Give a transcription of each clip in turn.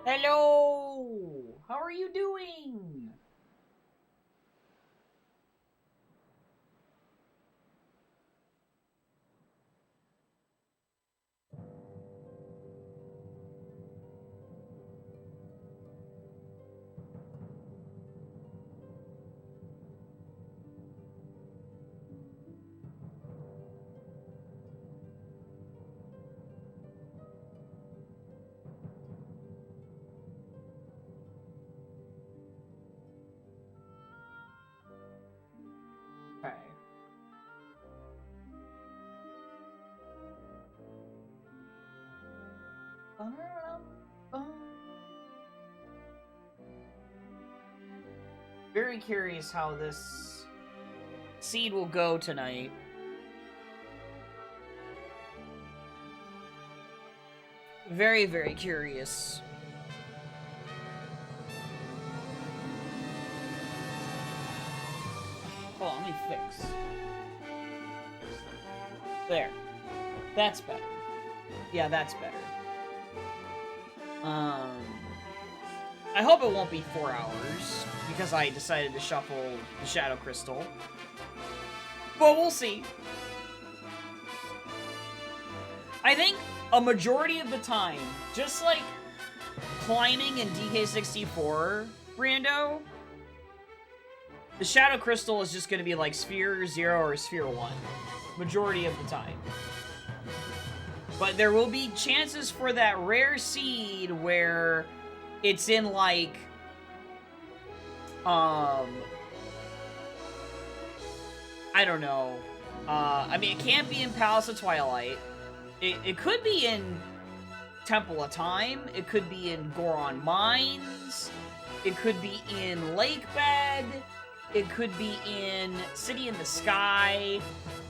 Hello! How are you doing? Okay. Very curious how this seed will go tonight. Very, very curious. Hold on, let me fix. There. That's better. Yeah, that's better. I hope it won't be 4 hours, because I decided to shuffle the Shadow Crystal. But we'll see. I think a majority of the time, just like climbing in DK64, Brando, the Shadow Crystal is just going to be like Sphere 0 or Sphere 1. Majority of the time. But there will be chances for that rare seed where it's in like I don't know. I mean, it can't be in Palace of Twilight. It could be in Temple of Time. It could be in Goron Mines. It could be in Lakebed. It could be in City in the Sky.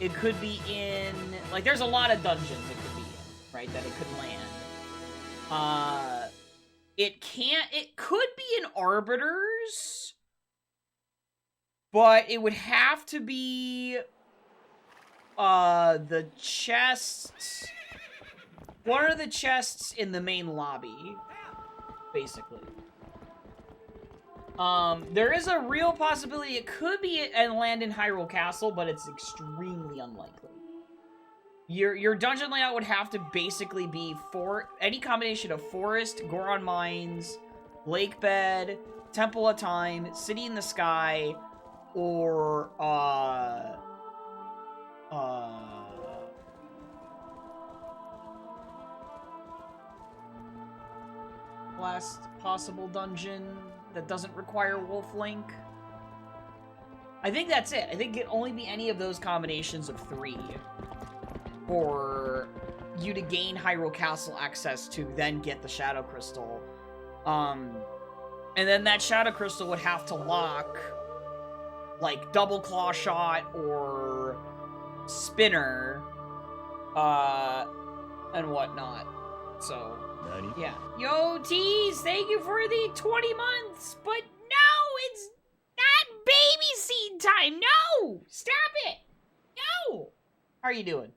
It could be in... Like, there's a lot of dungeons it could be in, right, that it could land. It can't... It could be in Arbiters, but it would have to be... the chests... One of the chests in the main lobby, basically. There is a real possibility it could be and land in Hyrule Castle, but it's extremely unlikely. Your dungeon layout would have to basically be any combination of Forest, Goron Mines, Lakebed, Temple of Time, City in the Sky, or, last possible dungeon that doesn't require Wolf Link. I think that's it. I think it can only be any of those combinations of 3 for you to gain Hyrule Castle access to then get the Shadow Crystal. And then that Shadow Crystal would have to lock like Double Claw Shot or Spinner and whatnot. So yeah. Yo, Tease, thank you for the 20 months, but no, it's not baby seed time. No! Stop it! No! How are you doing?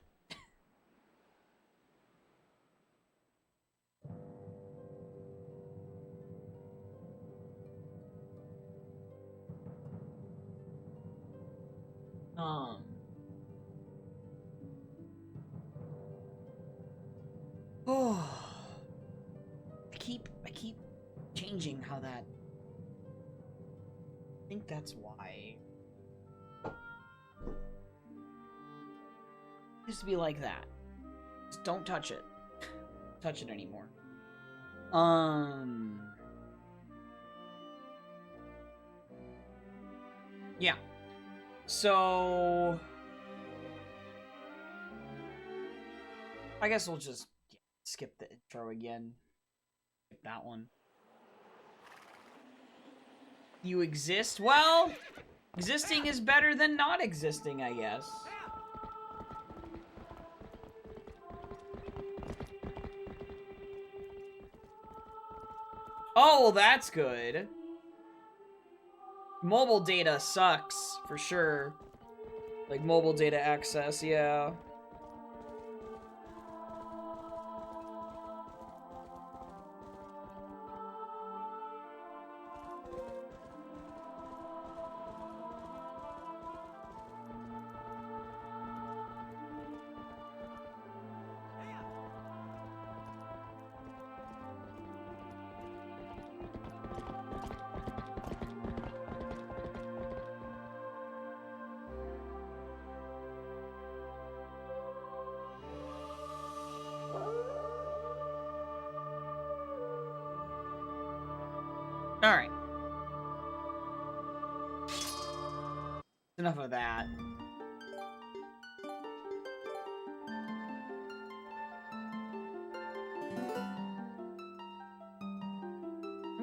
Oh. I keep changing how that... I think that's why. It used to be like that. Just don't touch it. Touch it anymore. Yeah. So... I guess we'll just skip the intro again. Skip that one. You exist? Well, existing is better than not existing, I guess. Oh, well, that's good. Mobile data sucks, for sure. Like, mobile data access, yeah. Alright. Enough of that.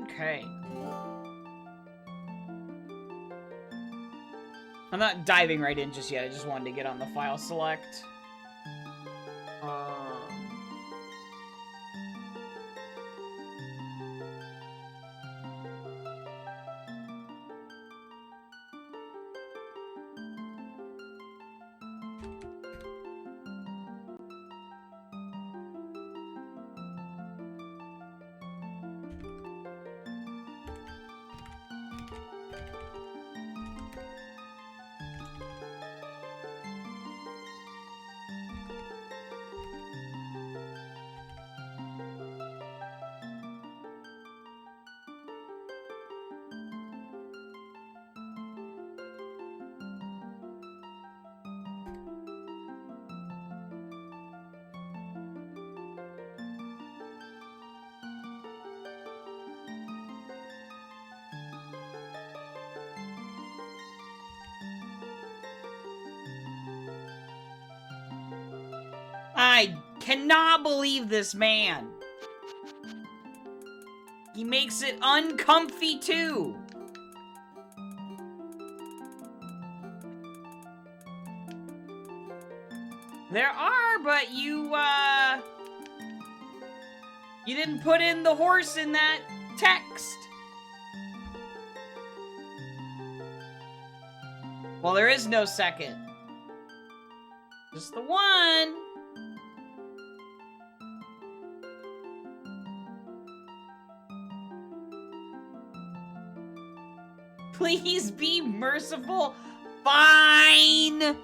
Okay. I'm not diving right in just yet. I just wanted to get on the file select. I cannot believe this man. He makes it uncomfy too. There are, but you didn't put in the horse in that text. Well, there is no second. Just the one. Please be merciful. Fine.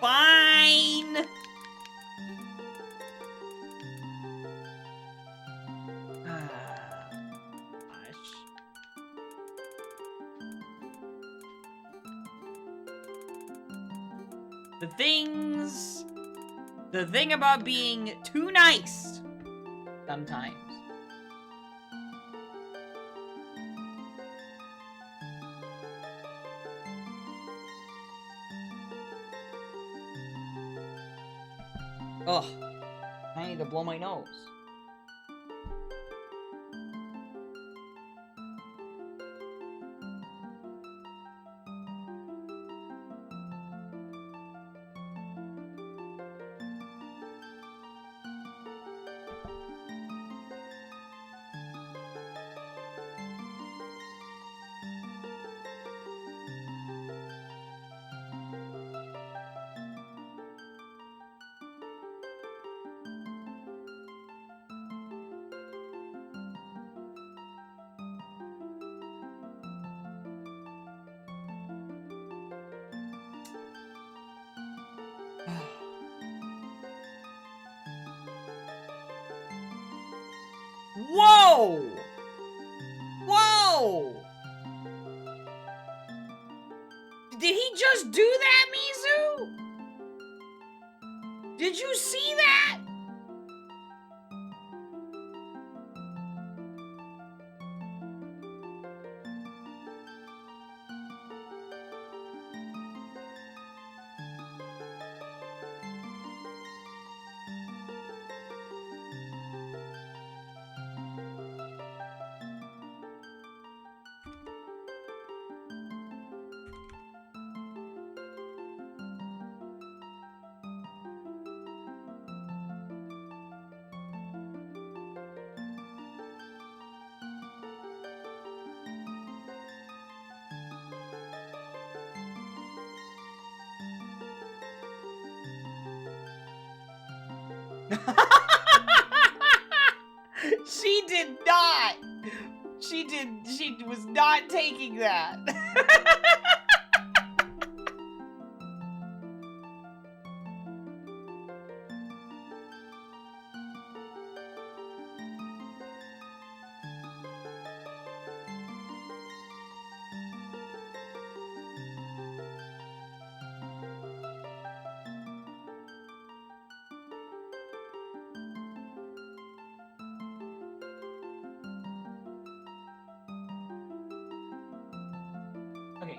Fine. Gosh. The thing about being too nice sometimes. Ugh, I need to blow my nose. Whoa! Whoa! Did he just do that, Mizu? Did you see that? She did not. She was not taking that.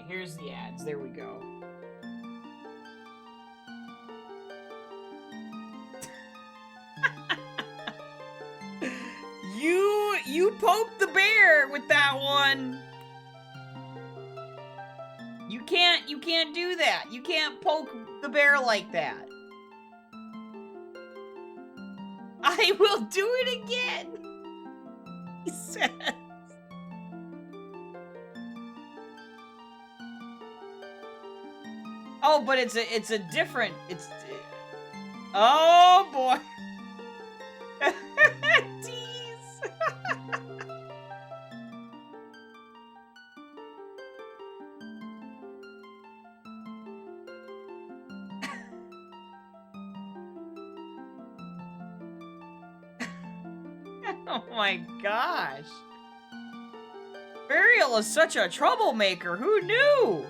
here's the ads. There we go. You poked the bear with that one. You can't do that. You can't poke the bear like that. I will do it again, he says. Oh, but it's a different, oh boy. Tease. Oh my gosh. Burial is such a troublemaker. Who knew?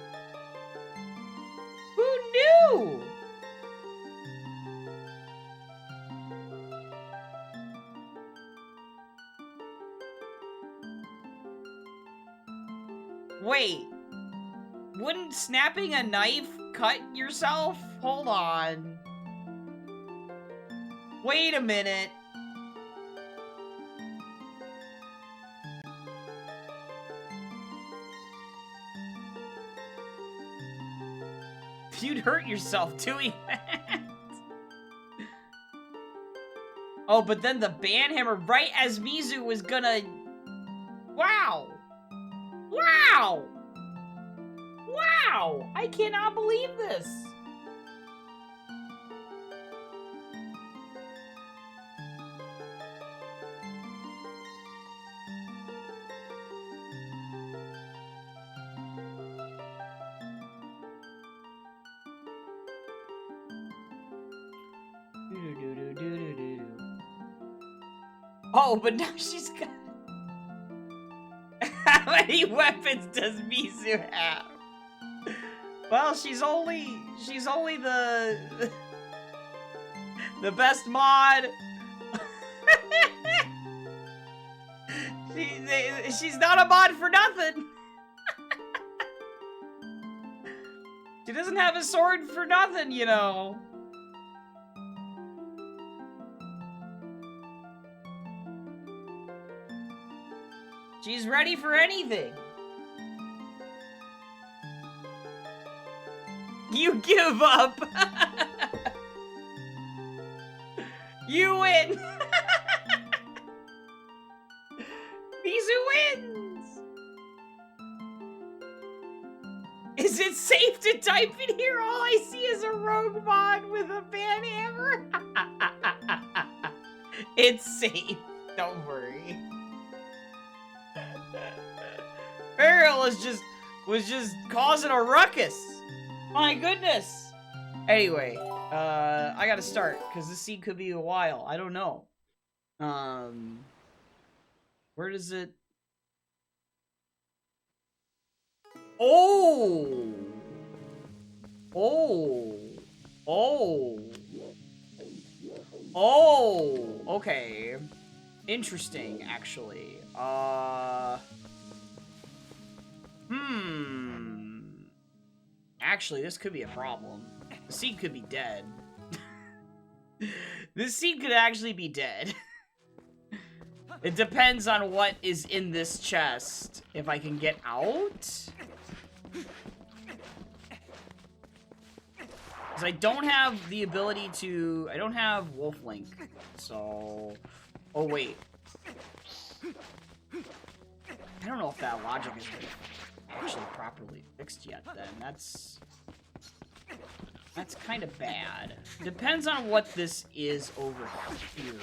Who knew? Wait. Wouldn't snapping a knife cut yourself? Hold on. Wait a minute. You'd hurt yourself doing that. Oh, but then the banhammer right as Mizu was gonna... Wow! Wow! Wow! I cannot believe this! Oh, but now she's got... How many weapons does Mizu have? Well, she's only the best mod. She's not a mod for nothing. She doesn't have a sword for nothing, you know. She's ready for anything. You give up. You win. Mizu wins. Is it safe to type in here? All I see is a rogue mod with a banhammer. It's safe. Don't worry. Ariel was just causing a ruckus. My goodness. Anyway, I gotta start because this scene could be a while. I don't know. Where does it? Oh. Oh. Oh. Oh. Okay. Interesting, actually. Actually, this could be a problem. The seed could be dead. This seed could actually be dead. It depends on what is in this chest. If I can get out? Because I don't have the ability to... I don't have Wolf Link. So... Oh, wait. I don't know if that logic is actually properly fixed yet, then. That's kind of bad. Depends on what this is over here.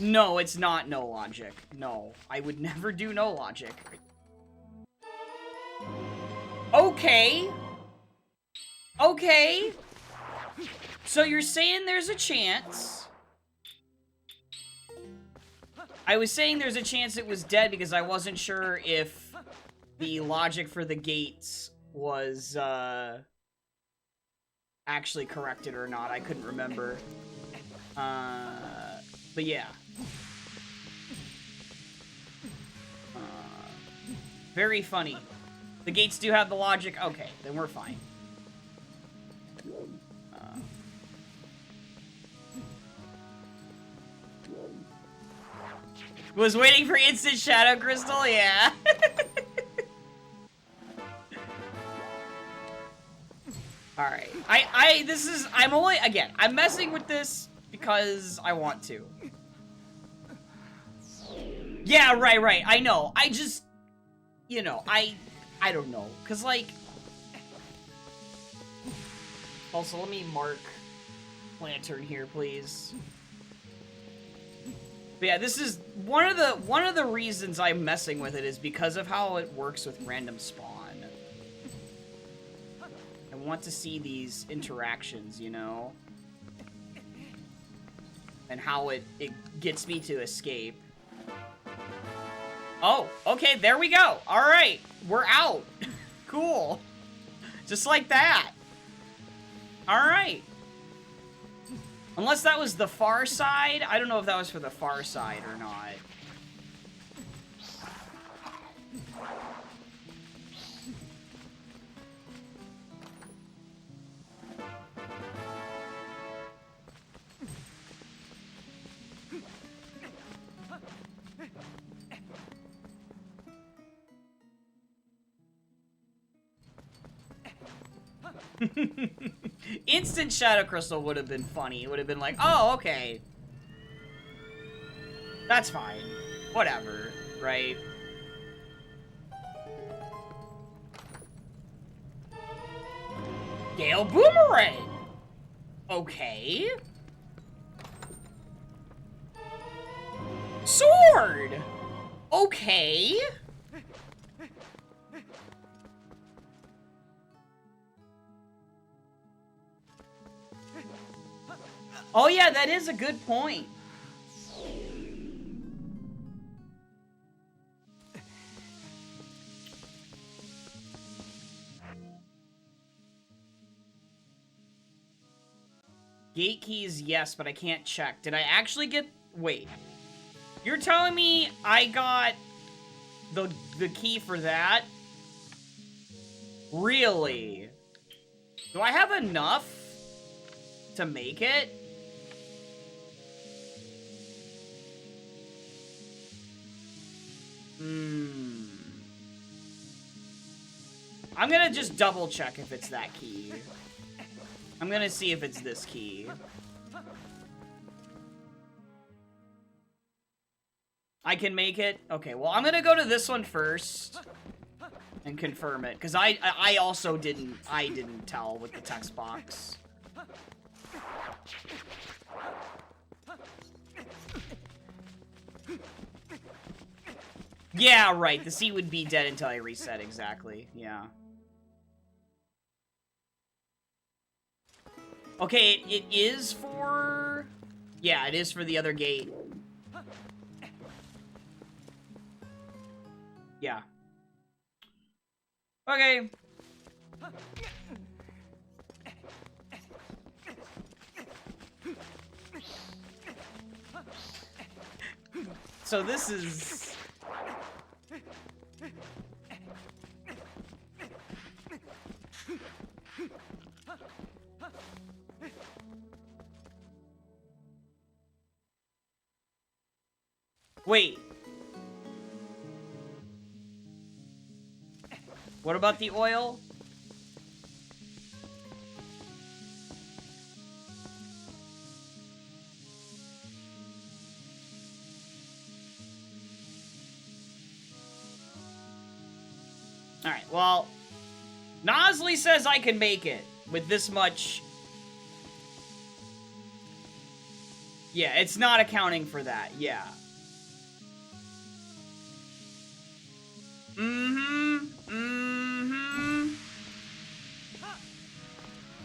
No, it's not no logic. No, I would never do no logic. Okay. Okay. So you're saying there's a chance. I was saying there's a chance it was dead because I wasn't sure if the logic for the gates was, actually corrected or not. I couldn't remember. But yeah. Very funny. The gates do have the logic. Okay, then we're fine. Was waiting for instant Shadow Crystal? Yeah. Alright. I'm messing with this because I want to. Yeah, right. I know. I just, you know, I don't know. Cause like, also let me mark Lantern here, please. But yeah, this is one of the reasons I'm messing with it is because of how it works with random spawn. I want to see these interactions, you know? And how it gets me to escape. Oh, okay, there we go. Alright, we're out. Cool. Just like that. Alright. Unless that was the far side. I don't know if that was for the far side or not. Instant Shadow Crystal would have been funny. It would have been like, oh, okay. That's fine. Whatever, right? Gale Boomerang! Okay. Sword! Okay. Oh yeah, that is a good point. Gate keys, yes, but I can't check. Did I actually get... Wait. You're telling me I got the key for that? Really? Do I have enough to make it? I'm gonna just double check if it's that key. I'm gonna see if it's this key. I can make it? Okay, well, I'm gonna go to this one first and confirm it, because I also didn't tell with the text box. Yeah, right, the sea would be dead until I reset, exactly, yeah. Okay, it is for... Yeah, it is for the other gate. Yeah. Okay. So this is... Wait. What about the oil? Alright, well, Nosley says I can make it with this much. Yeah, it's not accounting for that, yeah.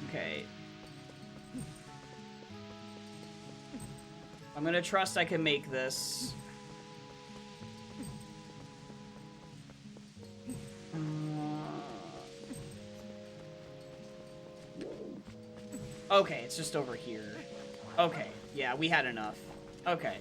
Okay. I'm gonna trust I can make this. Okay, it's just over here. Okay, yeah, we had enough. Okay.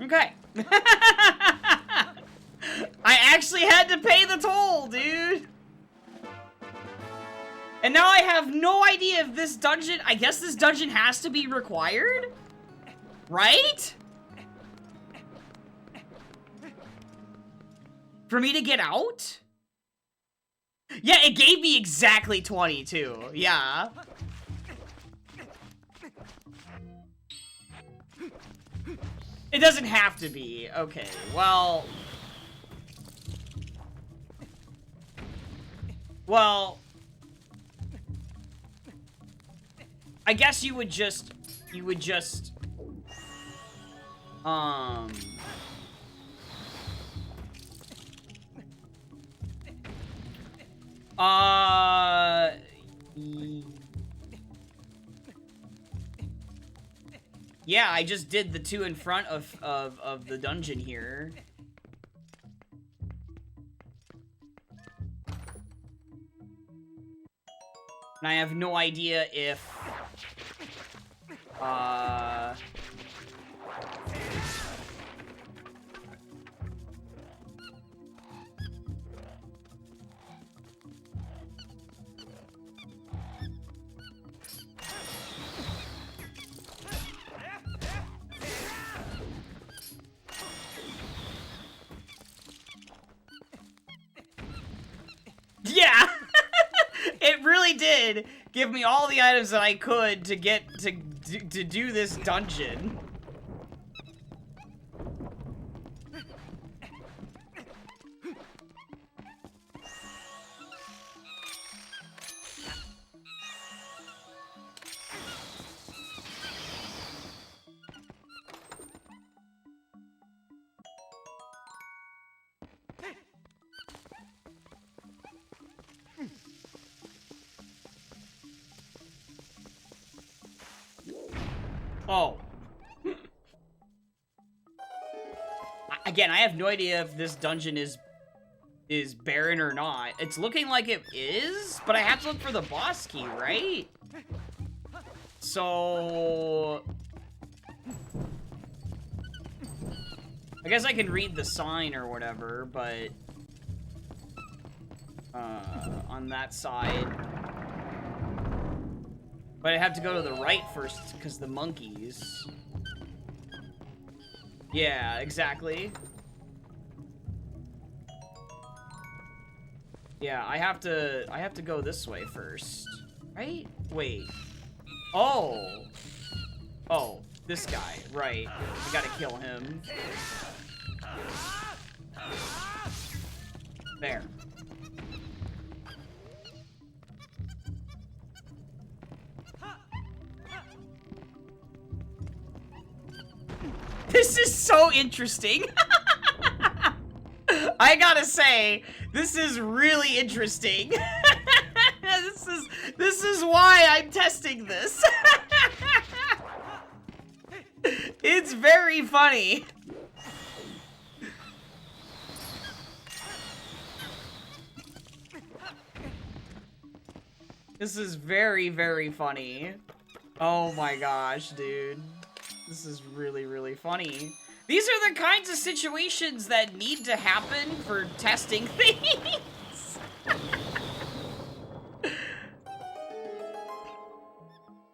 Okay. I actually had to pay the toll, dude. And now I have no idea if this dungeon... I guess this dungeon has to be required? Right? For me to get out? Yeah, it gave me exactly 22. Yeah. It doesn't have to be. Okay, well... Well... I guess you would just... Yeah, I just did the two in front of the dungeon here. And I have no idea if... Yeah! It really did give me all the items that I could to get to do this dungeon. Oh. Again, I have no idea if this dungeon is barren or not. It's looking like it is, but I have to look for the boss key, right? So... I guess I can read the sign or whatever, but... on that side... But I have to go to the right first, because the monkeys. Yeah, exactly. Yeah, I have to go this way first. Right? Wait. Oh! Oh, this guy, right. I gotta kill him. There. This is so interesting. I gotta say, this is really interesting. This is why I'm testing this. It's very funny. This is very, very funny. Oh my gosh, dude. This is really, really funny. These are the kinds of situations that need to happen for testing things.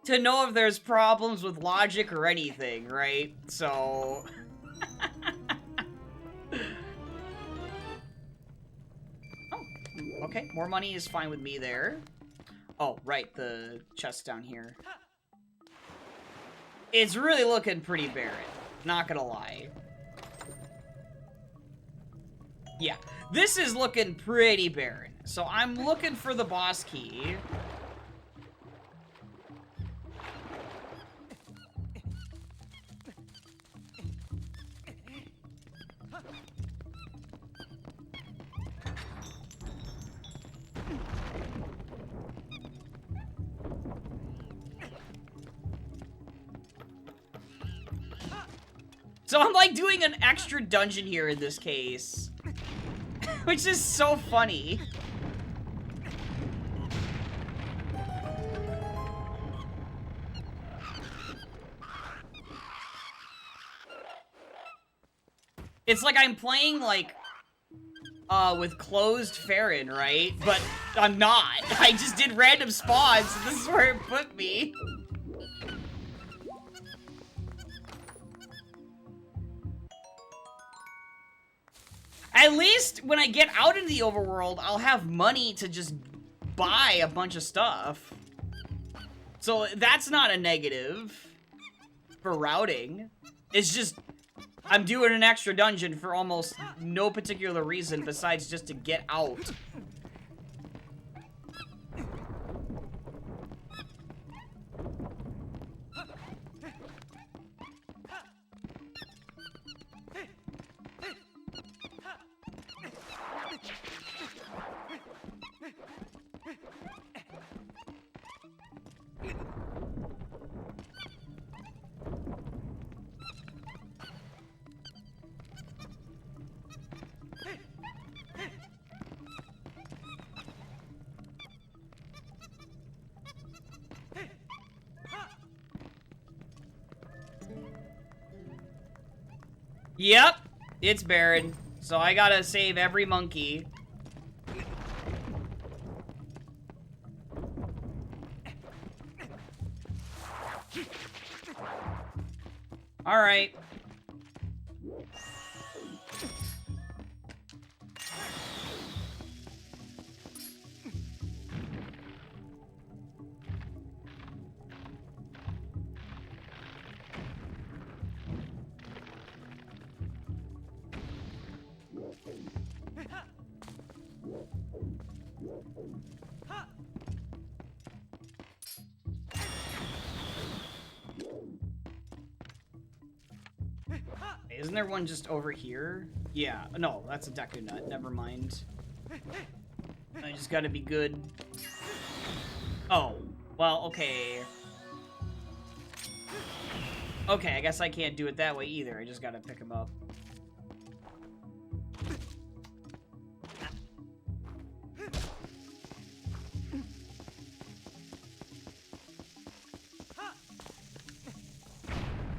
To know if there's problems with logic or anything, right? So... Oh, okay. More money is fine with me there. Oh, right. The chest down here. It's really looking pretty barren. Not gonna lie. Yeah, this is looking pretty barren. So I'm looking for the boss key. So I'm like doing an extra dungeon here in this case. Which is so funny. It's like I'm playing like with closed Farron, right? But I'm not. I just did random spawns, so this is where it put me. At least when I get out into the overworld, I'll have money to just buy a bunch of stuff. So that's not a negative for routing. It's just, I'm doing an extra dungeon for almost no particular reason besides just to get out. Yep, it's barren. So I gotta save every monkey. Alright. Isn't there one just over here? Yeah, no, that's a Deku Nut. Never mind. I just gotta be good. Oh, well, okay. Okay, I guess I can't do it that way either. I just gotta pick him up.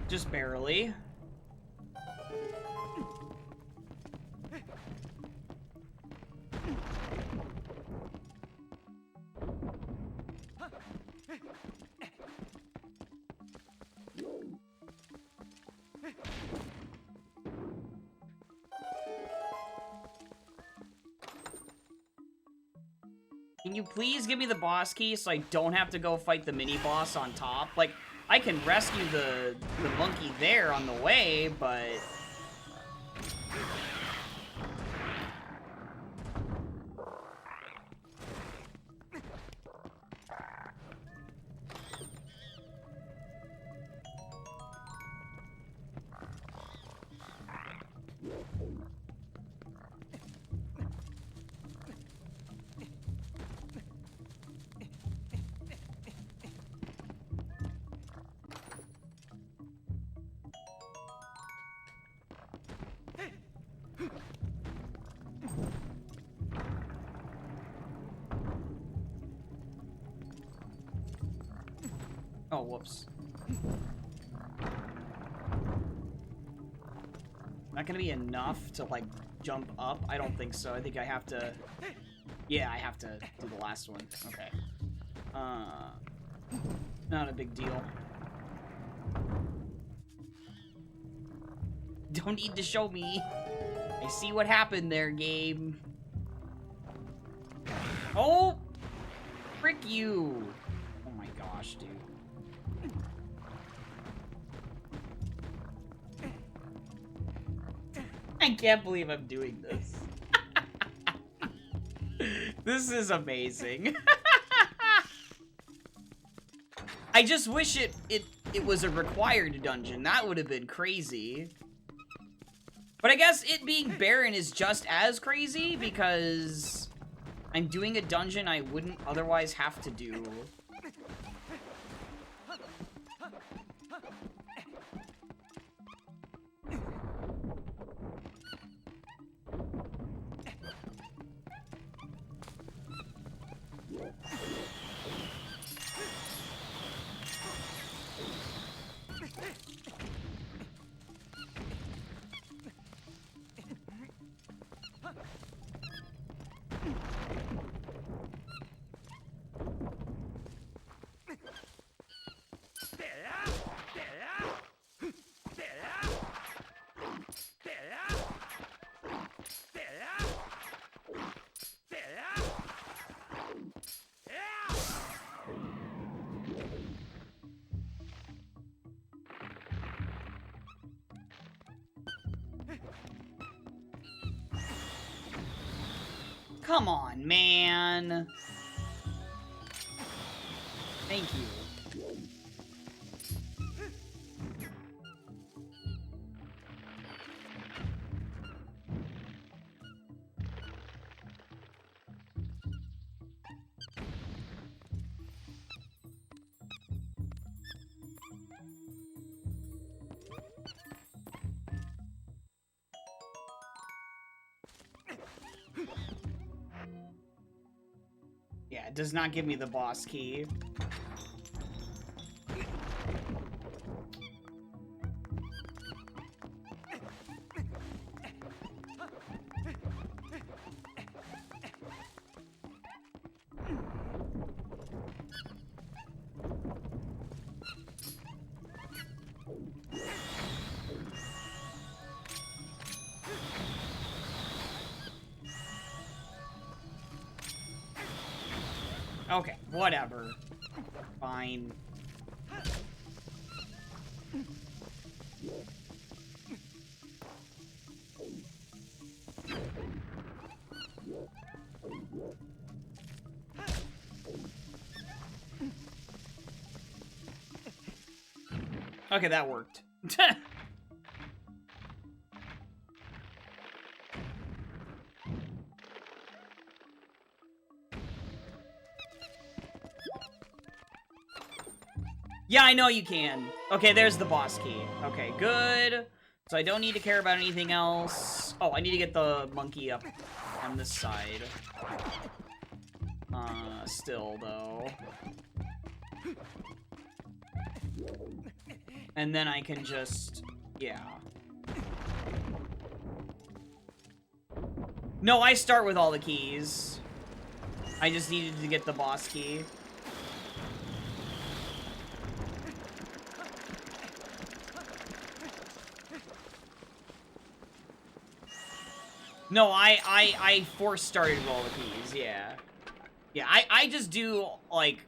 Just barely. Can you please give me the boss key so I don't have to go fight the mini boss on top? Like, I can rescue the monkey there on the way, but... Oh, whoops. Not gonna be enough to, like, jump up? I don't think so. I think I have to... Yeah, I have to do the last one. Okay. Not a big deal. Don't need to show me. I see what happened there, game. Oh! Frick you! Oh my gosh, dude. I can't believe I'm doing this. This is amazing. I just wish it was a required dungeon. That would have been crazy. But I guess it being barren is just as crazy because I'm doing a dungeon I wouldn't otherwise have to do. Come on, man. Thank you. Yeah, it does not give me the boss key. Okay, whatever. Fine. Okay, that worked. Yeah, I know you can. Okay, there's the boss key. Okay, good. So I don't need to care about anything else. Oh, I need to get the monkey up on this side. Still, though. And then I can just... yeah. No, I start with all the keys. I just needed to get the boss key. No, I force started with all the keys, yeah. Yeah, I just do, like...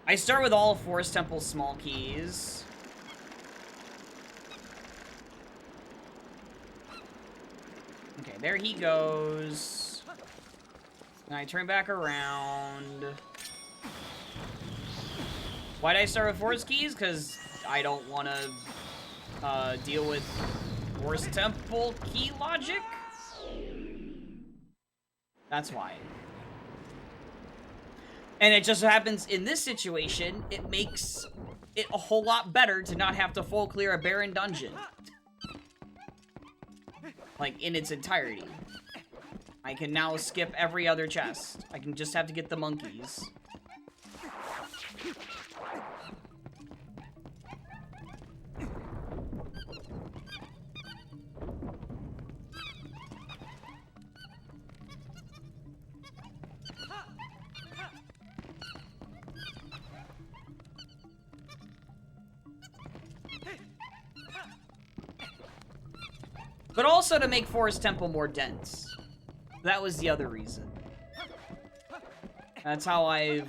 I start with all of Forest Temple's small keys. Okay, there he goes. And I turn back around. Why'd I start with Forest keys? Because I don't want to deal with Forest Temple key logic. That's why. And it just happens in this situation, it makes it a whole lot better to not have to full clear a barren dungeon. Like, in its entirety. I can now skip every other chest. I can just have to get the monkeys. But also to make Forest Temple more dense. That was the other reason. That's how I've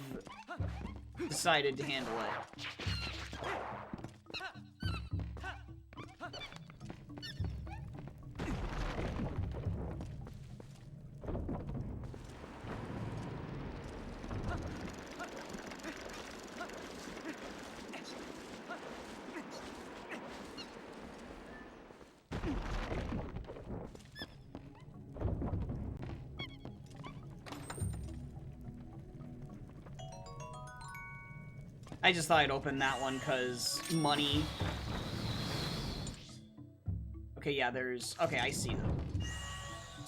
decided to handle it. I just thought I'd open that one because money. Okay, yeah, there's... Okay, I see them.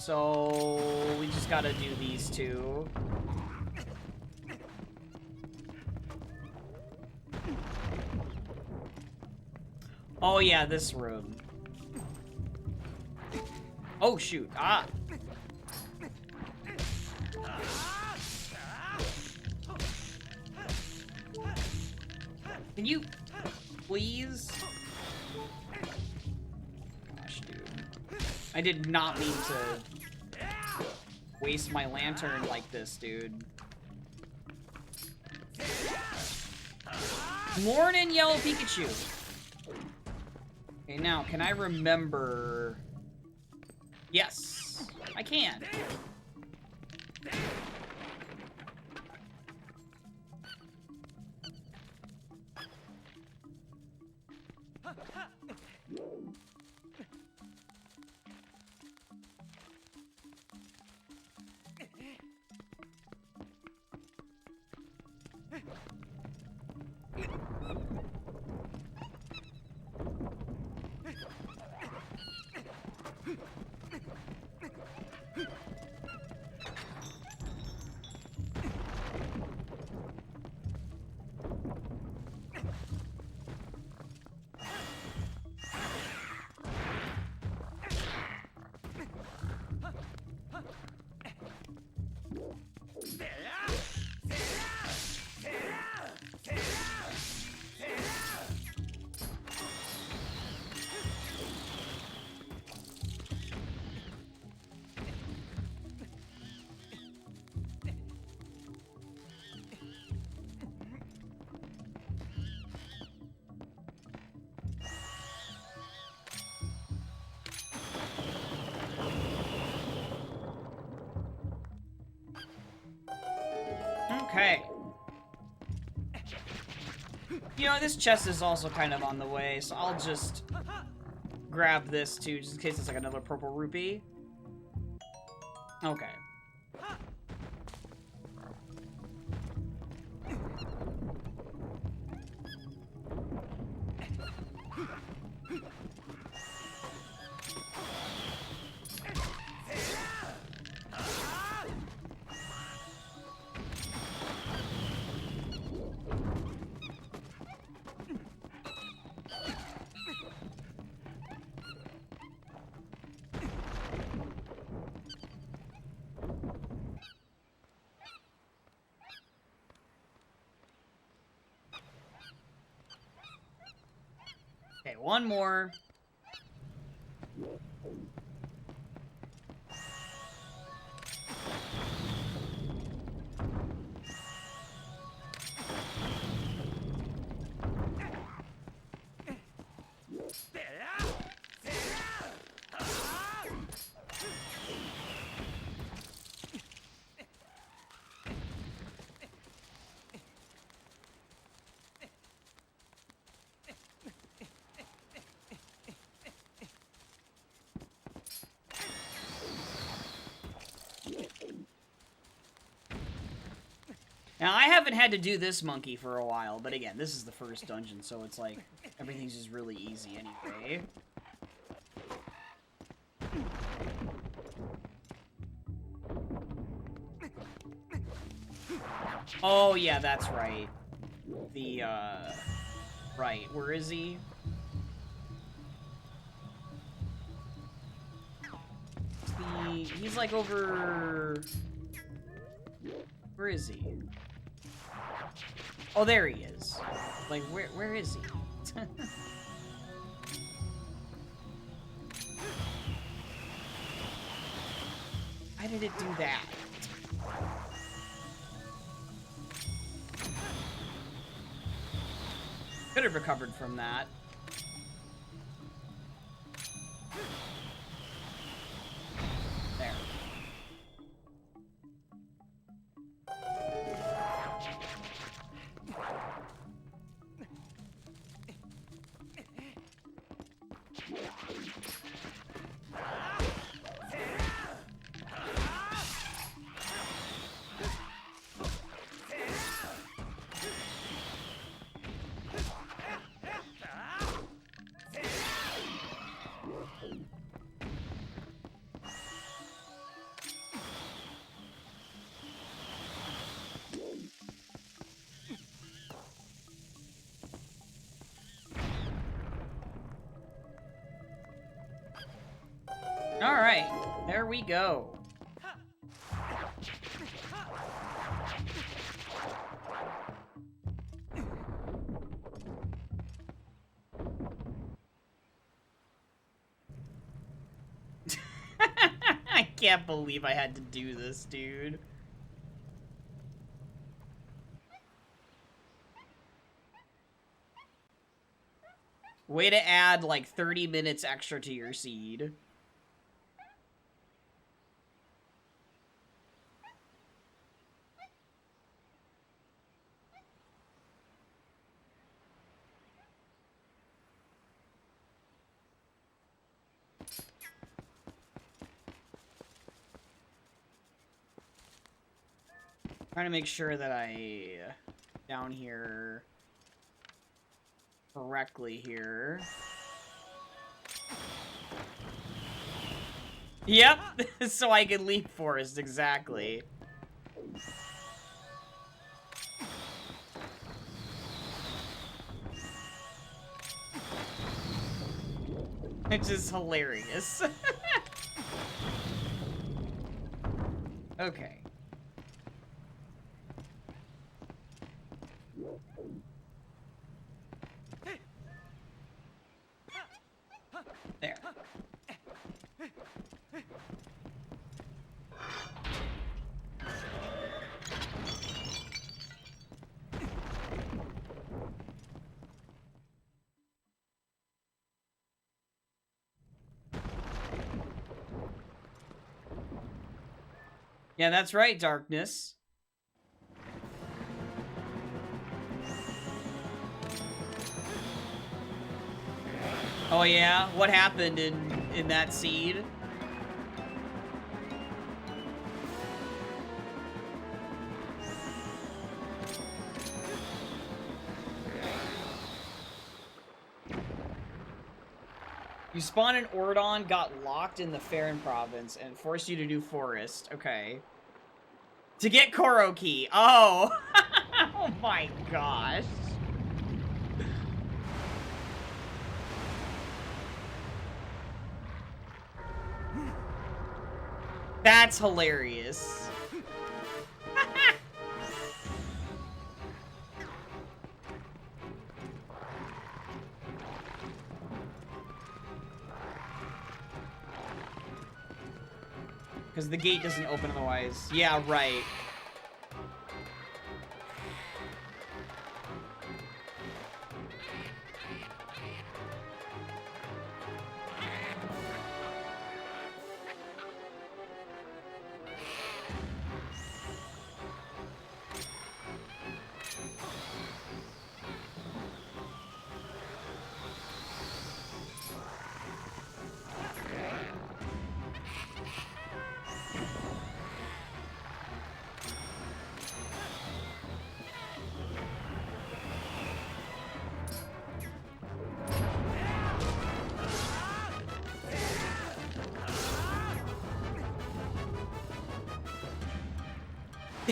So we just gotta do these two. Oh yeah, this room. Oh shoot, ah! Can you please? Gosh, dude. I did not mean to waste my lantern like this, dude. Morning, Yellow Pikachu. Okay, now, can I remember? Yes, I can. Okay. You know, this chest is also kind of on the way, so I'll just grab this too, just in case it's like another purple rupee. Okay. Okay, one more. Now, I haven't had to do this monkey for a while, but again, this is the first dungeon, so it's like, everything's just really easy anyway. Oh, yeah, that's right. The, right, where is he? He's like over... Where is he? Oh, there he is. Like, where is he? Why did it do that? Could have recovered from that. There. Alright, there we go. I can't believe I had to do this, dude. Way to add, like, 30 minutes extra to your seed. Trying to make sure that I down here correctly here. Yep, so I can leap forest, exactly. Which is hilarious. Okay. There. Yeah, that's right, Darkness. Oh yeah? What happened in that seed? You spawned in Ordon, got locked in the Farron province, and forced you to do forest. Okay. To get Koro Key. Oh! Oh my gosh. That's hilarious. Because the gate doesn't open otherwise. Yeah, right.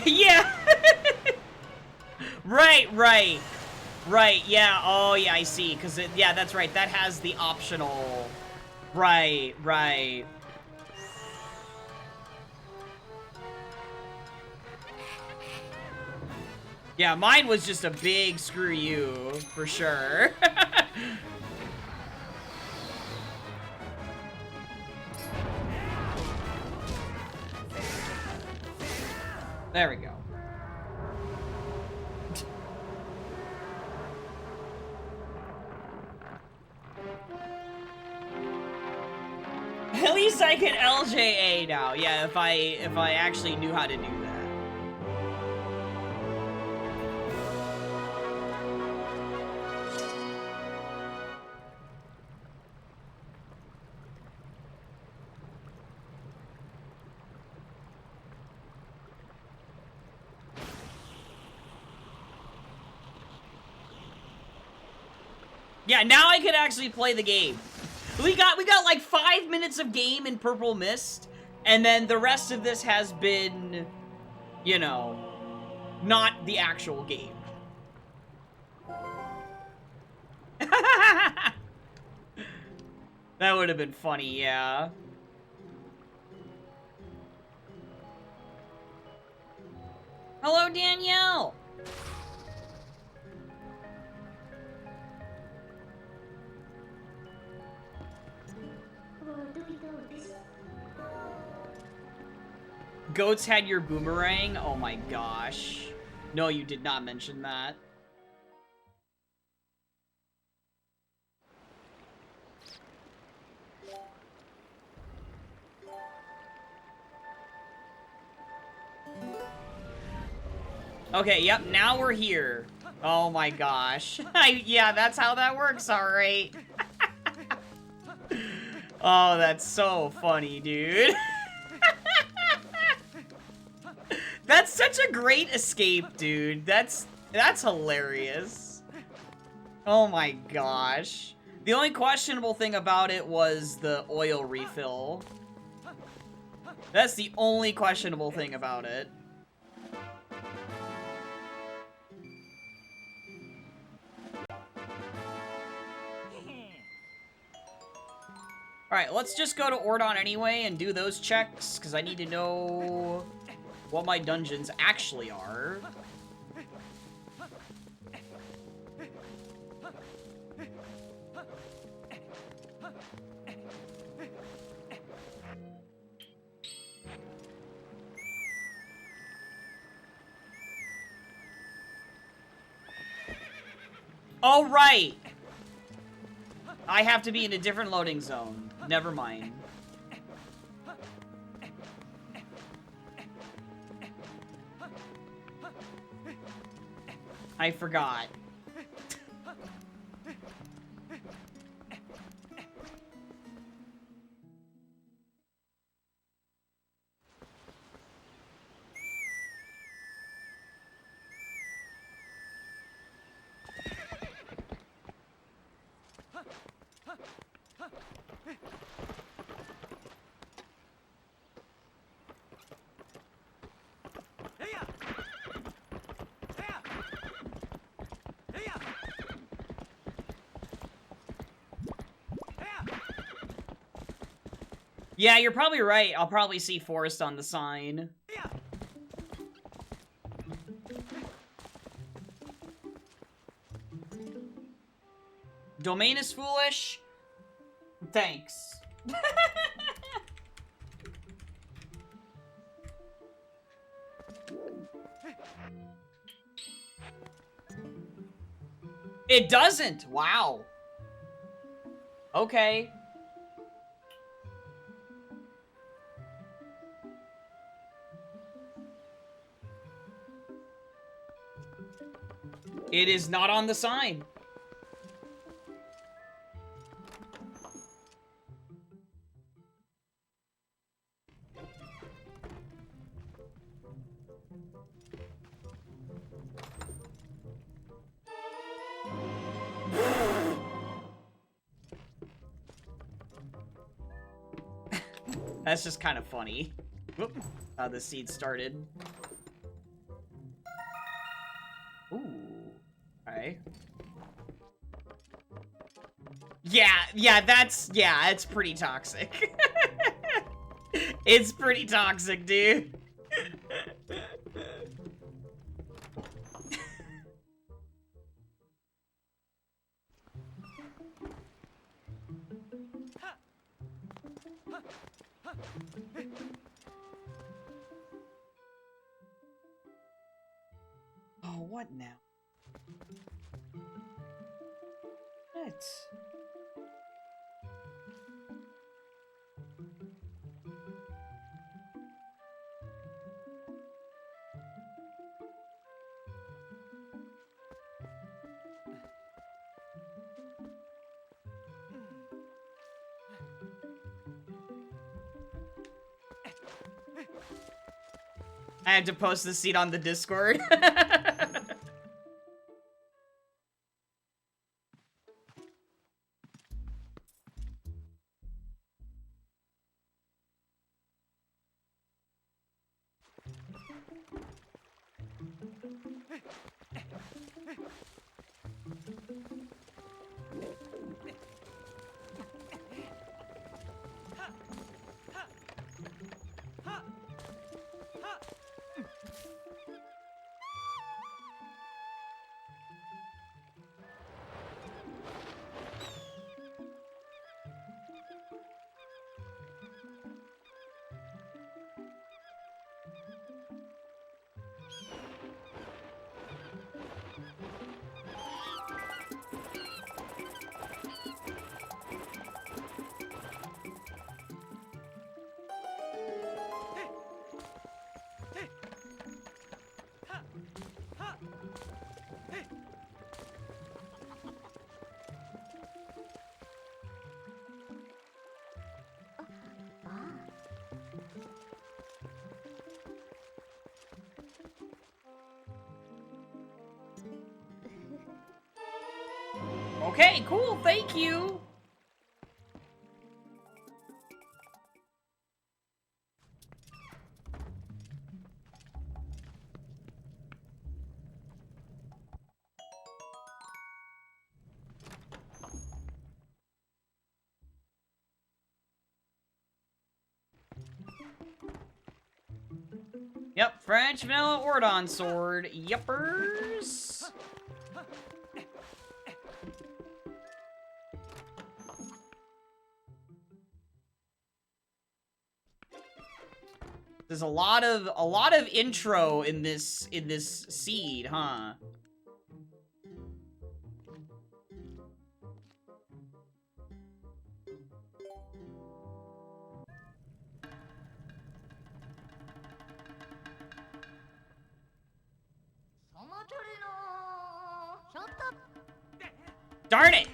Yeah! Right, yeah, oh yeah, I see, because yeah, that's right, that has the optional, right. Yeah, mine was just a big screw you, for sure. There we go. At least I can LJA now. Yeah, if I actually knew how to do that. Yeah, now I can actually play the game. We got like 5 minutes of game in Purple Mist, and then the rest of this has been, you know, not the actual game. That would have been funny, yeah. Hello, Danielle! Goats had your boomerang? Oh my gosh. No, you did not mention that. Okay, yep, now we're here. Oh my gosh. Yeah, that's how that works, alright. Oh, that's so funny, dude. That's such a great escape, dude. That's hilarious. Oh my gosh. The only questionable thing about it was the oil refill. That's the only questionable thing about it. Alright, let's just go to Ordon anyway and do those checks, because I need to know what my dungeons actually are. Oh, right! I have to be in a different loading zone. Never mind. I forgot. Yeah, you're probably right. I'll probably see Forest on the sign. Domain is foolish? Thanks. It doesn't! Wow. Okay. It is not on the sign. That's just kind of funny. Whoop. How the seed started. Ooh. Okay. Yeah, it's pretty toxic. It's pretty toxic, dude. Oh, what now? What? I had to post the seed on the Discord. Okay, cool, thank you! Yep, French vanilla Ordon sword. Yuppers. There's a lot of intro in this seed, huh? Darn it!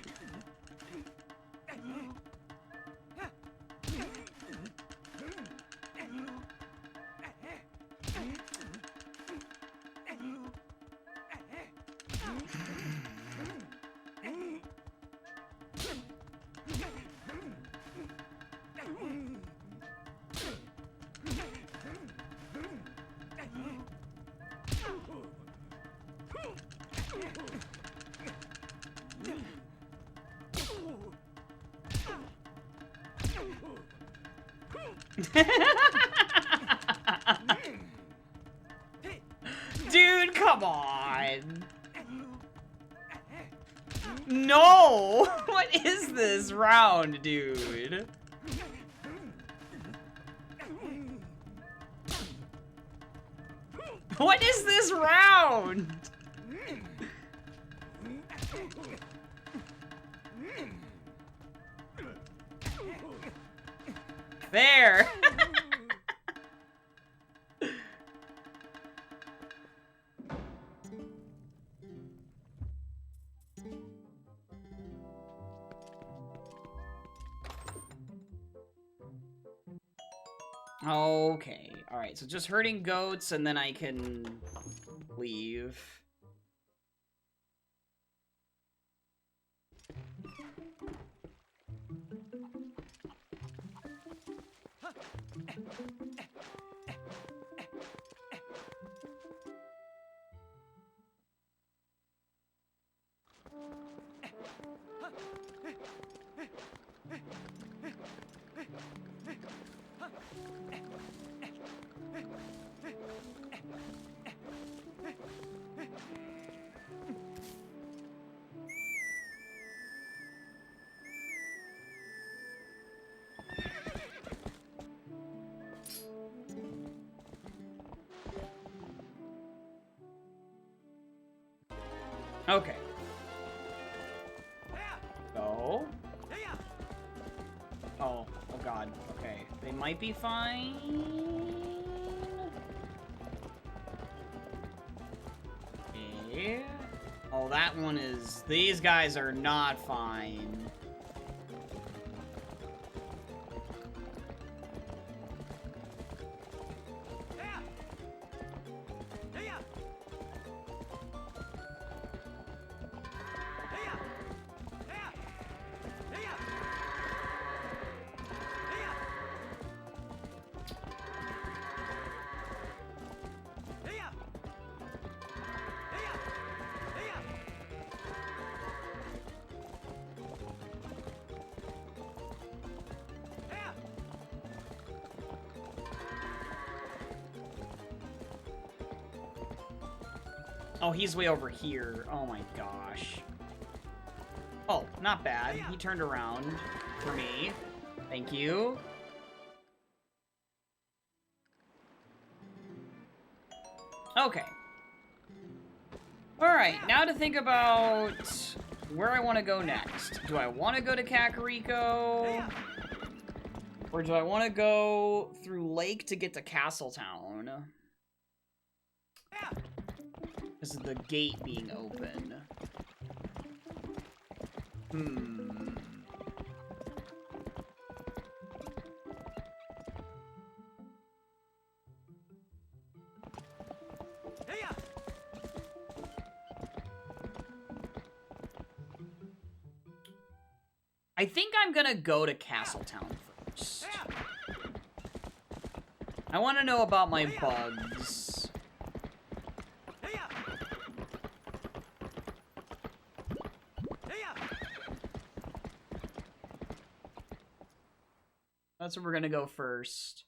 Dude, come on. No! What is this round, dude? What is this round? There. Okay. Alright, so just herding goats and then I can leave. Okay. Go. Oh god. Okay. They might be fine. Okay. Oh, that one is... These guys are not fine. Oh, he's way over here. Oh my gosh. Oh, not bad. He turned around for me. Thank you. Okay. Alright, now to think about where I want to go next. Do I want to go to Kakariko? Or do I want to go through Lake to get to Castletown? Because of the gate being open. I think I'm gonna go to Castletown first. I want to know about my bugs. That's where we're gonna go first.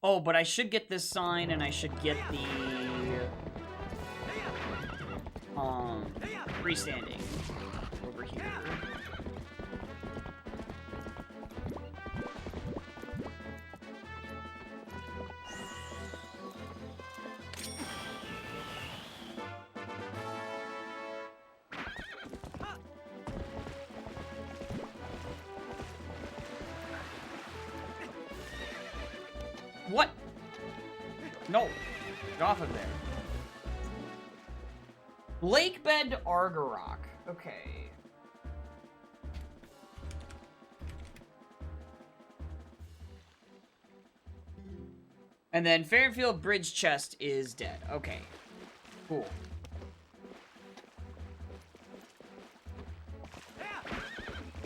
Oh, but I should get this sign, and I should get the, freestanding over here. What? No. Get off of there. Lakebed Argarok. Okay. And then Fairfield Bridge Chest is dead. Okay. Cool.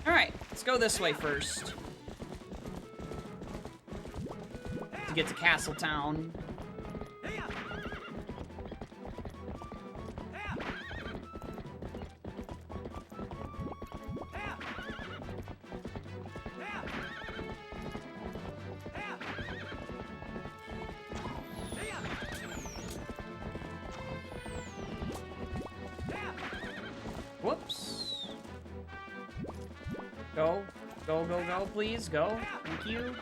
Alright, let's go this way first. To get to Castletown. Whoops. Go. Go, go, go, please. Go. Thank you.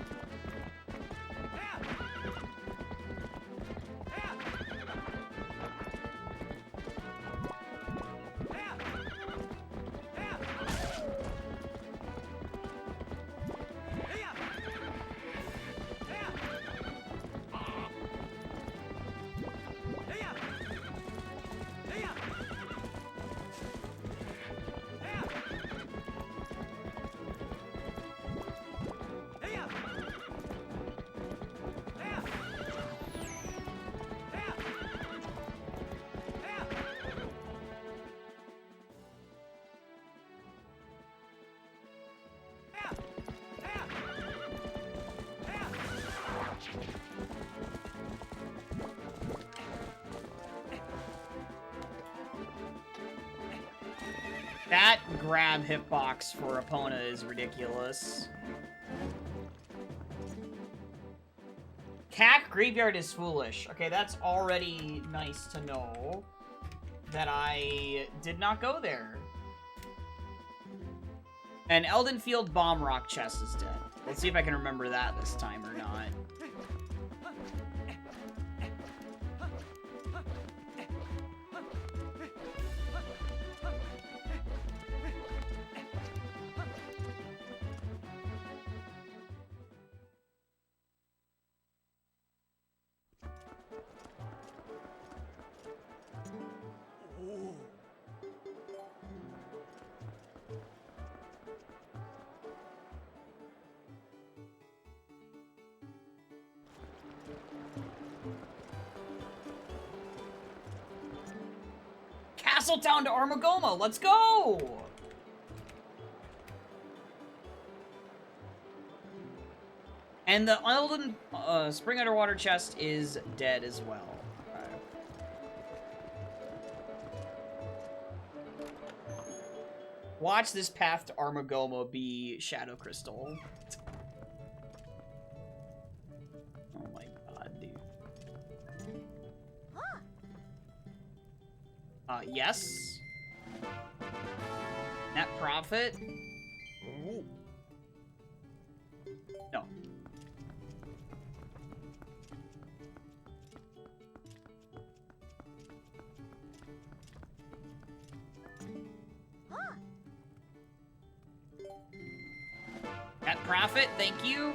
That grab hitbox for Epona is ridiculous. Cack Graveyard is foolish. Okay, that's already nice to know that I did not go there. And Eldenfield Bomb Rock Chest is dead. Let's see if I can remember that this time or not. Castletown to Armagoma, let's go! And the Elden Spring Underwater Chest is dead as well. Watch this path to Armagoma be Shadow Crystal. Oh my god, dude. Yes. Net profit? No. Net profit? Prophet, thank you.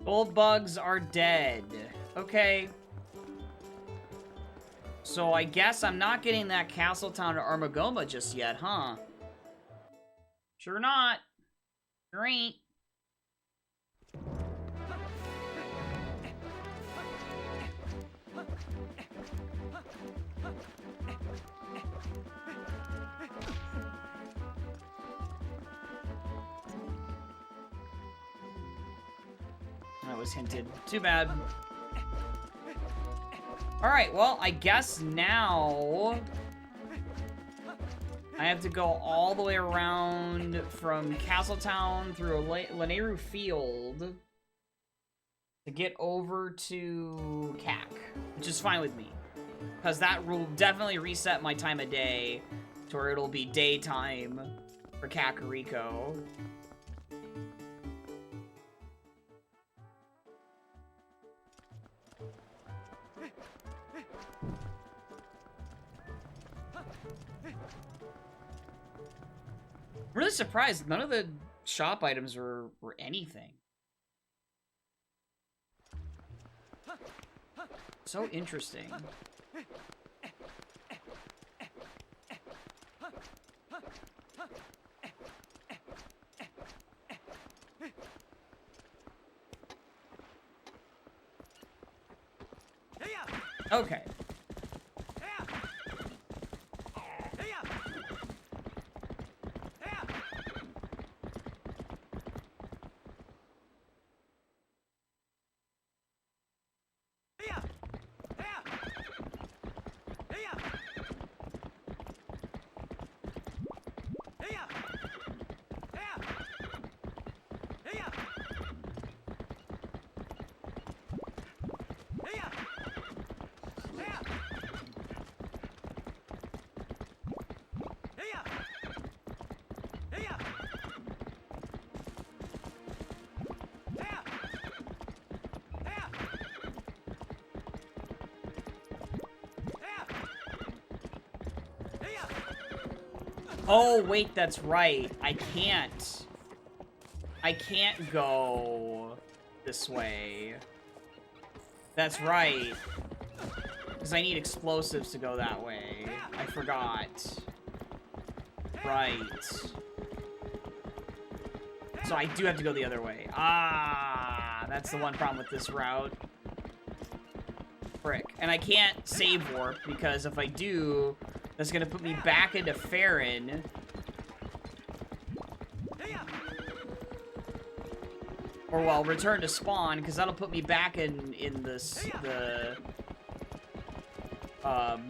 Gold bugs are dead. Okay. So I guess I'm not getting that Castletown to Armagoma just yet, huh? Sure not. Sure ain't. That was hinted. Too bad. Alright, well, I guess now I have to go all the way around from Castletown through Lanayru Field to get over to CAC, which is fine with me. Because that will definitely reset my time of day to where it'll be daytime for Kakariko. Really surprised none of the shop items were anything. So interesting. Okay. Oh, wait, that's right. I can't go this way. That's right. Because I need explosives to go that way. I forgot. Right. So I do have to go the other way. Ah, that's the one problem with this route. Frick. And I can't save warp, because if I do, that's gonna put me back into Farron. Or, well, return to spawn, because that'll put me back in the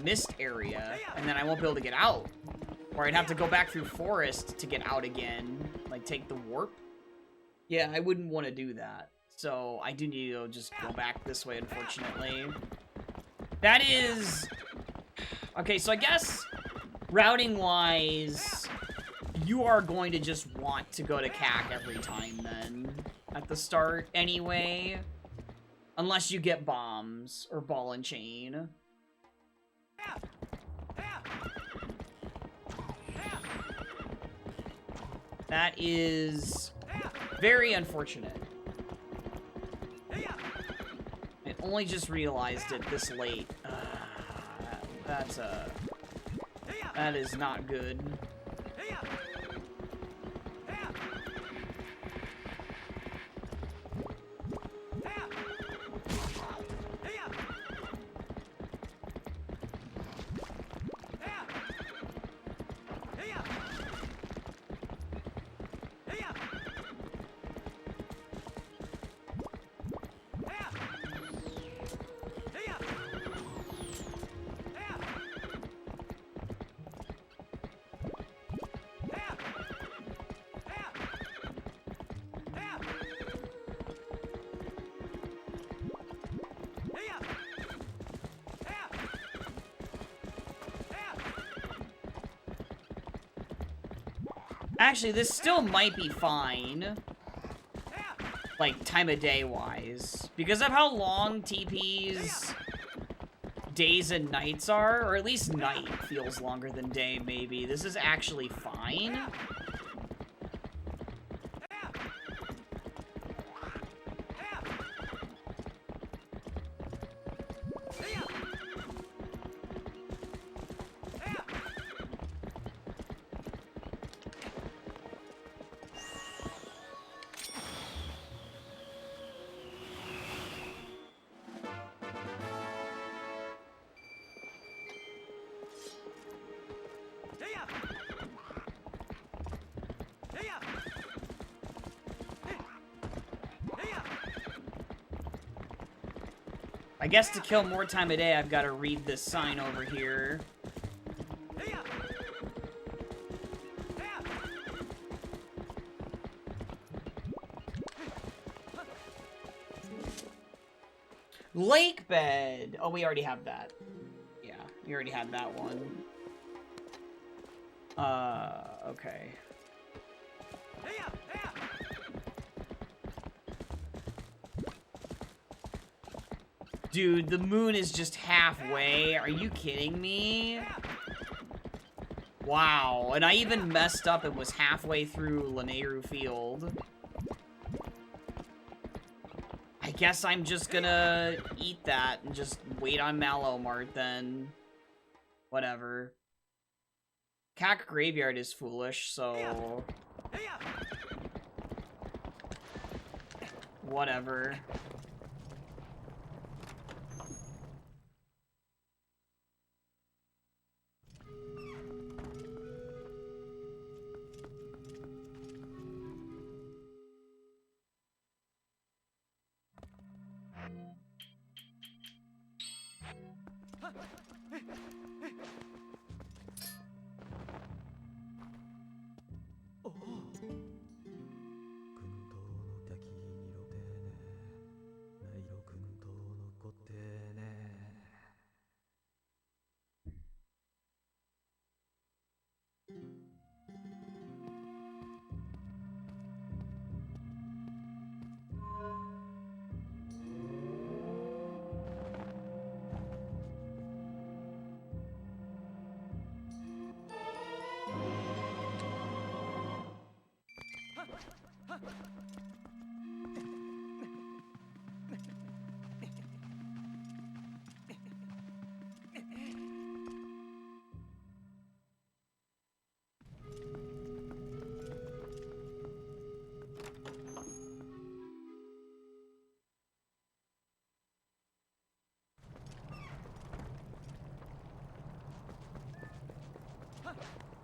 mist area, and then I won't be able to get out. Or I'd have to go back through forest to get out again, like take the warp. Yeah, I wouldn't want to do that. So I do need to just go back this way, unfortunately. That is... Okay, so I guess routing-wise, you are going to just want to go to CAC every time then, at the start anyway. Unless you get bombs or ball and chain. That is very unfortunate. I only just realized it this late. That is not good. Actually, this still might be fine. Like, time of day wise. Because of how long TP's days and nights are, or at least night feels longer than day, maybe. This is actually fine. I guess to kill more time of day, I've got to read this sign over here. Lake bed. Oh, we already have that. Yeah, we already had that one. Okay. Dude, the moon is just halfway. Are you kidding me? Wow, and I even messed up and was halfway through Lanayru Field. I guess I'm just gonna eat that and just wait on Mallow Mart then. Whatever. Cack Graveyard is foolish, so... whatever.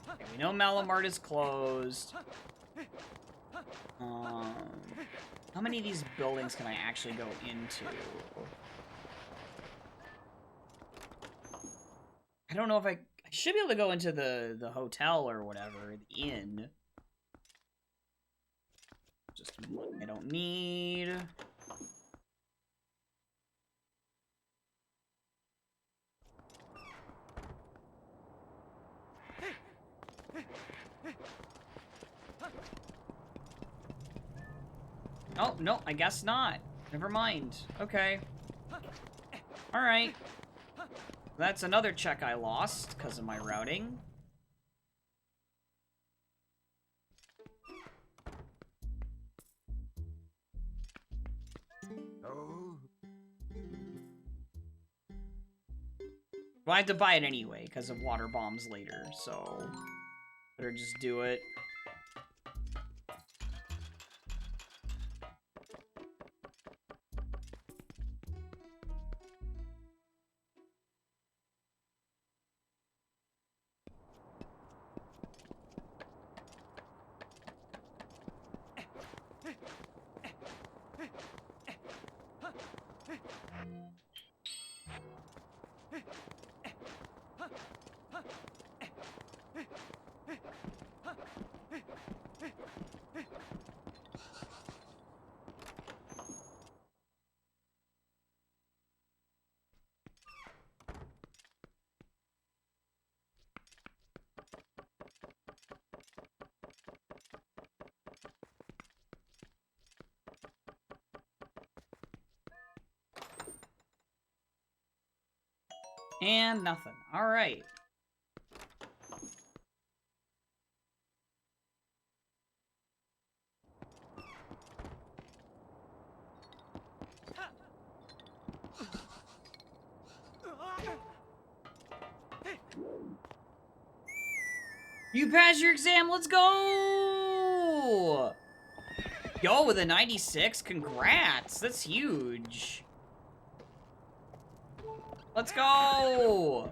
Okay, we know Mallow Mart is closed. How many of these buildings can I actually go into? I don't know if I should be able to go into the hotel or whatever, the inn. Just one I don't need. Oh, no, I guess not. Never mind. Okay. Alright. That's another check I lost because of my routing. Well, I have to buy it anyway because of water bombs later, so better just do it. And nothing. Alright. You passed your exam, let's go! Yo, with a 96, congrats, that's huge. Let's go!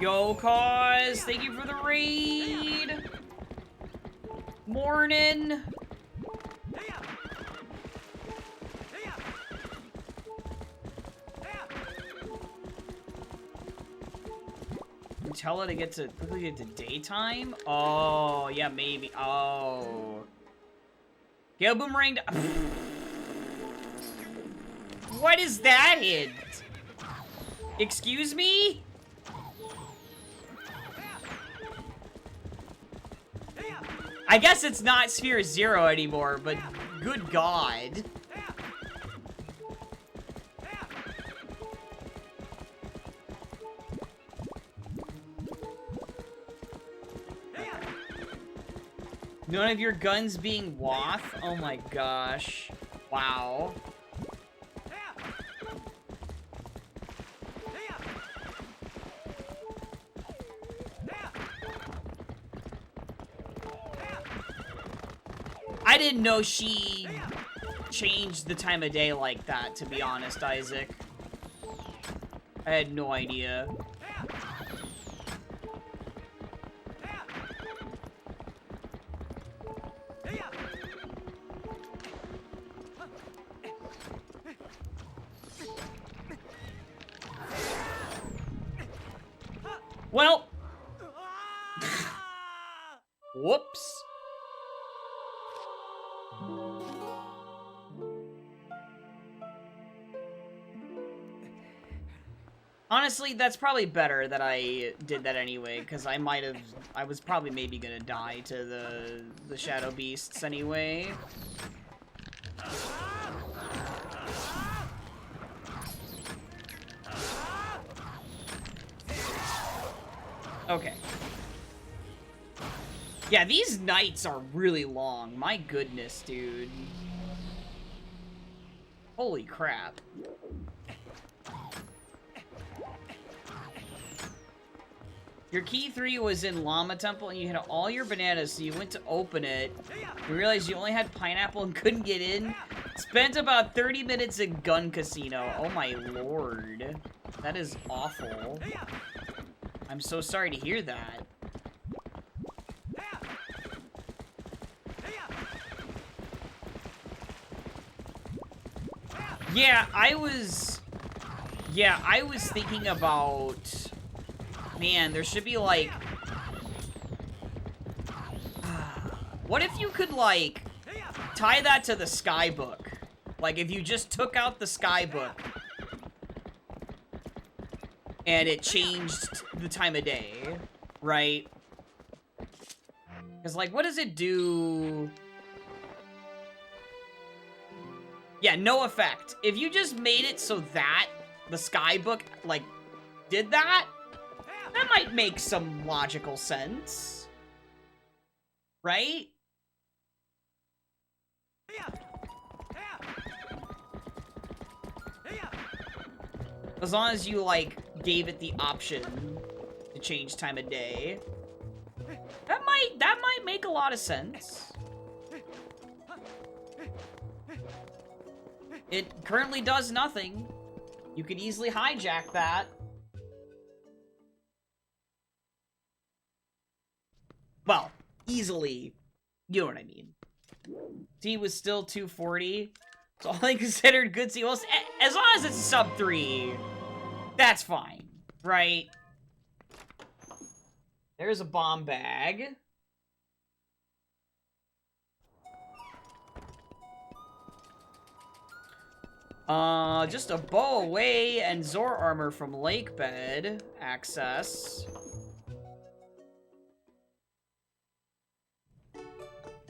Yo, Cause, thank you for the raid. Morning. Tell her to get to quickly get to daytime. Oh, yeah, maybe. Oh, Gale Boomerang. What is that hint? Excuse me? I guess it's not Sphere Zero anymore, but good God. None of your guns being Wath? Oh my gosh. Wow. I didn't know she changed the time of day like that, to be honest, Isaac. I had no idea. Well. Whoops. Honestly, that's probably better that I did that anyway, because I was probably maybe gonna die to the Shadow Beasts anyway. Okay. Yeah, these nights are really long. My goodness, dude. Holy crap. Your key 3 was in Llama Temple and you hit all your bananas, so you went to open it. You realized you only had pineapple and couldn't get in. Spent about 30 minutes in Gun Casino. Oh my lord. That is awful. I'm so sorry to hear that. Yeah, I was thinking about, man, there should be like, what if you could like tie that to the skybook? Like if you just took out the skybook and it changed the time of day, right? Because like, what does it do? Yeah, no effect. If you just made it so that the skybook, like, did that, that might make some logical sense. Right? As long as you, like, gave it the option to change time of day. That might make a lot of sense. It currently does nothing. You could easily hijack that. Well, easily. You know what I mean. T was still 240. It's only considered good sea. Well, as long as it's sub 3, that's fine, right? There's a bomb bag. Just a bow away and Zor armor from Lake Bed. Access.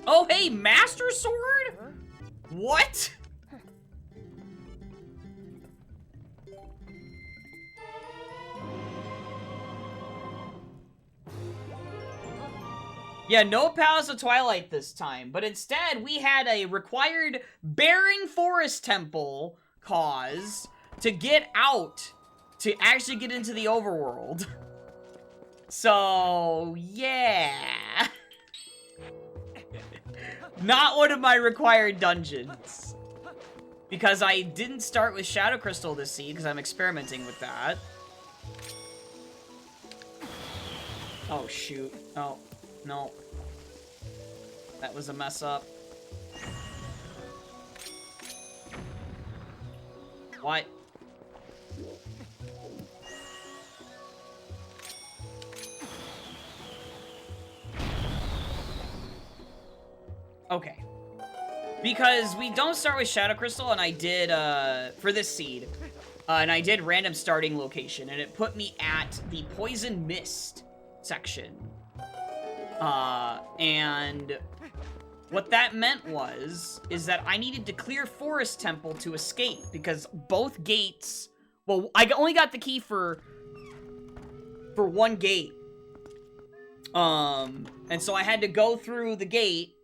Oh, hey, Master Sword? What? Yeah, no Palace of Twilight this time, but instead we had a required Barren Forest Temple cause to get out, to actually get into the overworld. So, yeah. Not one of my required dungeons. Because I didn't start with Shadow Crystal this seed, because I'm experimenting with that. Oh, shoot. Oh, no. That was a mess up. What? Okay. Because we don't start with Shadow Crystal, and I did, for this seed, and I did random starting location, and it put me at the Poison Mist section. And what that meant is that I needed to clear Forest Temple to escape, because both gates, well, I only got the key for one gate. And so I had to go through the gate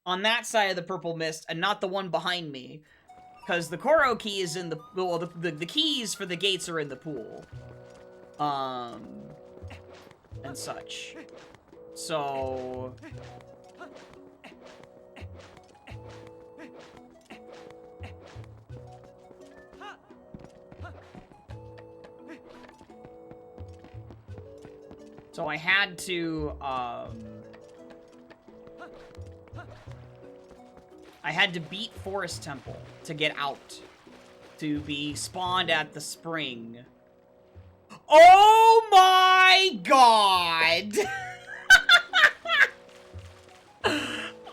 on that side of the Purple Mist and not the one behind me, because the Koro key is in the, well, the keys for the gates are in the pool. And such. So... So I had to, I had to beat Forest Temple to get out, to be spawned at the spring. Oh my god!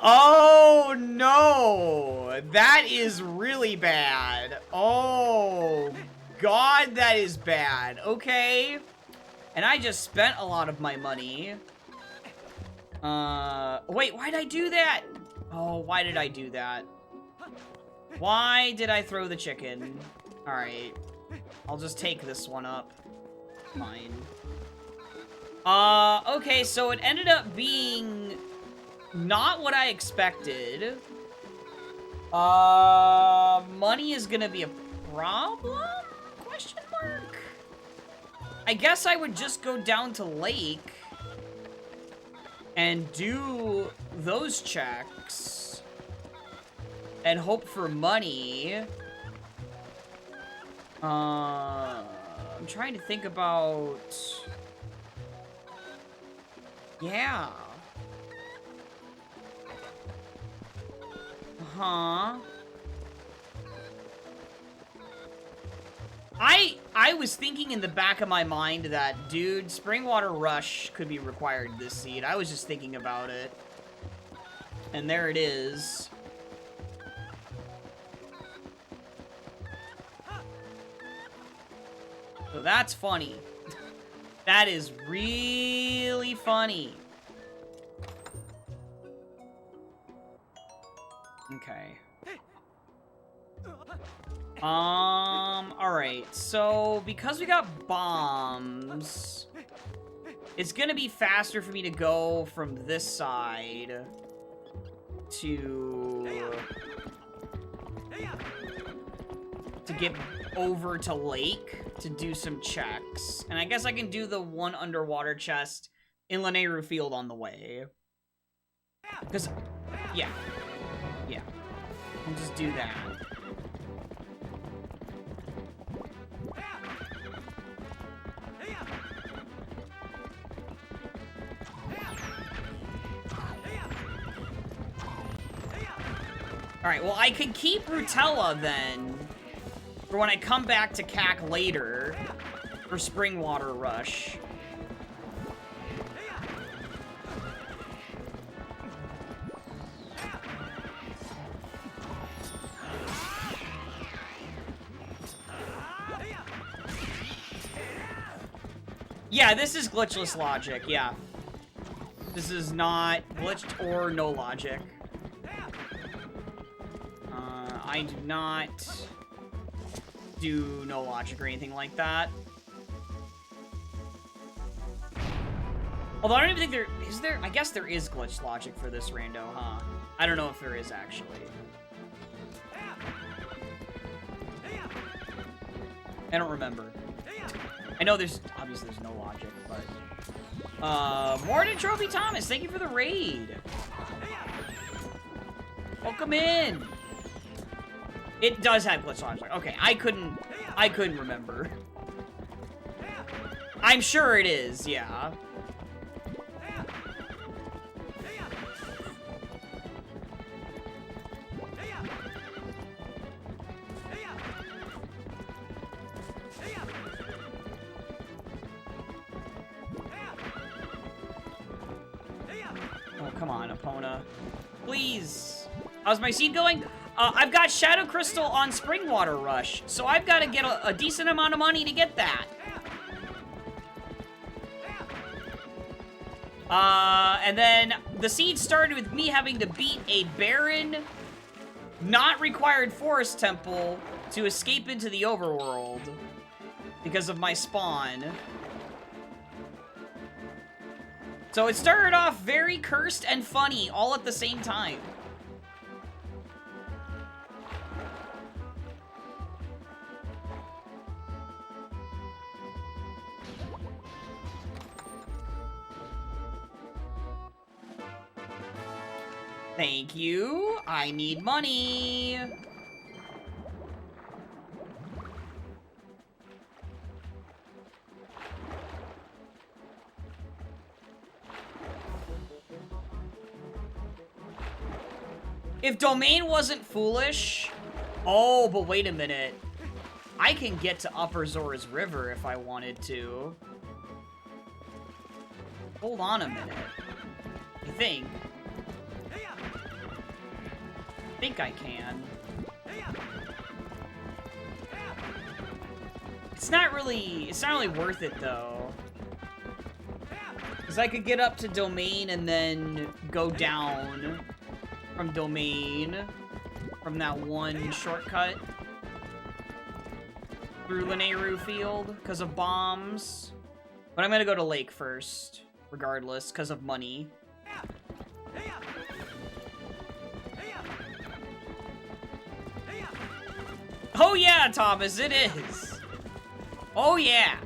Oh no! That is really bad. Oh god, that is bad. Okay. And I just spent a lot of my money. Wait, why'd I do that? Oh, why did I do that? Why did I throw the chicken? Alright. I'll just take this one up. Fine. Okay, so it ended up being not what I expected. Money is gonna be a problem? Question mark? I guess I would just go down to Lake and do those checks and hope for money. I'm trying to think about... Yeah. Huh. I was thinking in the back of my mind that, dude, Springwater Rush could be required this seed. I was just thinking about it. And there it is. So that's funny. That is really funny. Okay. Alright, so because we got bombs, it's gonna be faster for me to go from this side to get over to Lake to do some checks. And I guess I can do the one underwater chest in Lanayru Field on the way. Because, yeah. Yeah. I'll just do that. Alright, well, I could keep Rutella, then, for when I come back to CAC later, for Spring Water Rush. Yeah, this is glitchless logic, yeah. This is not glitched or no logic. I do not do no logic or anything like that. Although I don't even think there... Is there? I guess there is glitched logic for this rando, huh? I don't know if there is, actually. I don't remember. I know there's... Obviously there's no logic, but... Morning Trophy Thomas, thank you for the raid. Welcome in. It does have glitch logic. Okay, I couldn't remember. I'm sure it is, yeah. Oh, come on, Epona. Please. How's my seed going? I've got Shadow Crystal on Spring Water Rush, so I've got to get a decent amount of money to get that. And then the seed started with me having to beat a barren, not required forest temple to escape into the overworld because of my spawn. So it started off very cursed and funny all at the same time. Thank you. I need money. If Domain wasn't foolish... Oh, but wait a minute. I can get to Upper Zora's River if I wanted to. Hold on a minute. I think I can. It's not really worth it though. Because I could get up to Domain and then go down from Domain from that one shortcut through Lineru Field because of bombs. But I'm gonna go to Lake first, regardless, because of money. Oh yeah, Thomas, it is. Oh yeah.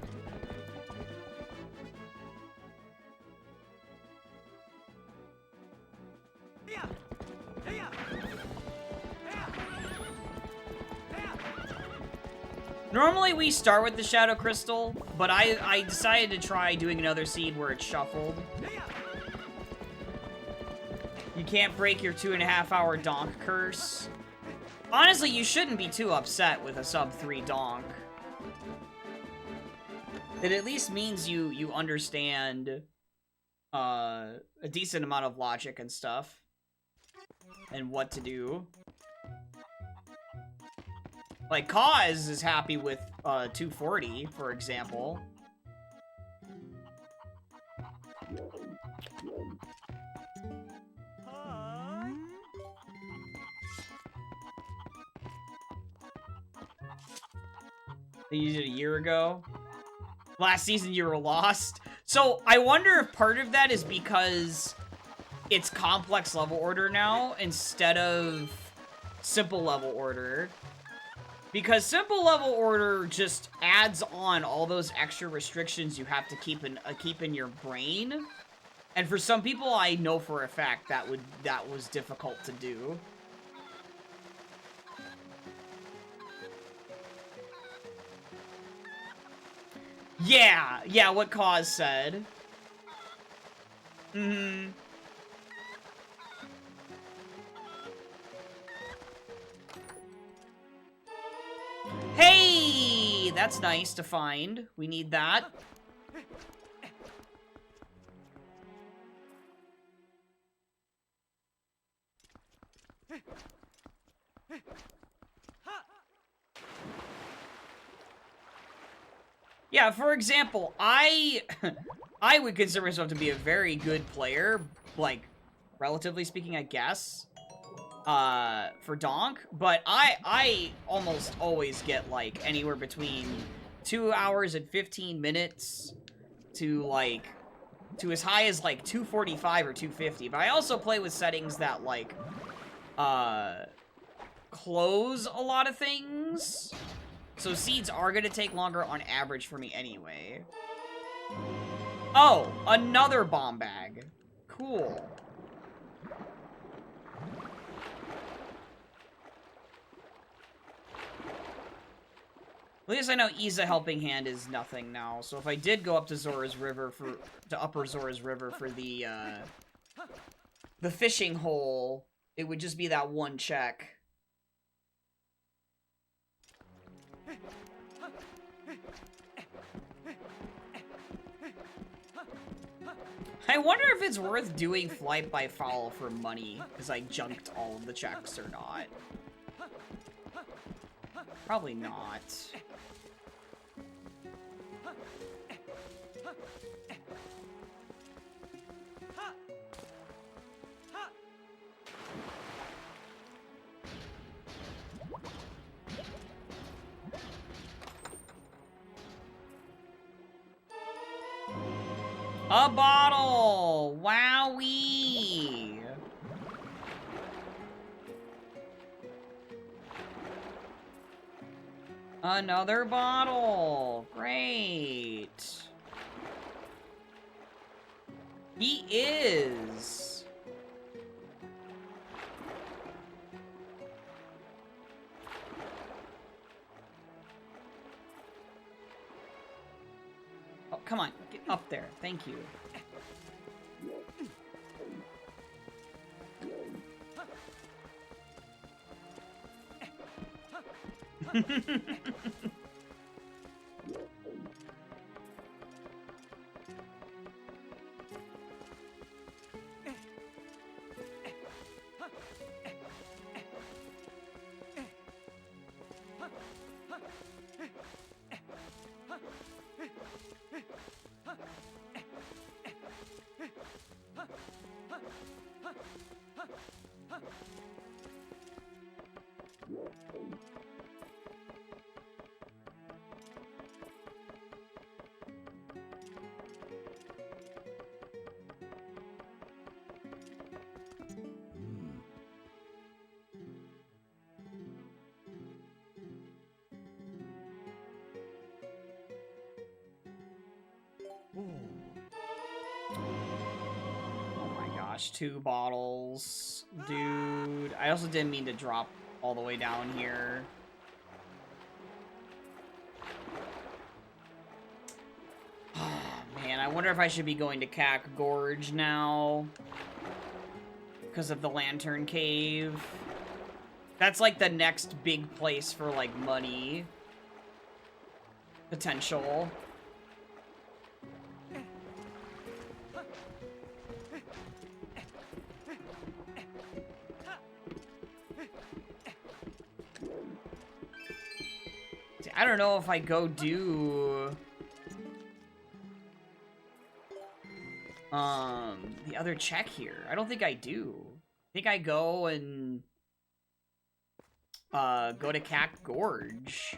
Normally we start with the Shadow Crystal, but I decided to try doing another seed where it's shuffled. You can't break your 2.5-hour donk curse. Honestly, you shouldn't be too upset with a sub-3 donk. It at least means you understand a decent amount of logic and stuff. And what to do. Like, Kaz is happy with 240, for example. You did it a year ago. Last season you were lost. So I wonder if part of that is because it's complex level order now instead of simple level order. Because simple level order just adds on all those extra restrictions you have to keep in your brain. And for some people, I know for a fact that was difficult to do. Yeah, what Kaz said. Hey, that's nice to find. We need that. Yeah, for example, I would consider myself to be a very good player, like, relatively speaking, I guess, for Donk, but I almost always get, like, anywhere between 2 hours and 15 minutes to, like, to as high as, like, 245 or 250, but I also play with settings that, like, close a lot of things. So seeds are gonna take longer on average for me anyway. Oh, another bomb bag. Cool. At least I know Iza Helping Hand is nothing now. So if I did go up to Zora's River to Upper Zora's River for the fishing hole, it would just be that one check. I wonder if it's worth doing Flight by Foul for money, because I junked all of the checks or not. Probably not. A bottle! Wowee! Another bottle! Great! He is! Oh, come on. Get up there. Thank you. Oh my gosh, 2 bottles. Dude, I also didn't mean to drop all the way down here. Man, I wonder if I should be going to Cack Gorge now. Because of the Lantern Cave. That's like the next big place for like money. Potential. I don't know if I go do the other check here. I don't think I do. I think I go and go to Cack Gorge.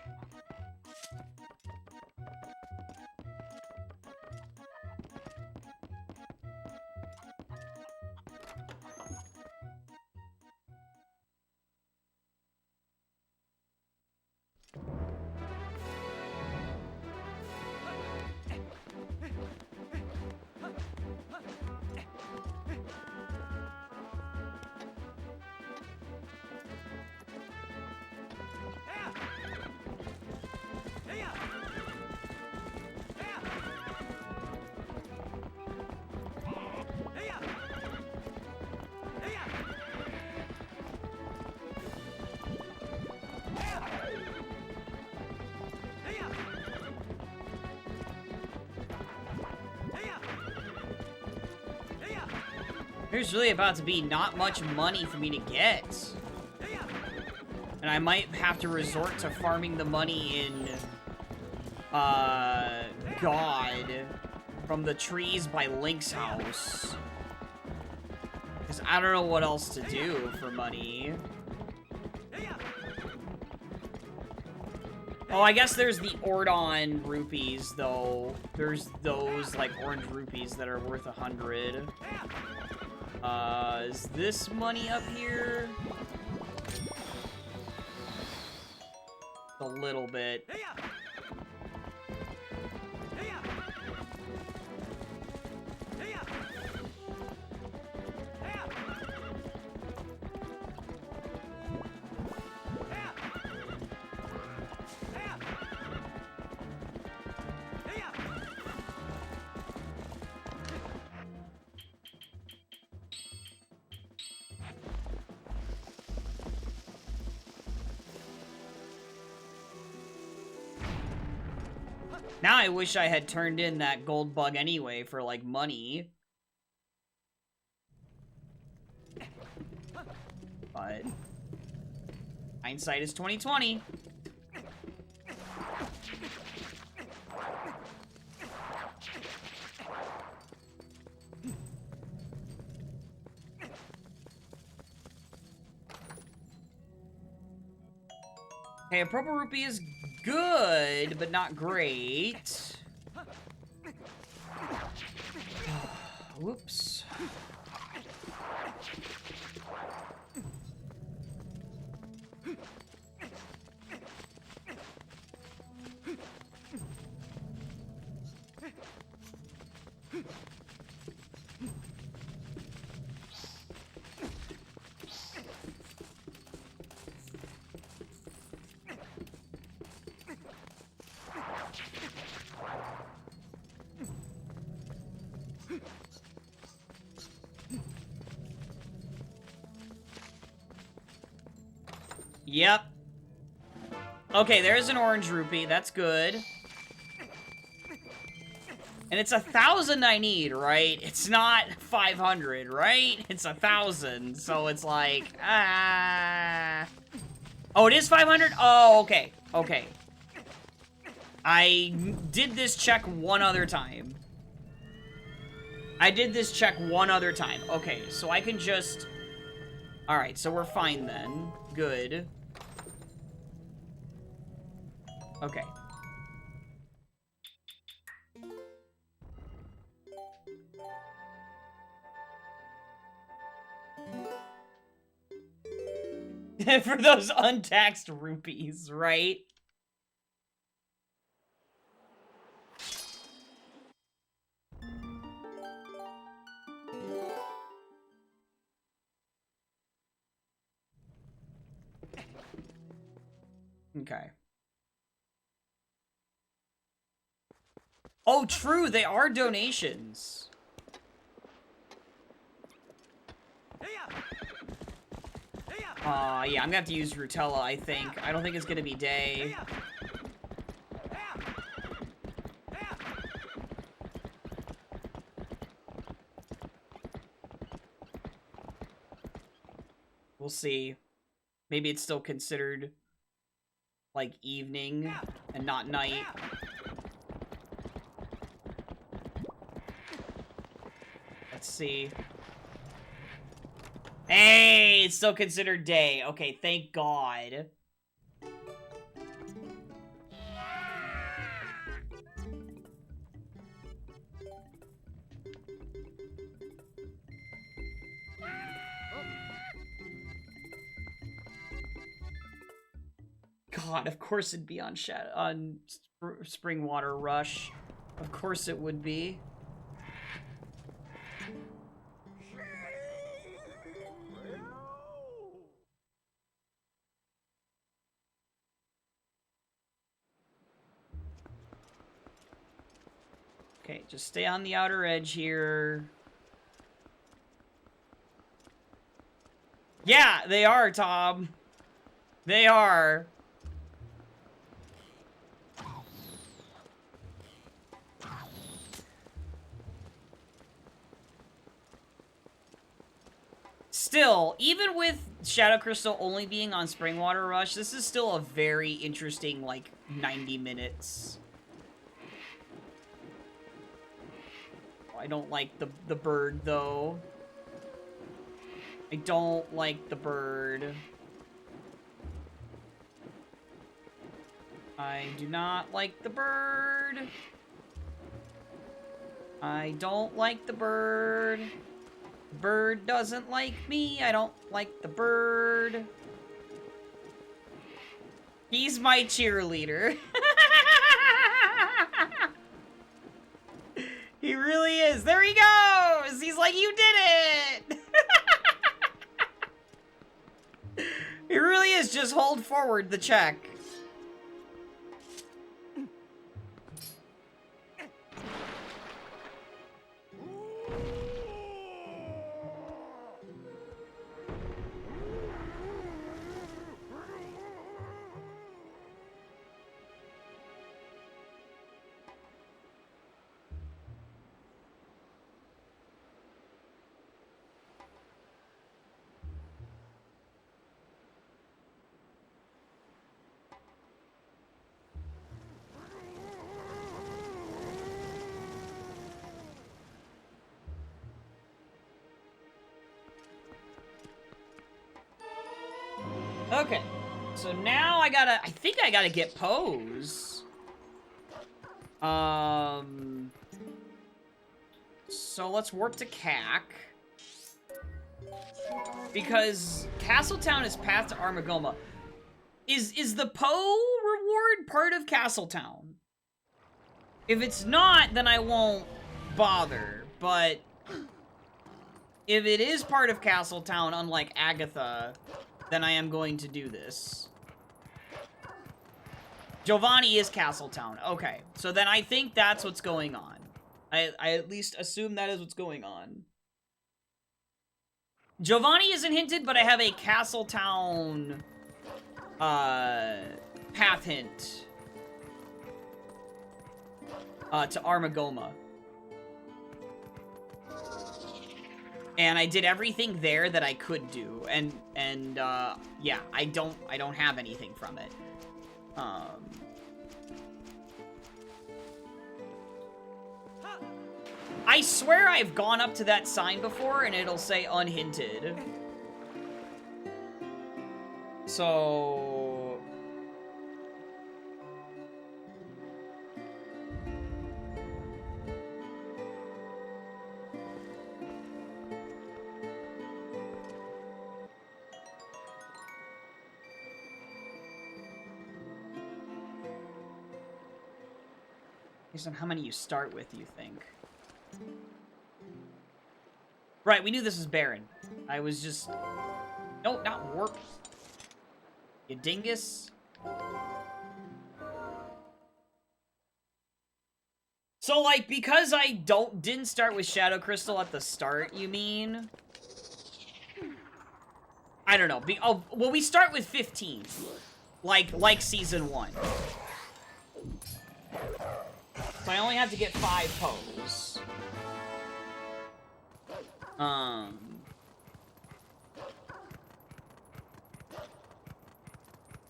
There's really about to be not much money for me to get. And I might have to resort to farming the money in, God, from the trees by Link's house. Because I don't know what else to do for money. Oh, I guess there's the Ordon rupees, though. There's those, like, orange rupees that are worth 100. Is this money up here? A little bit. Now I wish I had turned in that gold bug anyway for, like, money. But hindsight is 20/20. Okay, a purple rupee is good, but not great. Whoops. Yep. Okay, there's an orange rupee. That's good. And it's 1,000 I need, right? It's not 500, right? It's 1,000. So it's like, Oh, it is 500? Oh, okay. Okay. I did this check one other time. Okay, so I can just... Alright, so we're fine then. Good. Okay. For those untaxed rupees, right? Okay. Oh, true, they are donations. Yeah, I'm gonna have to use Rutella, I think. I don't think it's gonna be day. We'll see. Maybe it's still considered, like, evening and not night. Let's see. Hey, it's still considered day. Okay, thank God. God, of course it'd be on Spring Water Rush. Of course it would be. Okay, just stay on the outer edge here. Yeah, they are, Tom. They are. Still, even with Shadow Crystal only being on Springwater Rush, this is still a very interesting, like, 90 minutes. I don't like the bird, though. I don't like the bird. I do not like the bird. I don't like the bird. The bird doesn't like me. I don't like the bird. He's my cheerleader. He really is. There he goes! He's like, you did it! He really is. Just hold forward the check. Okay, so now I think I gotta get Pose. So let's warp to CAC. Because Castletown is path to Armagoma. Is the Poe reward part of Castletown? If it's not, then I won't bother, but if it is part of Castletown, unlike Agatha, then I am going to do this. Giovanni is Castletown. Okay, so then I think that's what's going on. I at least assume that is what's going on. Giovanni isn't hinted, but I have a Castletown path hint to Armagoma. And I did everything there that I could do, and yeah, I don't have anything from it. I swear I've gone up to that sign before, and it'll say unhinted. So... based on how many you start with, you think? Right, we knew this was Baron. I was just... Nope, not warp. You dingus. So, like, because I didn't start with Shadow Crystal at the start, you mean? I don't know. Oh, well, we start with 15. Like Season 1. So I only have to get 5 Poes.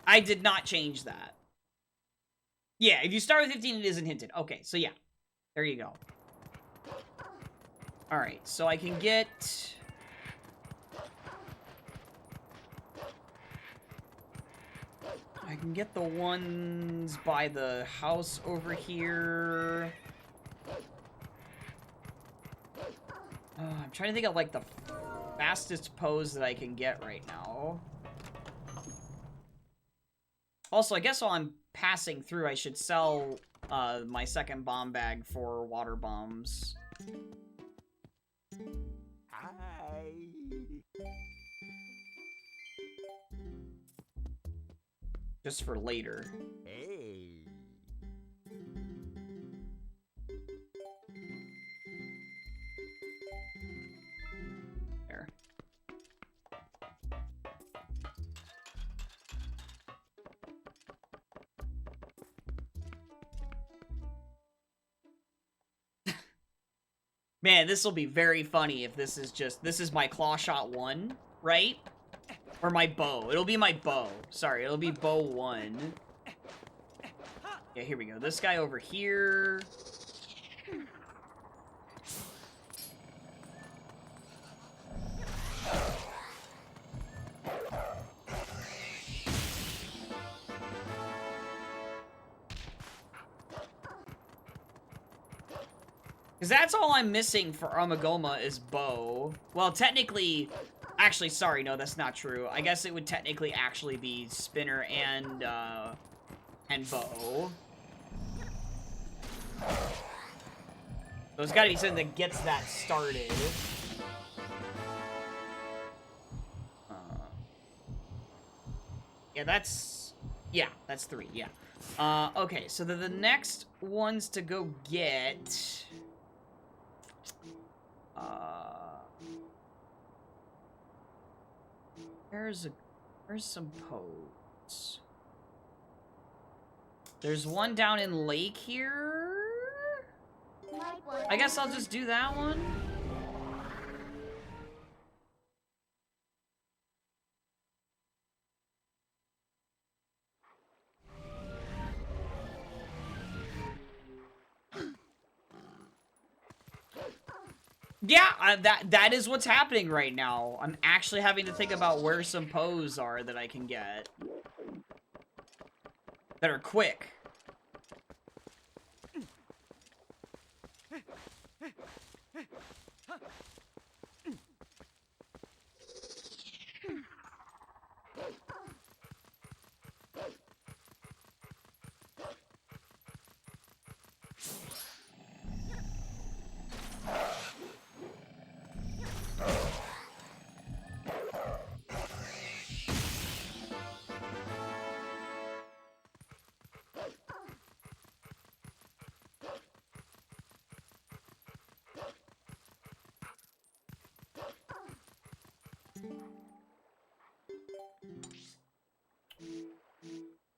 I did not change that. Yeah, if you start with 15, it isn't hinted. Okay, so yeah. There you go. Alright, so I can get... I can get the ones by the house over here. I'm trying to think of, like, the fastest pose that I can get right now. Also, I guess while I'm passing through, I should sell my second bomb bag for water bombs. Hi. Just for later. Hey. There. Man, this will be very funny if this is my claw shot 1, right? Or my bow. It'll be my bow. Sorry, it'll be bow 1. Yeah, here we go. This guy over here. Because that's all I'm missing for Armagoma is bow. Well, technically... Actually, sorry, no, that's not true. I guess it would technically actually be spinner and bow. So it's gotta be something that gets that started. Yeah, that's 3, yeah. Okay, so the next ones to go get... Where's some pose? There's one down in Lake here. I guess I'll just do that one. Yeah, that is what's happening right now. I'm actually having to think about where some pose are that I can get. That are quick.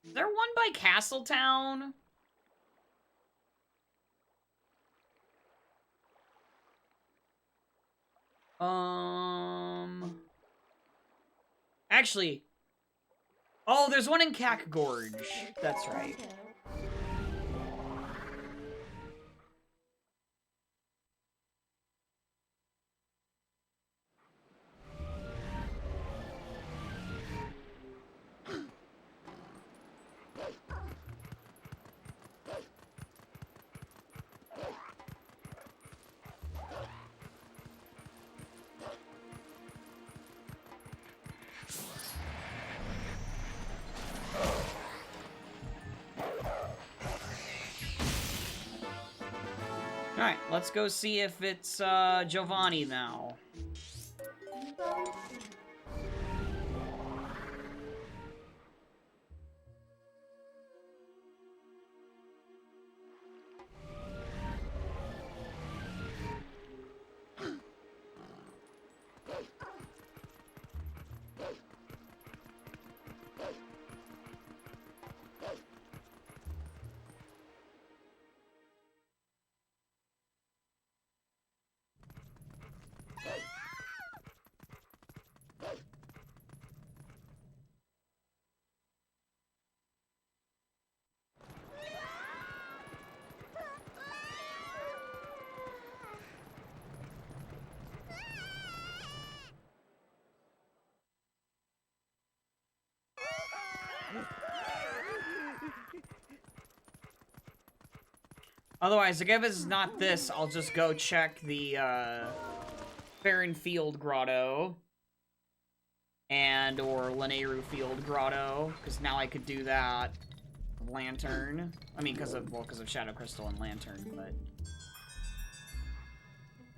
Is there one by Castletown? Actually... Oh, there's one in Cack Gorge. That's right. Alright, let's go see if it's, Giovanni now. Otherwise, like, if it's not this, I'll just go check the, Barren Field Grotto. Or Lanayru Field Grotto, because now I could do that. Lantern. I mean, because of Shadow Crystal and Lantern, but...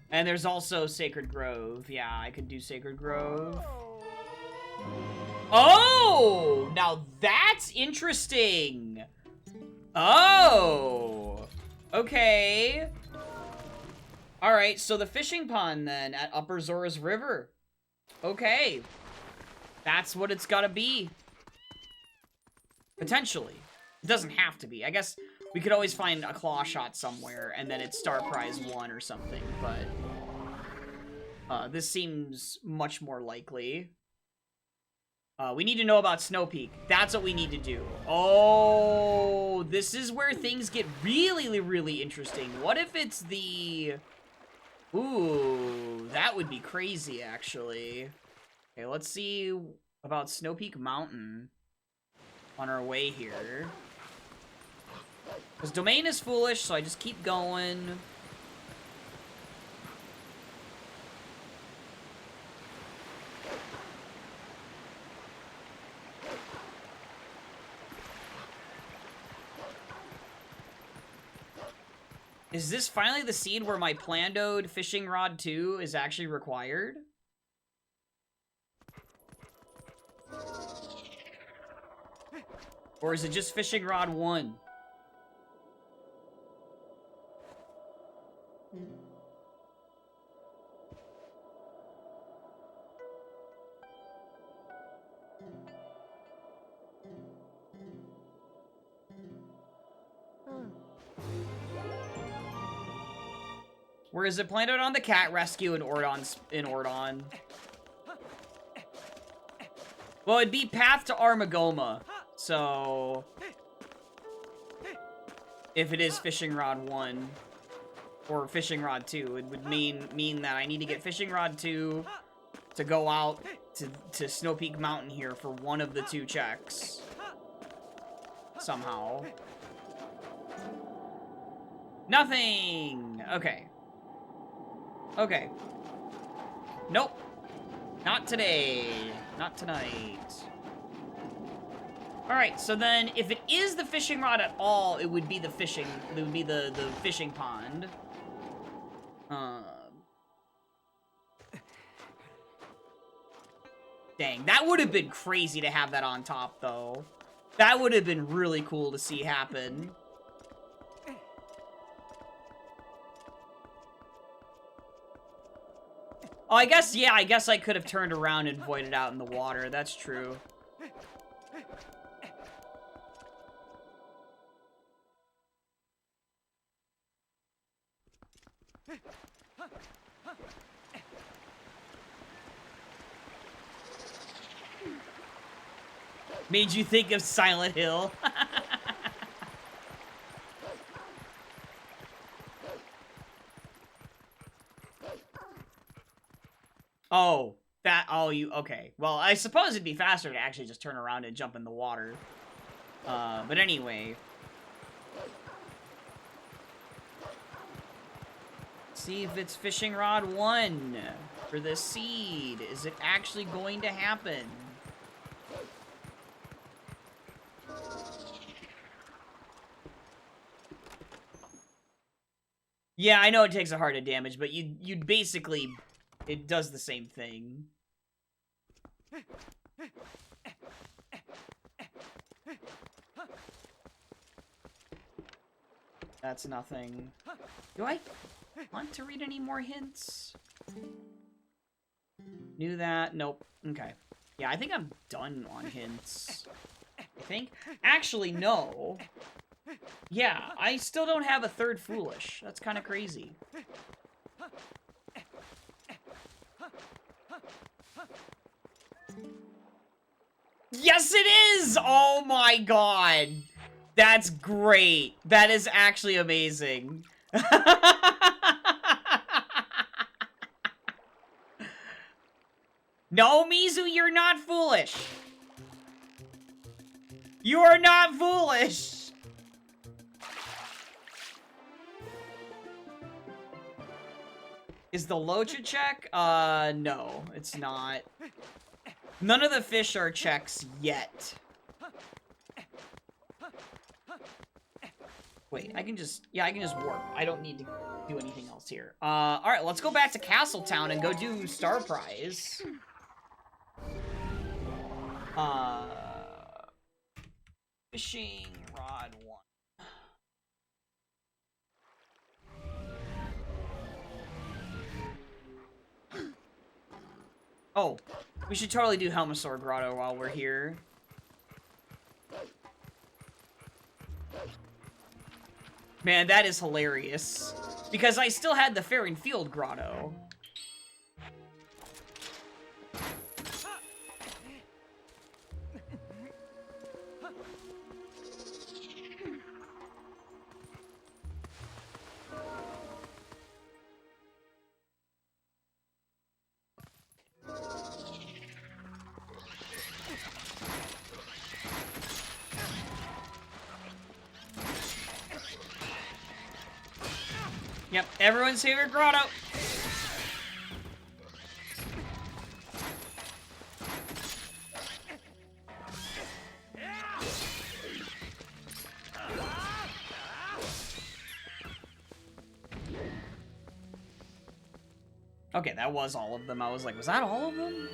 And there's also Sacred Grove. Yeah, I could do Sacred Grove. Oh! Now that's interesting! Oh! Okay. Alright, so the fishing pond, then, at Upper Zora's River. Okay. That's what it's gotta be. Potentially. It doesn't have to be. I guess We could always find a claw shot somewhere, and then it's star prize 1 or something, but... this seems much more likely. We need to know about Snow Peak. That's what we need to do. Oh, this is where things get really, really interesting. What if it's the... Ooh, that would be crazy, actually. Okay, let's see about Snow Peak Mountain on our way here. Because Domain is foolish, so I just keep going. Is this finally the seed where my Plandoed Fishing Rod 2 is actually required? Or is it just Fishing Rod 1? Where is it planted on the cat rescue in Ordon? Well, it'd be Path to Armagoma, so... If it is Fishing Rod 1, or Fishing Rod 2, it would mean that I need to get Fishing Rod 2 to go out to Snow Peak Mountain here for one of the 2 checks. Somehow. Nothing! Okay. Okay. Nope. Not today. Not tonight. Alright, so then if it is the fishing rod at all, it would be the fishing pond. Dang, that would have been crazy to have that on top, though. That would have been really cool to see happen. Oh, I guess I could have turned around and voided out in the water. That's true. Made you think of Silent Hill. Oh, okay. Well, I suppose it'd be faster to actually just turn around and jump in the water. But anyway. See if it's Fishing Rod 1 for the seed. Is it actually going to happen? Yeah, I know it takes a heart of damage, but you'd basically... It does the same thing. That's nothing. Do I want to read any more hints? Knew that. Nope. Okay. Yeah, I think I'm done on hints. I think. Actually, no. Yeah, I still don't have a third Foolish. That's kind of crazy. Yes, it is! Oh my god! That's great. That is actually amazing. No, Mizu, you're not foolish. You are not foolish. Is the Locha check? No, it's not. None of the fish are checks yet. Wait, I can just warp. I don't need to do anything else here. Alright, let's go back to Castletown and go do Star Prize. Fishing Rod 1. Oh, we should totally do Helmasaur Grotto while we're here. Man, that is hilarious. Because I still had the Fair and Field Grotto. Yep, everyone's favorite grotto. Okay, that was all of them. I was like, was that all of them?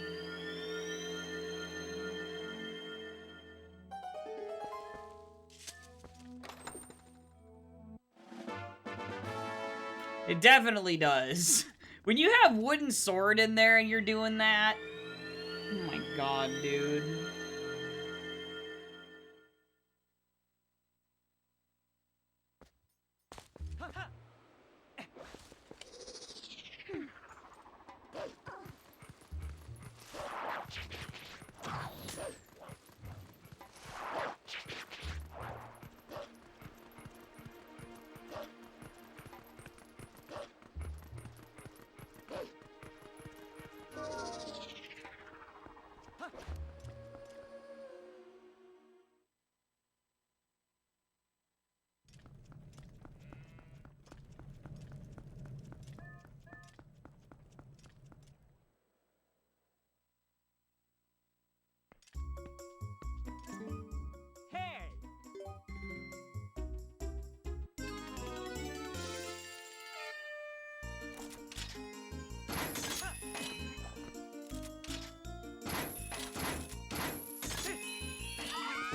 It definitely does. When you have wooden sword in there and you're doing that, oh my god, dude.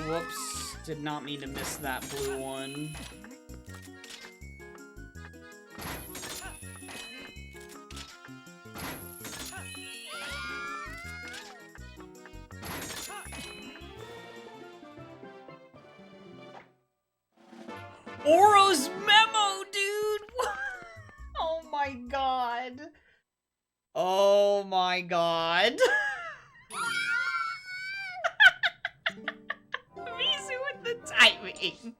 Whoops, did not mean to miss that blue one. Oro's memo, dude! Oh my god. Oh my god. Mizu with the timing.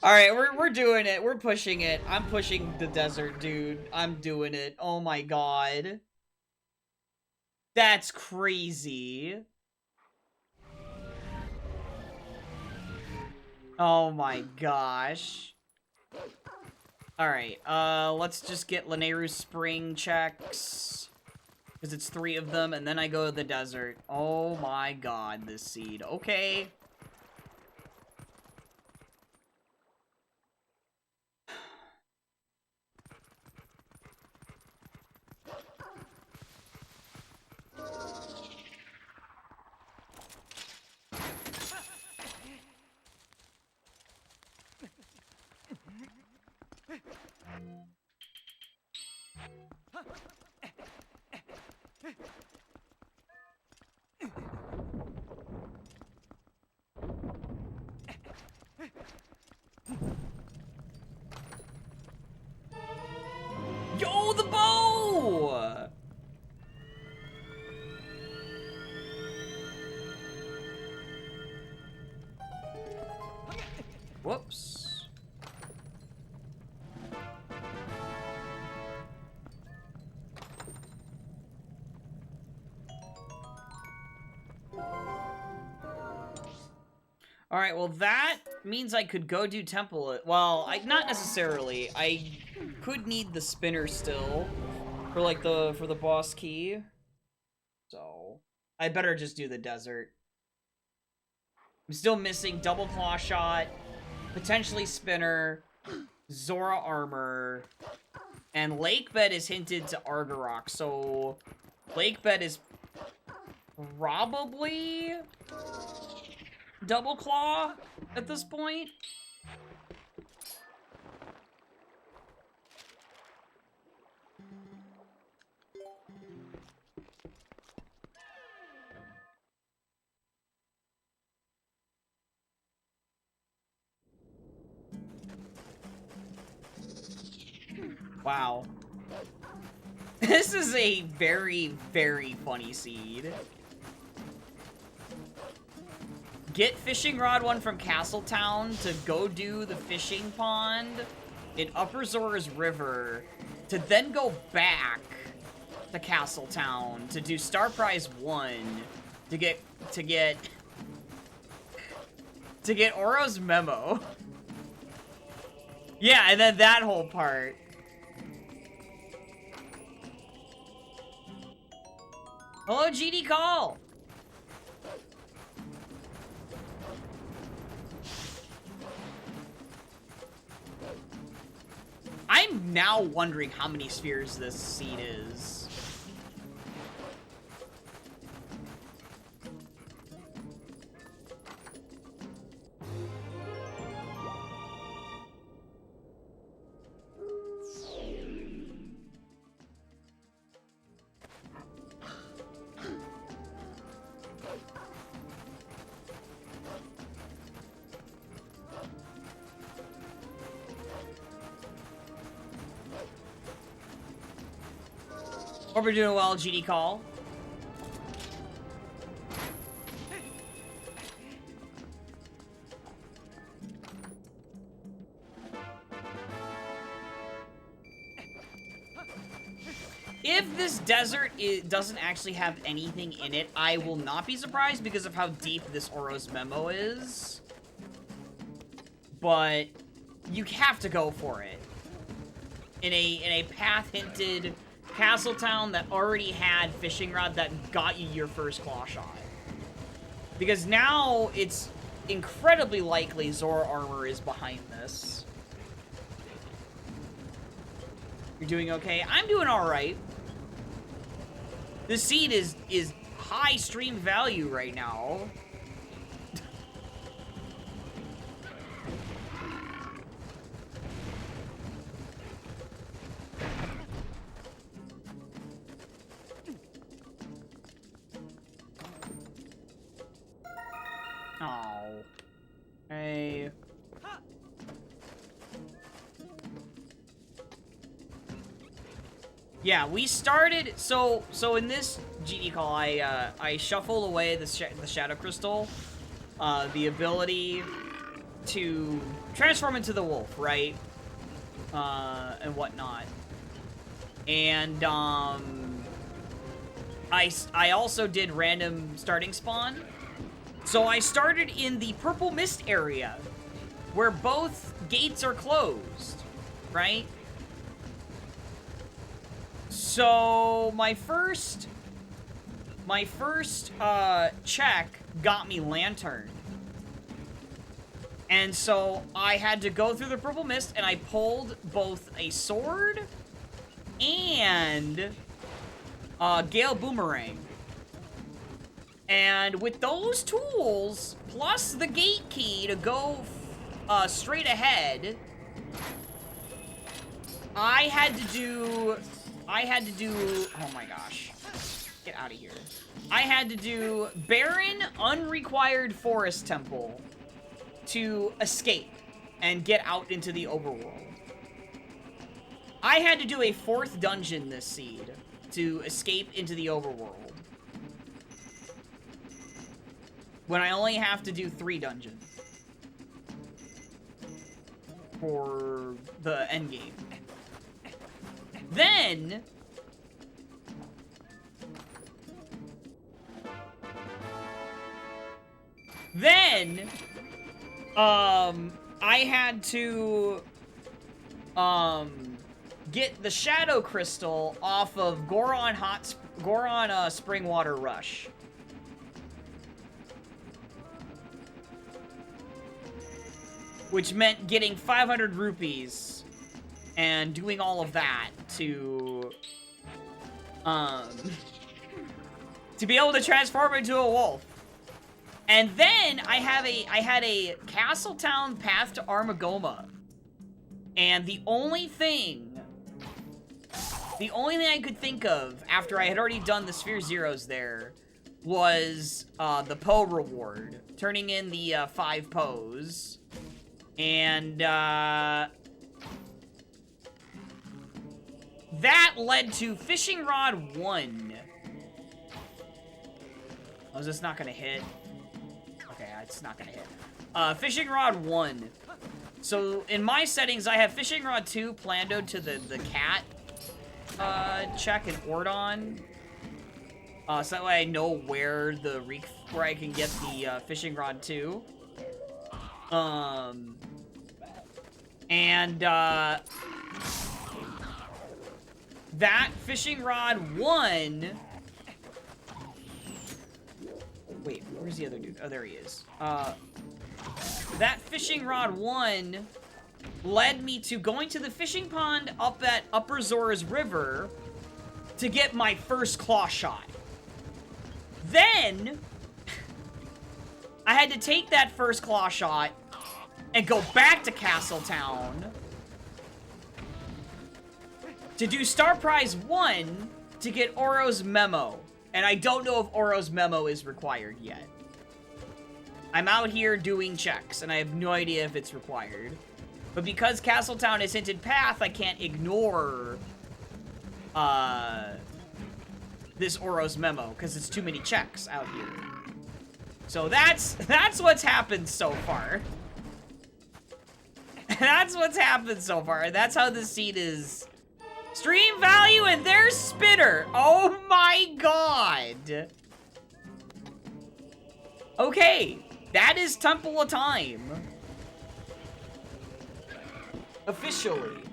Alright, we're doing it. We're pushing it. I'm pushing the desert, dude. I'm doing it. Oh my god. That's crazy. Oh my gosh. Alright, let's just get Lanayru's spring checks. Because it's 3 of them, and then I go to the desert. Oh my god, this seed. Okay. Yo, the bow! Whoops. Alright, well that means I could go do temple. Well, not necessarily. I could need the spinner still for like for the boss key. So I better just do the desert. I'm still missing double claw shot, potentially spinner, Zora armor, and lake bed is hinted to Argarok, so lake bed is probably double claw at this point. Wow. This is a very, very funny seed. Get fishing rod 1 from Castletown to go do the fishing pond in Upper Zora's River, to then go back to Castletown to do Star Prize 1 to get Oro's memo. Yeah, and then that whole part. Hello, GD Call. I'm now wondering how many spheres this seed is. Hope we're doing well, GD Call. If this desert doesn't actually have anything in it, I will not be surprised because of how deep this Oro's memo is. But you have to go for it. In a path-hinted Castletown that already had fishing rod that got you your first claw shot. Because now it's incredibly likely Zora Armor is behind this. You're doing okay? I'm doing alright. This seed is high stream value right now. Oh. Hey. Yeah, we started, so in this GD call, I shuffled away the Shadow Crystal, the ability to transform into the wolf, right? And whatnot. And, I also did random starting spawn. So I started in the Purple Mist area, where both gates are closed, right? So my first check got me Lantern. And so I had to go through the Purple Mist, and I pulled both a sword and Gale Boomerang. And with those tools, plus the gate key to go straight ahead, I had to do, oh my gosh, get out of here. I had to do Barren Unrequired Forest Temple to escape and get out into the overworld. I had to do a 4th dungeon this seed to escape into the overworld, when I only have to do 3 dungeons for the endgame. Then I had to get the Shadow Crystal off of Goron Springwater Rush. Which meant getting 500 rupees and doing all of that to be able to transform into a wolf. And then I had a Castletown path to Armagoma. And the only thing I could think of after I had already done the Sphere Zeros there was the Poe reward, turning in the 5 Poes. And that led to Fishing Rod 1. Oh, is this not gonna hit? Okay, it's not gonna hit. Fishing Rod 1. So, in my settings, I have Fishing Rod 2 plandoed to the cat check in Ordon. So that way I know where where I can get the Fishing Rod 2. That Fishing Rod 1... Wait, where's the other dude? Oh, there he is. That Fishing Rod 1 led me to going to the fishing pond up at Upper Zora's River to get my first claw shot. Then, I had to take that first claw shot and go back to Castletown to do Star Prize 1 to get Oro's Memo. And I don't know if Oro's Memo is required yet. I'm out here doing checks, and I have no idea if it's required. But because Castletown is hinted path, I can't ignore this Oro's Memo, because it's too many checks out here. So that's what's happened so far. That's what's happened so far. That's how the seed is. Stream value and there's Spitter. Oh my god. Okay, that is Temple of Time. Officially.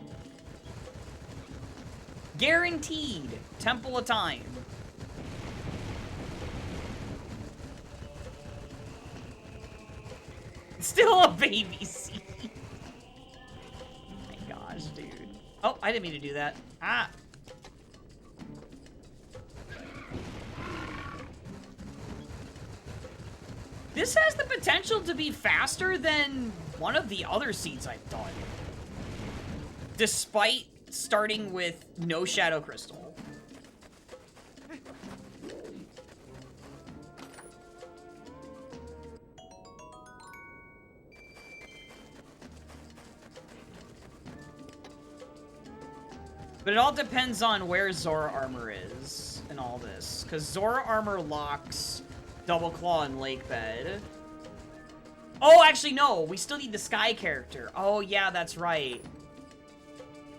Guaranteed Temple of Time. Still a baby seed. Oh my gosh, dude. Oh, I didn't mean to do that. Ah. This has the potential to be faster than one of the other seeds I've done. Despite starting with no Shadow Crystal. But it all depends on where Zora Armor is in all this. Because Zora Armor locks Double Claw and Lake Bed. Oh, actually, no. We still need the Sky character. Oh, yeah, that's right.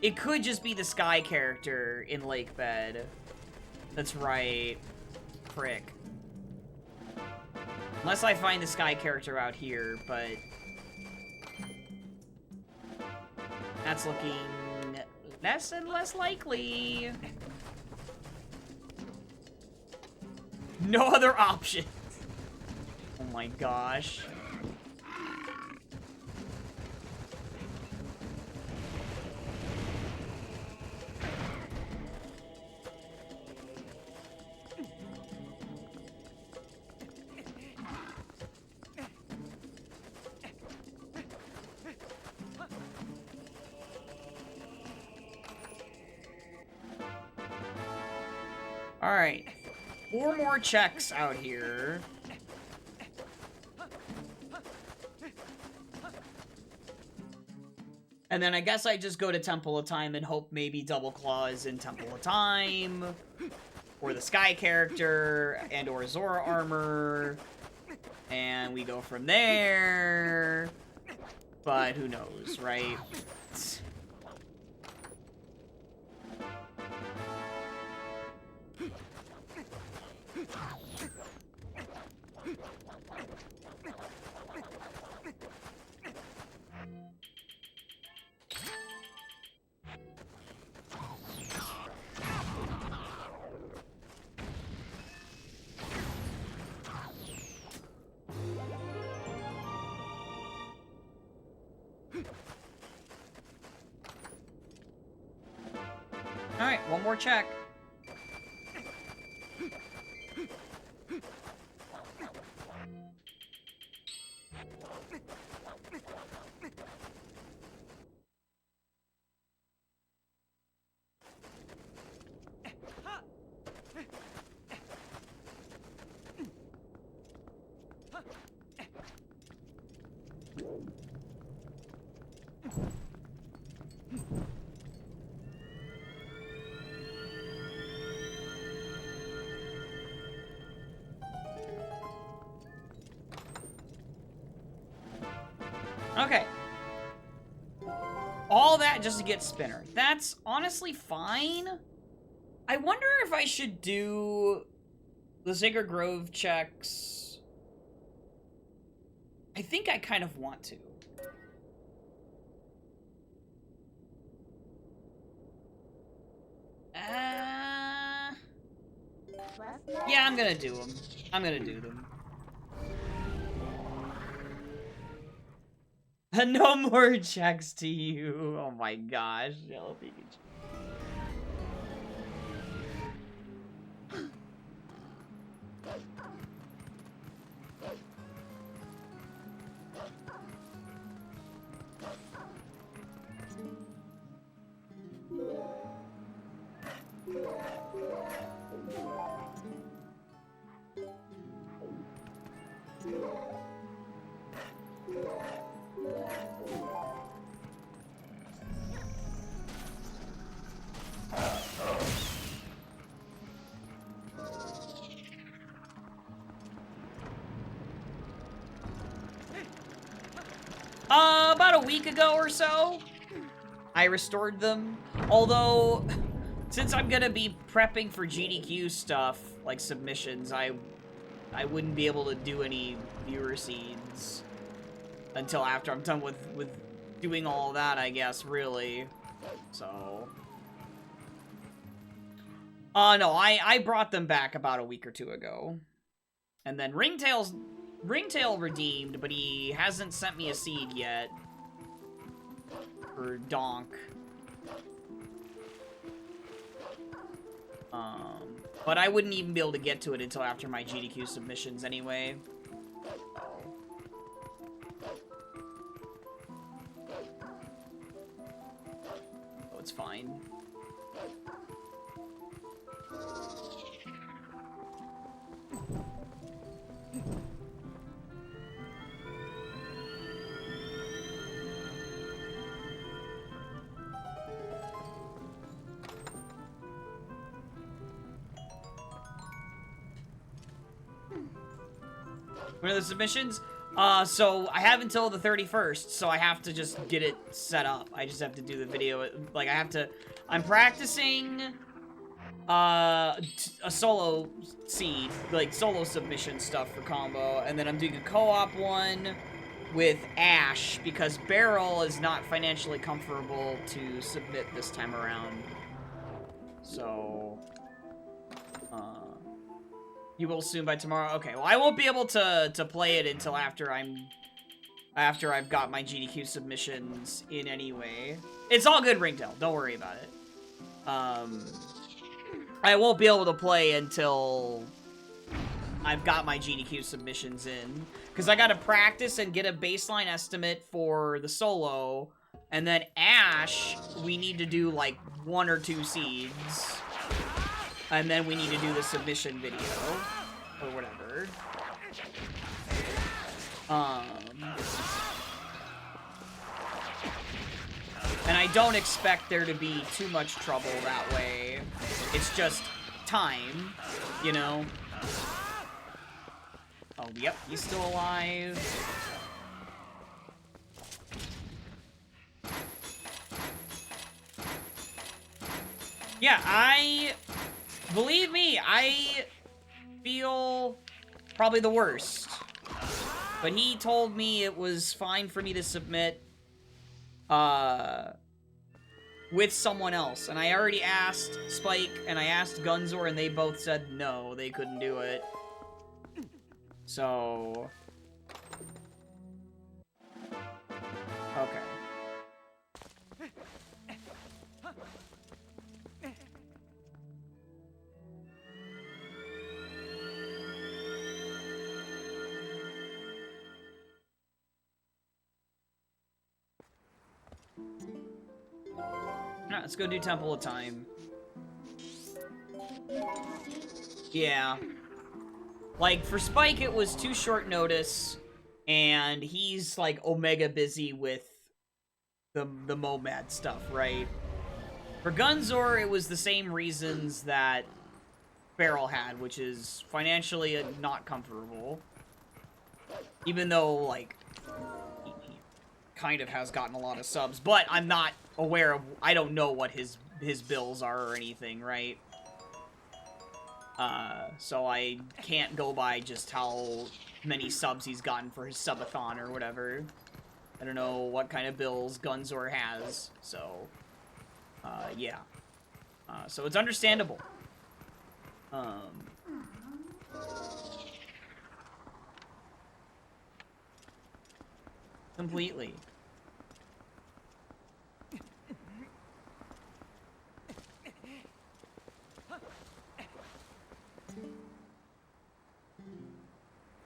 It could just be the Sky character in Lake Bed. That's right. Frick. Unless I find the Sky character out here, but... that's looking... less and less likely. No other options. Oh my gosh. Alright. 4 more checks out here. And then I guess I just go to Temple of Time and hope maybe Double Claw is in Temple of Time. Or the Sky character, and or Zora Armor. And we go from there. But who knows, right? Alright, one more check. Okay. All that just to get Spinner. That's honestly fine. I wonder if I should do the Sacred Grove checks. I think I kind of want to. Yeah, I'm gonna do them. I'm gonna do them. No more checks to you. Oh my gosh. Yellow Pikachu. About a week ago or so, I restored them. Although, since I'm gonna be prepping for GDQ stuff, like submissions, I wouldn't be able to do any viewer seeds until after I'm done with doing all that, I guess, really. So... no, I brought them back about a week or two ago. And then Ringtail redeemed, but he hasn't sent me a seed yet. For Donk. But I wouldn't even be able to get to it until after my GDQ submissions anyway. Oh, it's fine. What are the submissions? So I have until the 31st, so I have to just get it set up. I just have to do the video. Like, I'm practicing, a solo seed, like, solo submission stuff for combo, and then I'm doing a co-op one with Ash, because Beryl is not financially comfortable to submit this time around. So... You will soon by tomorrow? Okay, well, I won't be able to play it until after I've got my GDQ submissions in anyway. It's all good, Ringtail. Don't worry about it. I won't be able to play until I've got my GDQ submissions in. Because I gotta practice and get a baseline estimate for the solo. And then Ash, we need to do, like, 1 or 2 seeds. And then we need to do the submission video, or whatever. And I don't expect there to be too much trouble that way. It's just time, you know? Oh, yep, he's still alive. Yeah, believe me, I feel probably the worst. But he told me it was fine for me to submit with someone else. And I already asked Spike and I asked Gunzor and they both said no, they couldn't do it. So... Okay. Let's go do Temple of Time. Yeah. Like, for Spike, it was too short notice, and he's, like, omega busy with the Momad stuff, right? For Gunzor, it was the same reasons that Beryl had, which is financially not comfortable. Even though, like, kind of has gotten a lot of subs, but I'm not aware of, I don't know what his bills are or anything, right? So I can't go by just how many subs he's gotten for his subathon or whatever. I don't know what kind of bills Gunzor has, so, yeah. So it's understandable. Completely.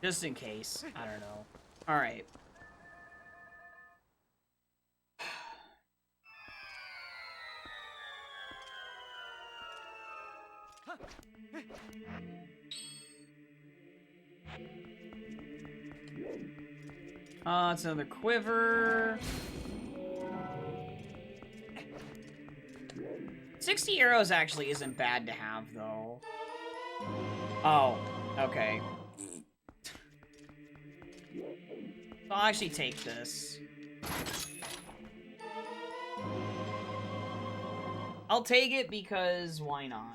Just in case. I don't know. Alright. It's another quiver. 60 arrows actually isn't bad to have, though. Oh, okay. I'll actually take this. I'll take it because why not?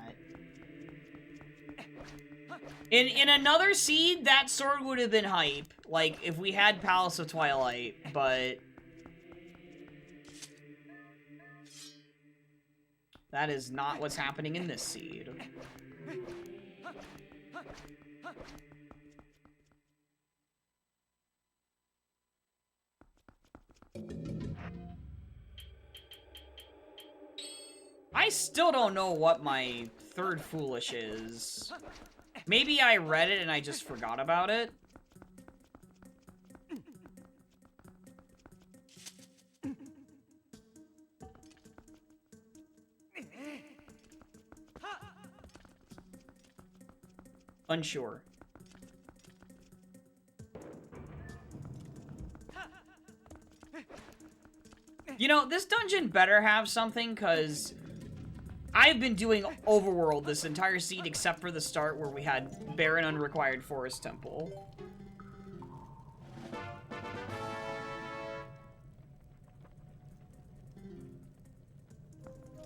In another seed, that sword would have been hype. Like, if we had Palace of Twilight, but... that is not what's happening in this seed. I still don't know what my third foolish is. Maybe I read it and I just forgot about it. Unsure. You know, this dungeon better have something, because I've been doing overworld this entire seed except for the start where we had barren unrequired forest temple.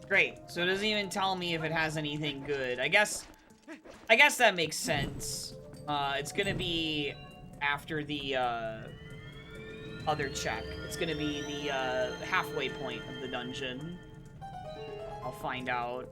Great. So it doesn't even tell me if it has anything good. I guess that makes sense. It's gonna be after the other check. It's gonna be the halfway point of the dungeon. I'll find out.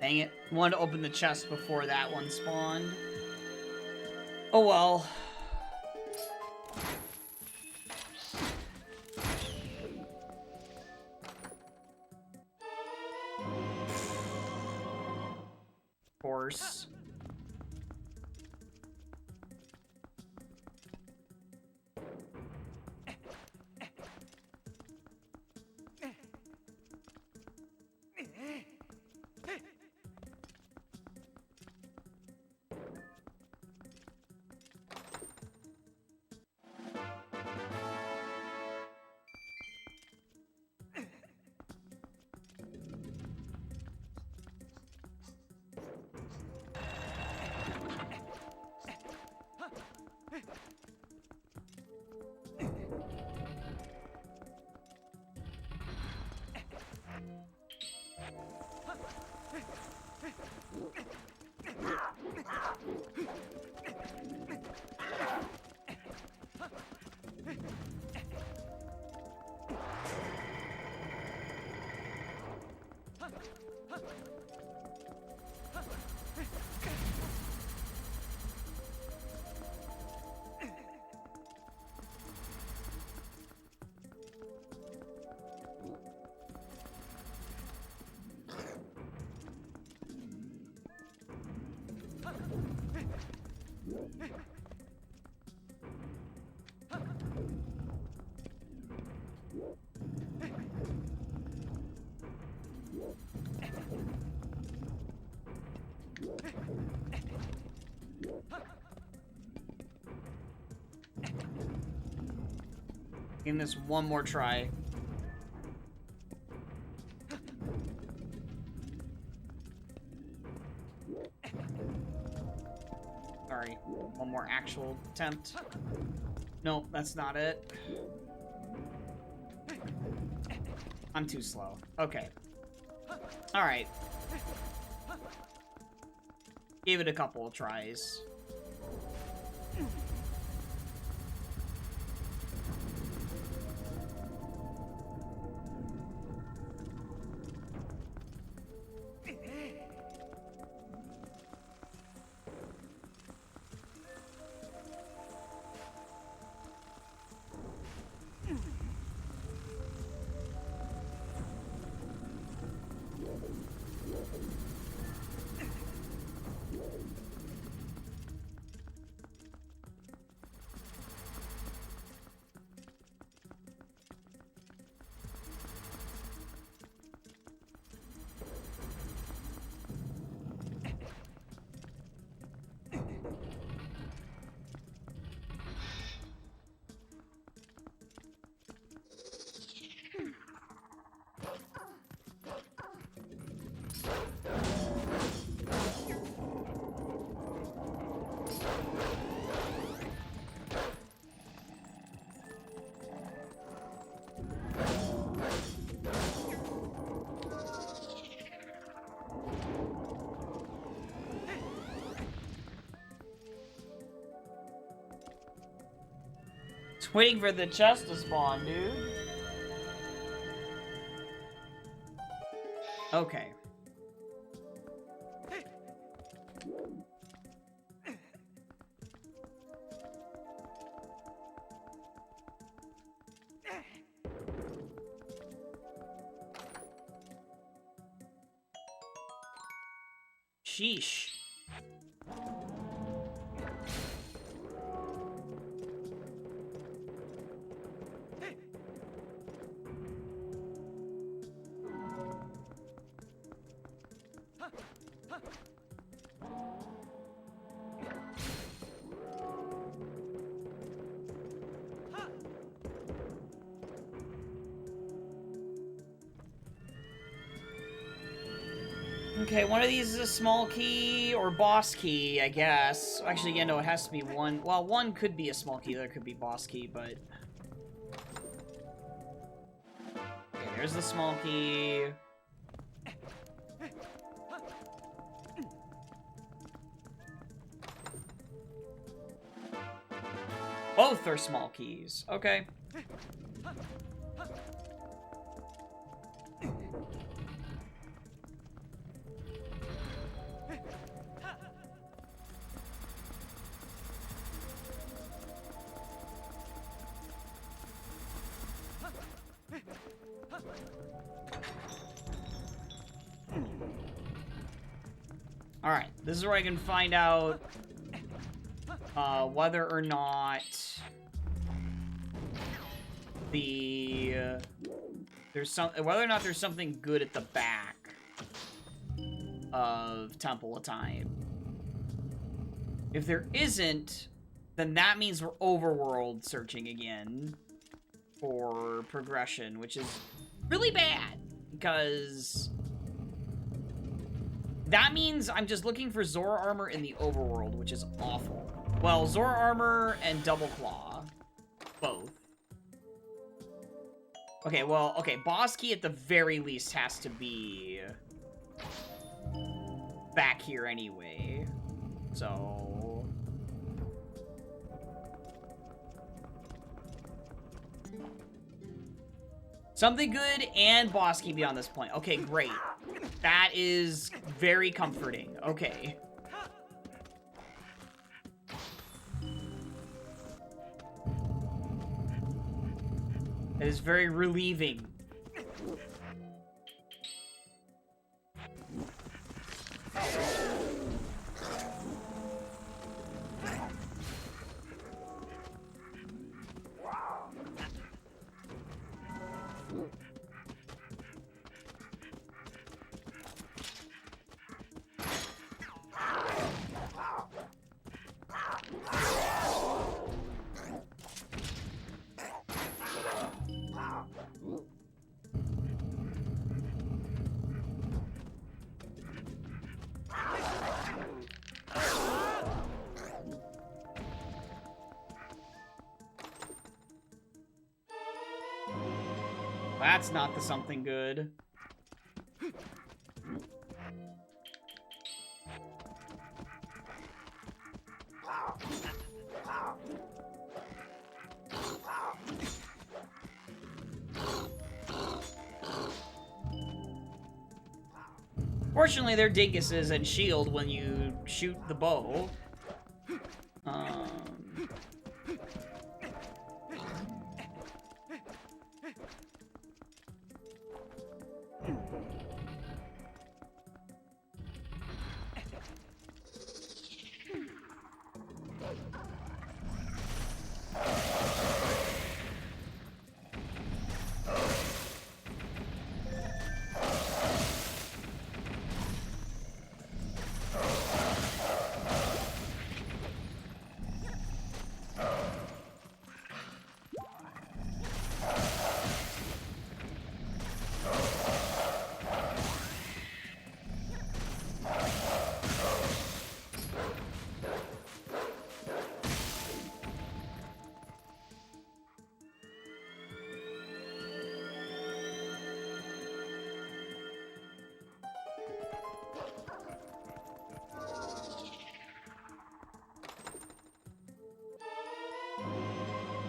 Dang it. Wanted to open the chest before that one spawned. Oh well. Of course. Give this one more try. Sorry, one more actual attempt. No, that's not it. I'm too slow. Okay. Alright. Gave it a couple of tries. Waiting for the chest to spawn, dude. Okay. Sheesh. Okay, one of these is a small key or boss key, I guess. Actually, yeah, no, it has to be one. Well, one could be a small key, the other could be boss key, but... Okay, there's the small key. Both are small keys. Okay. Alright, this is where I can find out whether or not whether or not there's something good at the back of Temple of Time. If there isn't, then that means we're overworld searching again for progression, which is really bad, because that means I'm just looking for Zora armor in the overworld, which is awful. Well, Zora armor and double claw. Both. Okay, well, okay, boss key at the very least has to be back here anyway. So... something good and boss key beyond this point. Okay, great. That is very comforting. Okay. That is very relieving. That's not the something good. Fortunately, they're dinguses and shield when you shoot the bow.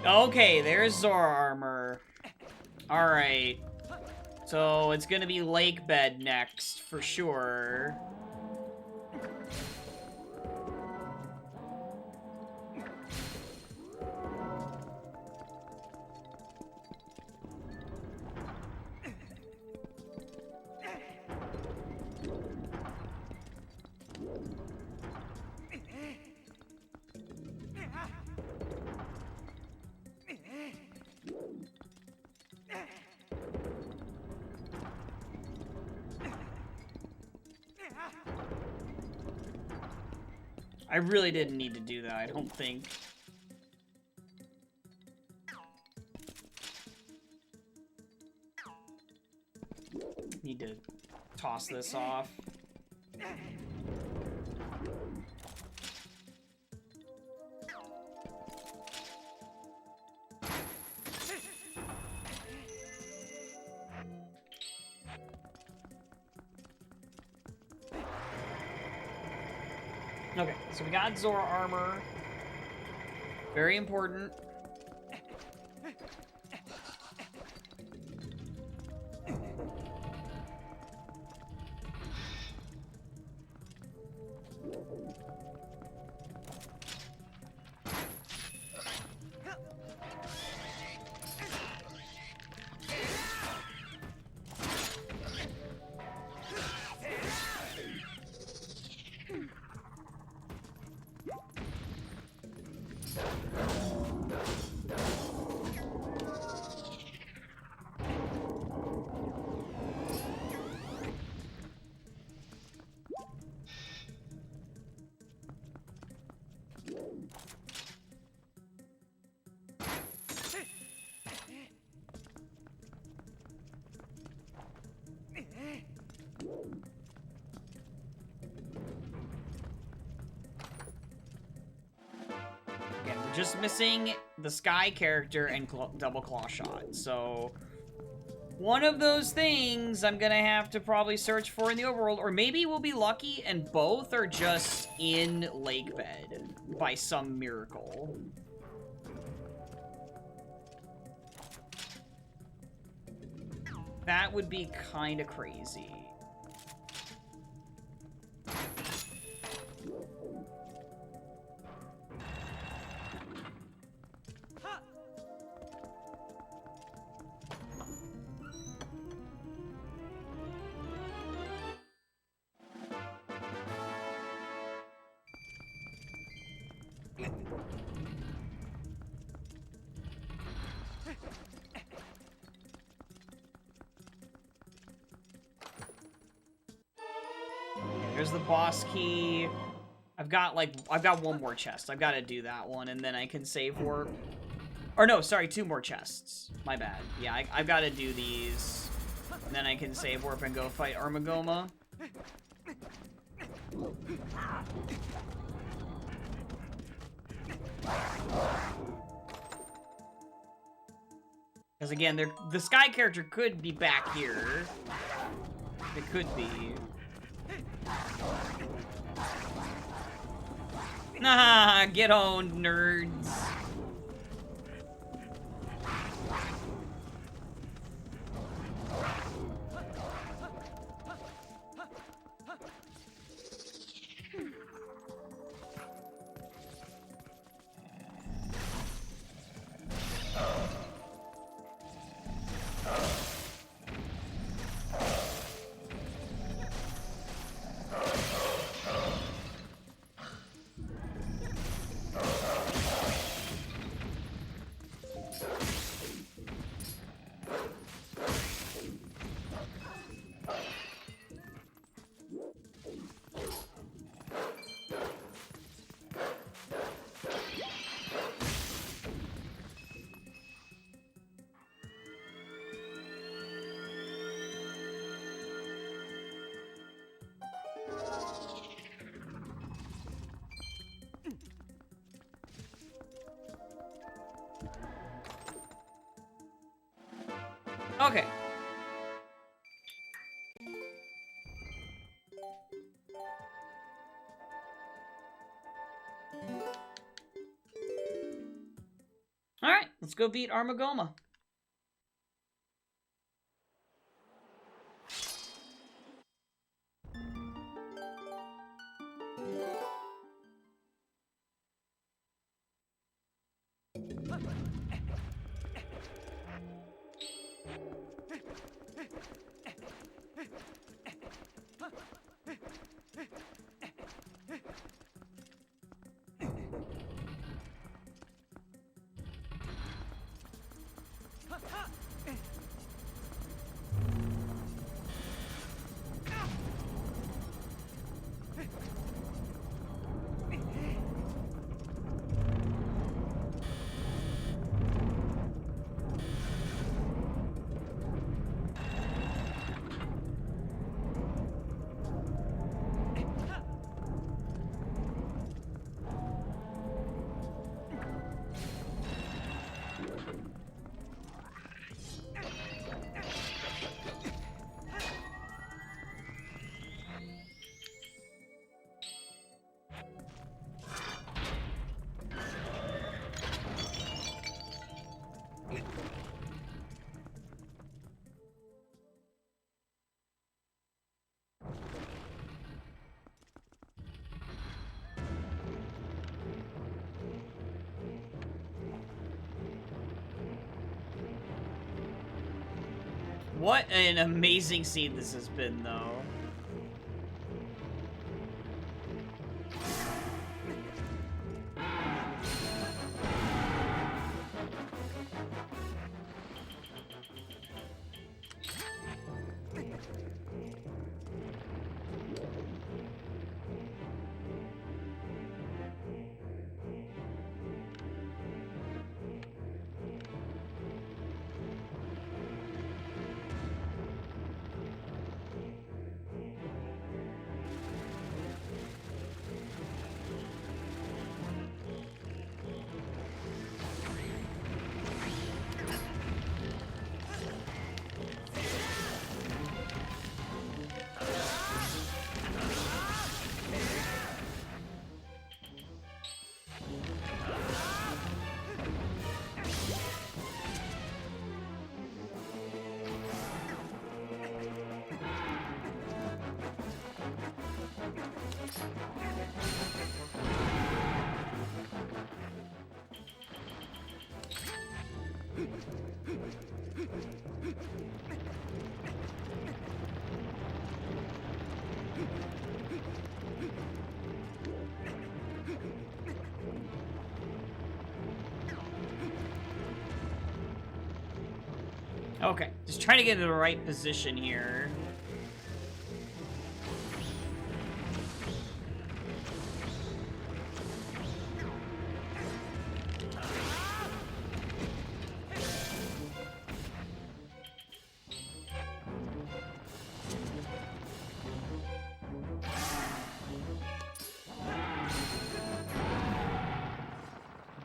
Okay, there's Zora armor. Alright. So, it's gonna be Lake Bed next, for sure. I really didn't need to do that, I don't think. Need to toss this off. Okay, so we got Zora armor. Very important. Again, we're just missing the Sky character and double claw shot, so one of those things I'm gonna have to probably search for in the overworld, or maybe we'll be lucky and both are just in Lake Bed by some miracle. That would be kind of crazy. There's the boss key. I've got one more chest. I've got to do that one, and then I can save warp. Or no, sorry, 2 more chests. My bad. Yeah, I've got to do these, and then I can save warp and go fight Armagoma. Because again, the Sky character could be back here. It could be. Nah, get owned, nerds. Okay. Alright, let's go beat Armagoma. What an amazing scene this has been, though. Okay, just trying to get into the right position here.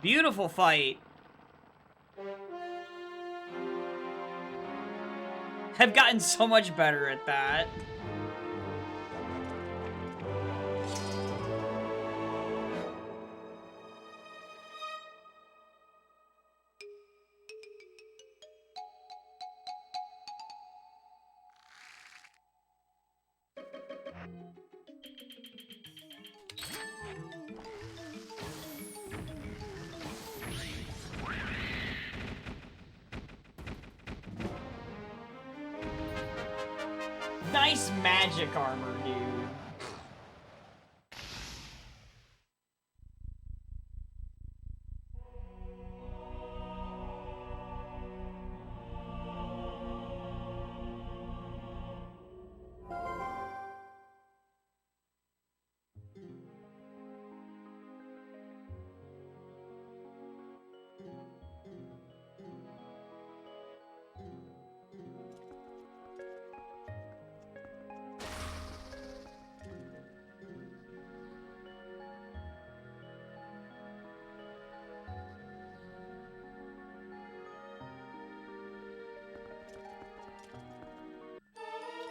Beautiful fight. I've gotten so much better at that. Nice magic armor, dude.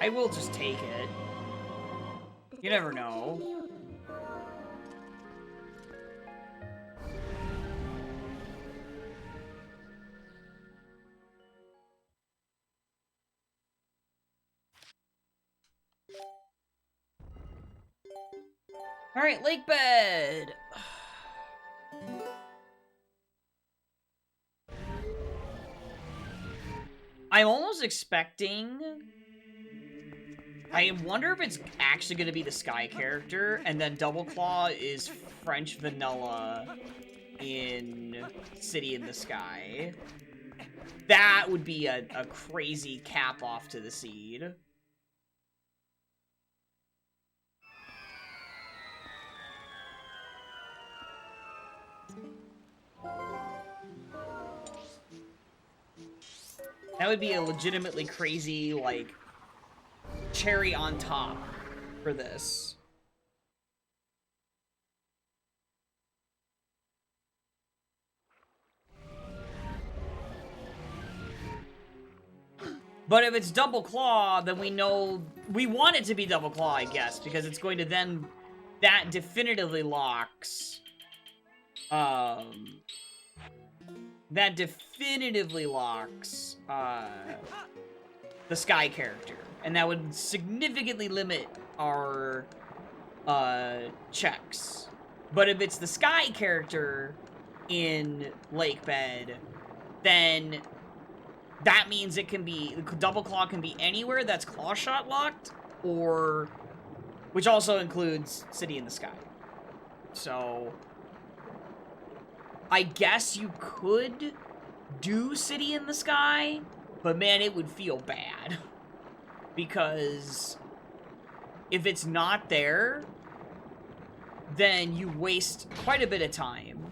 I will just take it. You never know. Alright, lake bed! I'm almost expecting... I wonder if it's actually going to be the Sky character, and then Double Claw is French vanilla in City in the Sky. That would be a crazy cap off to the seed. That would be a legitimately crazy, like, cherry on top for this. But if it's Double Claw, then we know... We want it to be Double Claw, I guess, because it's going to then... That definitively locks... That definitively locks, the Sky character. And that would significantly limit our, checks. But if it's the Sky character in Lake Bed, then that means it can be, Double Claw can be anywhere that's Claw Shot locked, or, which also includes City in the Sky. So, I guess you could do City in the Sky, but man, it would feel bad. Because if it's not there, then you waste quite a bit of time.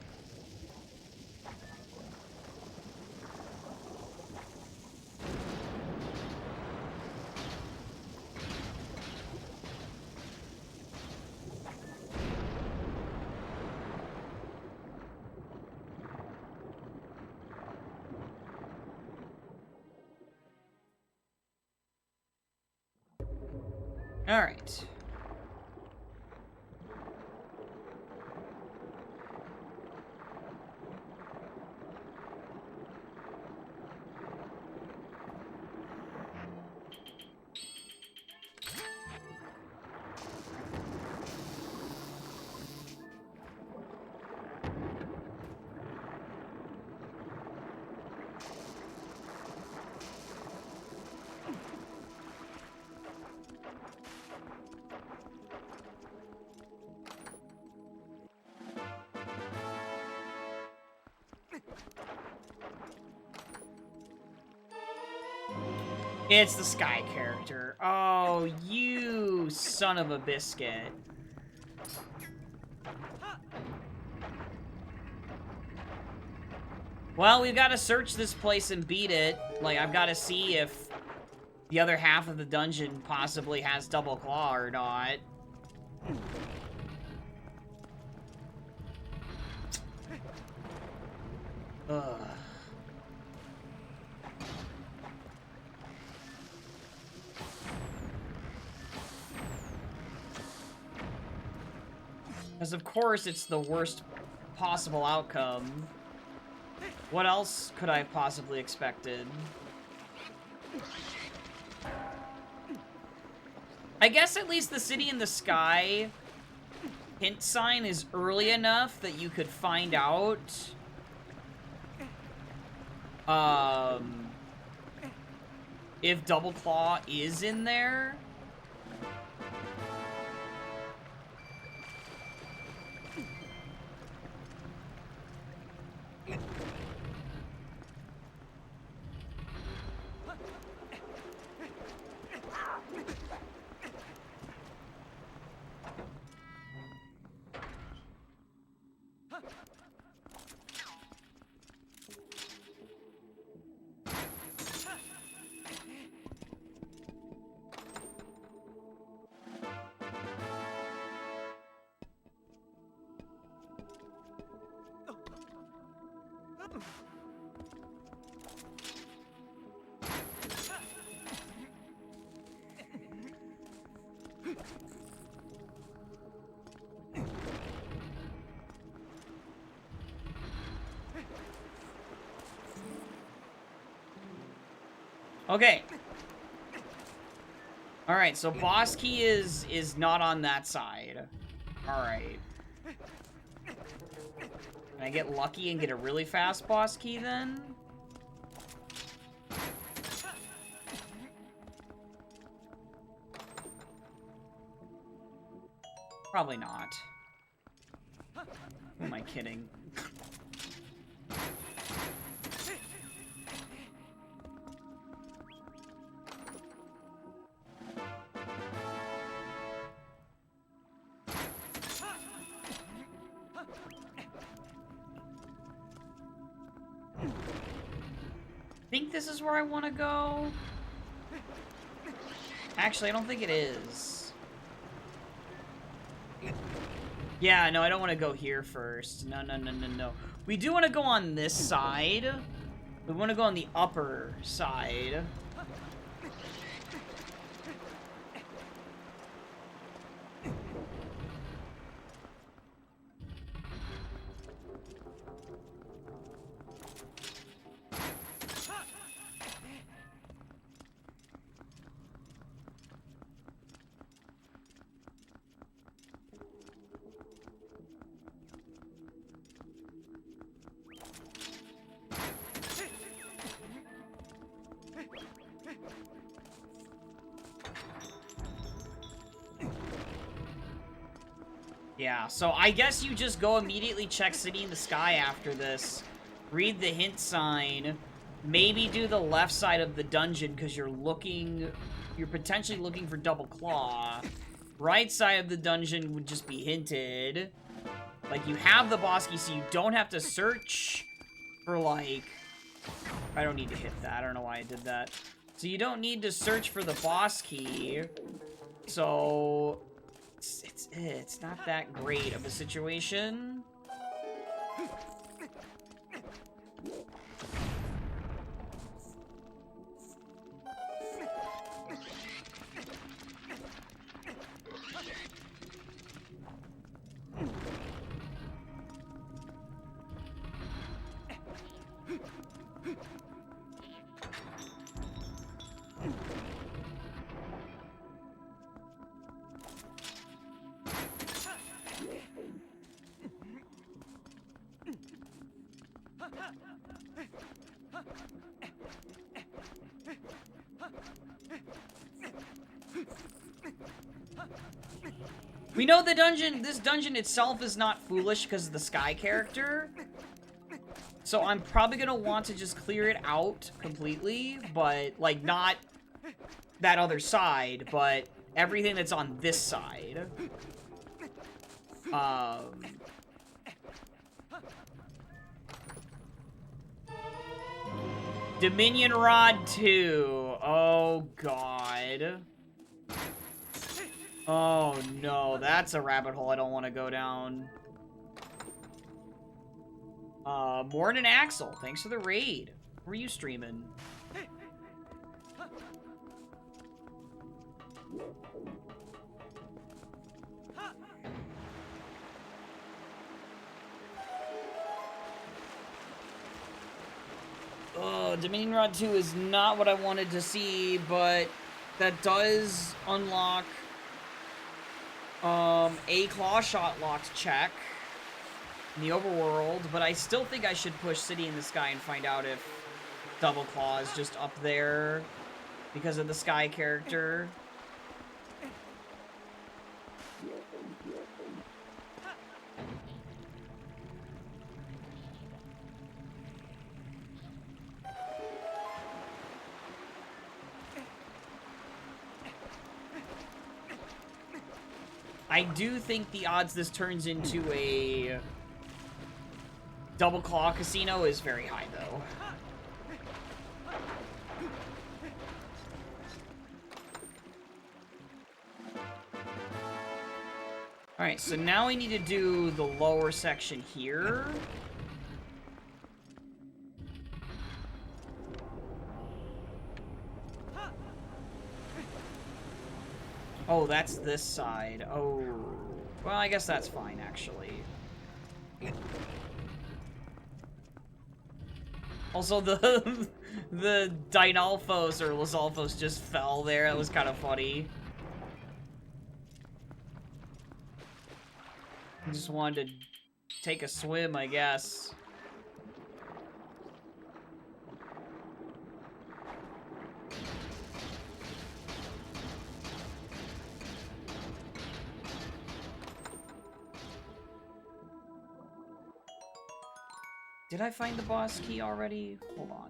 All right. It's the Sky character. Oh, you son of a biscuit. Well, we've got to search this place and beat it. Like, I've got to see if the other half of the dungeon possibly has double claw or not. Ugh. Because of course it's the worst possible outcome. What else could I have possibly expected? I guess at least the City in the Sky hint sign is early enough that you could find out if Double Claw is in there. Okay. Alright, so boss key is not on that side. Alright. Can I get lucky and get a really fast boss key then? Probably not. Who am I kidding? I think this is where I want to go. Actually, I don't think it is. Yeah, no, I don't want to go here first. No, no, no, no, no. We do want to go on this side. We want to go on the upper side. Yeah, so I guess you just go immediately check City in the Sky after this. Read the hint sign. Maybe do the left side of the dungeon because you're potentially looking for Double Claw. Right side of the dungeon would just be hinted. Like, you have the boss key, so you don't have to search for, like... I don't need to hit that. I don't know why I did that. So you don't need to search for the boss key. So... It's not that great of a situation. We know this dungeon itself is not foolish because of the Sky character. So I'm probably gonna want to just clear it out completely, but, like, not that other side, but everything that's on this side. Dominion Rod 2. Oh, God. Oh, no. That's a rabbit hole I don't want to go down. Morning Axel. Thanks for the raid. Where are you streaming? Oh, Dominion Rod 2 is not what I wanted to see, but that does unlock a claw shot locked check in the overworld, but I still think I should push City in the Sky and find out if Double Claw is just up there because of the Sky character. I do think the odds this turns into a Double Claw casino is very high, though. Alright, so now we need to do the lower section here. Oh, that's this side. Oh. Well, I guess that's fine, actually. Also, the Dynalphos or Lizalphos just fell there. That was kind of funny. I just wanted to take a swim, I guess. Did I find the boss key already? Hold on.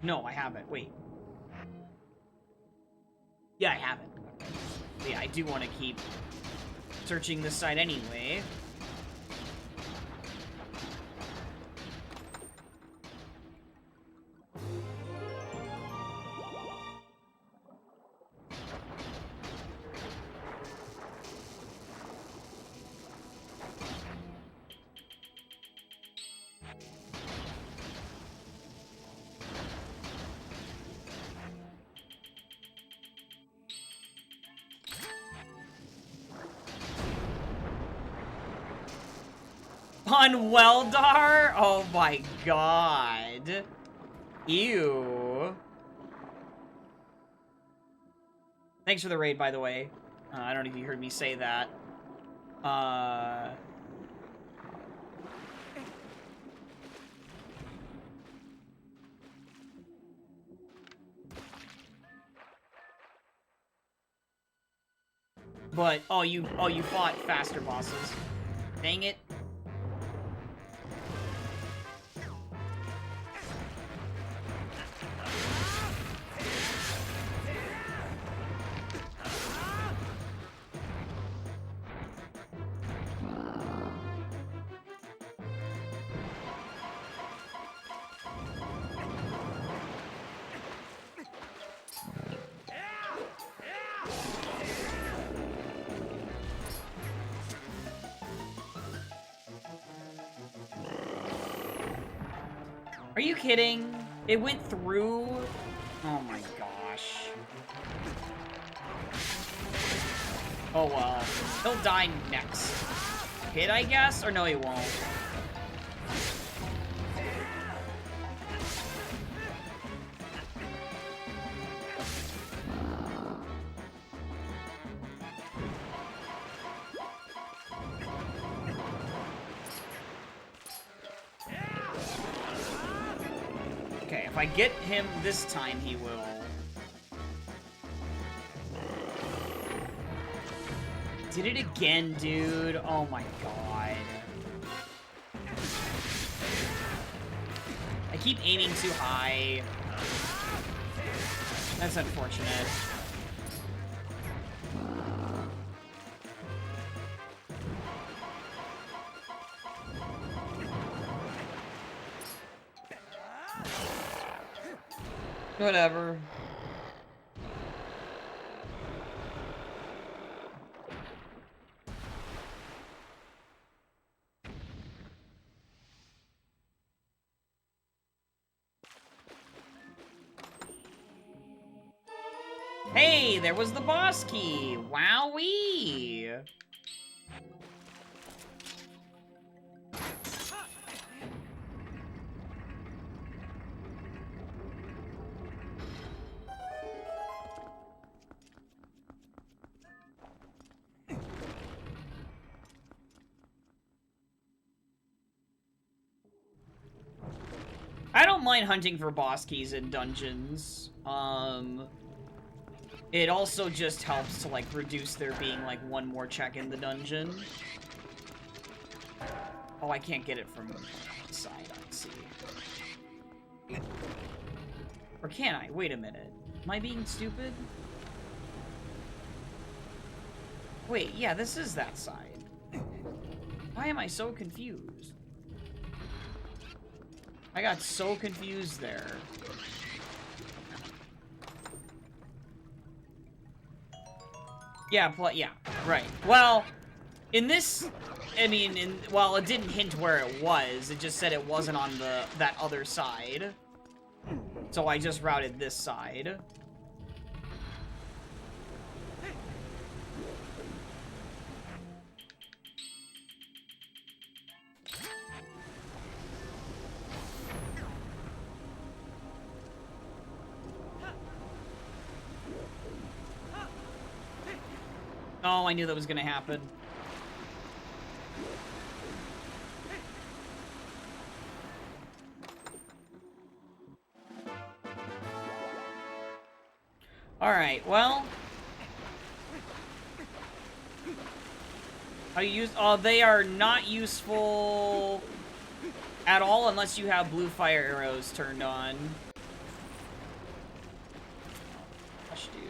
No, I haven't. Wait. Yeah, I haven't. But yeah, I do want to keep searching this side anyway. On Weldar? Oh my god. Ew. Thanks for the raid, by the way. I don't know if you heard me say that. But, oh, you fought faster bosses. Dang it. Are you kidding? It went through? Oh my gosh. Oh well. He'll die next hit, I guess? Or no, he won't. If I get him this time, he will. Did it again, dude. Oh my god. I keep aiming too high. That's unfortunate. Whatever. Hey, there was the boss key. Wowee. I don't mind hunting for boss keys in dungeons. It also just helps to, like, reduce there being, like, one more check in the dungeon. Oh, I can't get it from the side, I see. Or can I? Wait a minute. Am I being stupid? Wait, yeah, this is that side. Why am I so confused? I got so confused there. Yeah, yeah, right. Well, in this, I mean, well, it didn't hint where it was. It just said it wasn't on that other side. So I just routed this side. Oh, I knew that was gonna happen. Alright, well. How do you use... Oh, they are not useful at all unless you have blue fire arrows turned on. Gosh, dude.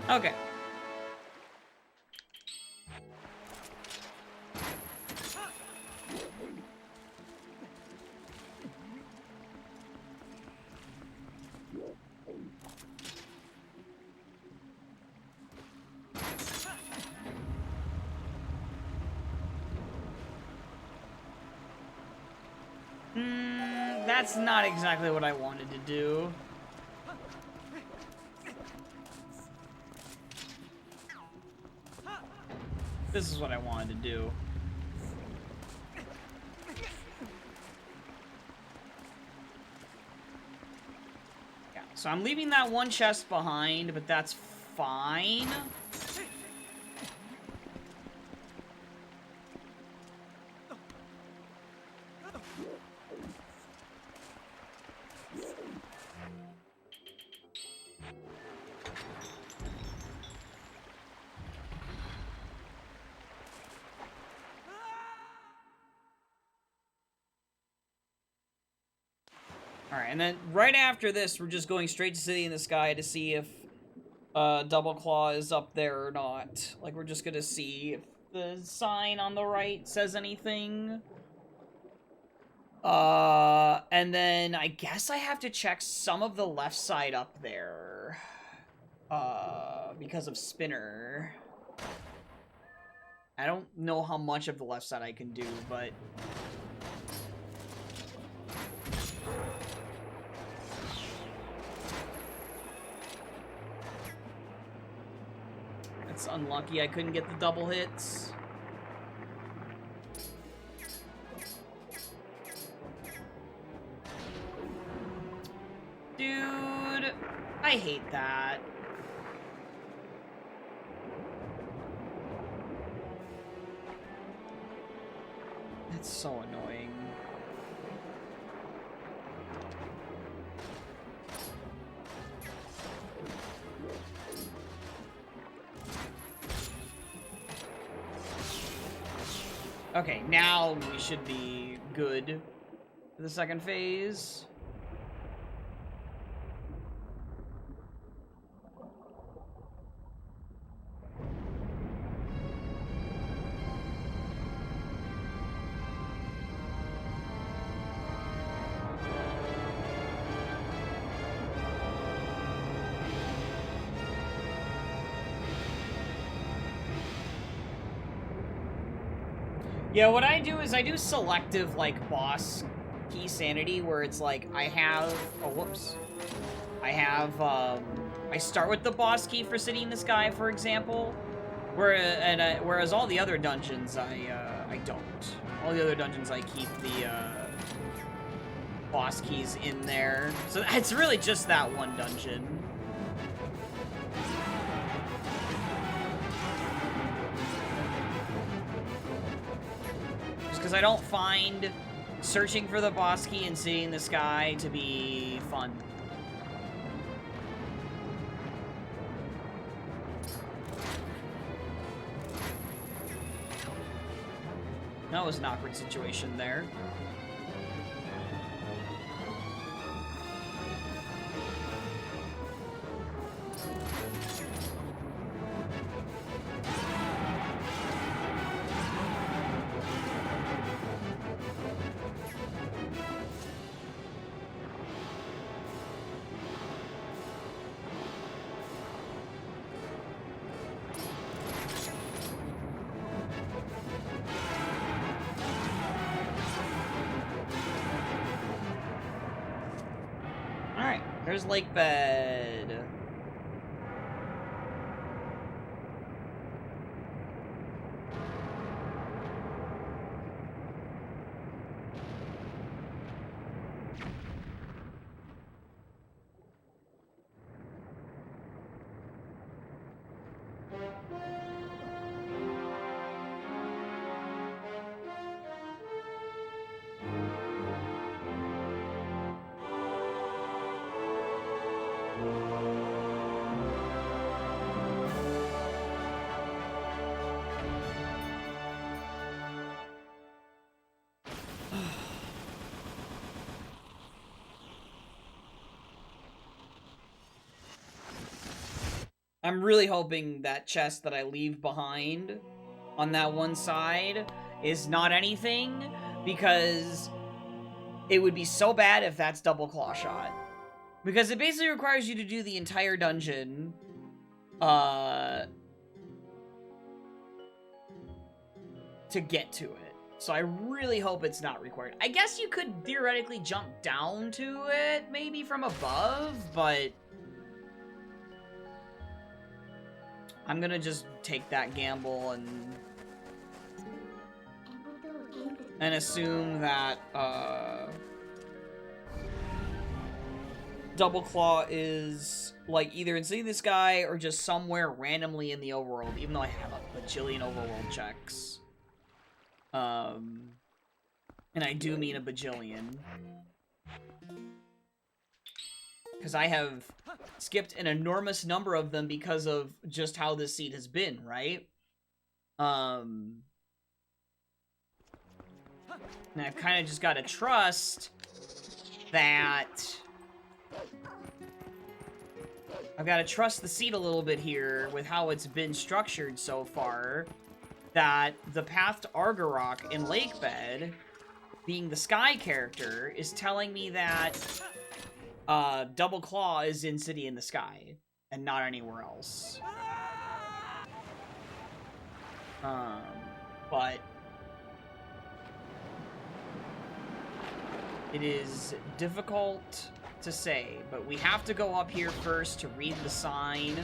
Okay. That's not exactly what I wanted to do. This is what I wanted to do. Yeah, so I'm leaving that one chest behind, but that's fine. Alright, and then right after this, we're just going straight to City in the Sky to see if Double Claw is up there or not. Like, we're just gonna see if the sign on the right says anything. And then I guess I have to check some of the left side up there. Because of Spinner. I don't know how much of the left side I can do, but... It's unlucky I couldn't get the double hits. Dude, I hate that. That's so annoying. Okay, now we should be good for the second phase. Yeah, what I do is I do selective, like, boss key sanity, where it's like, I have... Oh, whoops. I have, I start with the boss key for City in the Sky, for example, whereas all the other dungeons, I don't. All the other dungeons, I keep the, boss keys in there. So it's really just that one dungeon. Because I don't find searching for the boss key and City in the Sky to be fun. That was an awkward situation there. There's Lake Bed. I'm really hoping that chest that I leave behind on that one side is not anything, because it would be so bad if that's double claw shot. Because it basically requires you to do the entire dungeon, to get to it. So I really hope it's not required. I guess you could theoretically jump down to it, maybe from above, but... I'm gonna just take that gamble and assume that, Double Claw is, like, either in City in the Sky or just somewhere randomly in the overworld, even though I have a bajillion overworld checks. And I do mean a bajillion. Because I have skipped an enormous number of them because of just how this seed has been, right? And I've kind of just got to trust that... I've got to trust the seed a little bit here with how it's been structured so far, that the path to Argarok in Lakebed being the Sky character, is telling me that Double Claw is in City in the Sky and not anywhere else. But it is difficult to say, but we have to go up here first to read the sign.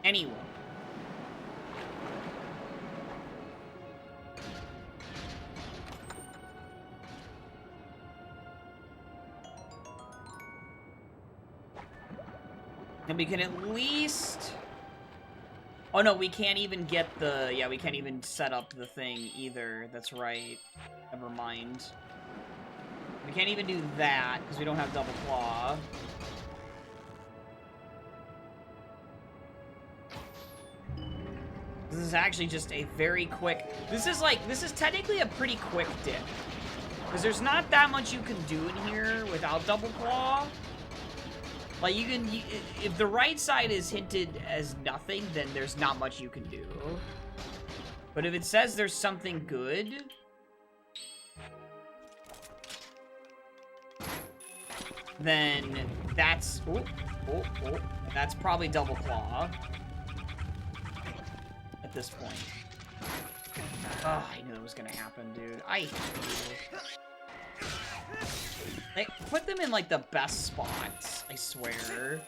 Anyway. And we can at least... Oh no, we can't even get the... Yeah, we can't even set up the thing either. That's right. Never mind. We can't even do that, because we don't have Double Claw. This is actually just a very quick... This is technically a pretty quick dip. Because there's not that much you can do in here without Double Claw. Like, you can... if the right side is hinted as nothing, then there's not much you can do. But if it says there's something good... then that's... that's probably Double Claw. At this point. Oh, I knew it was gonna happen, dude. I hate you. They put them in, like, the best spots, I swear.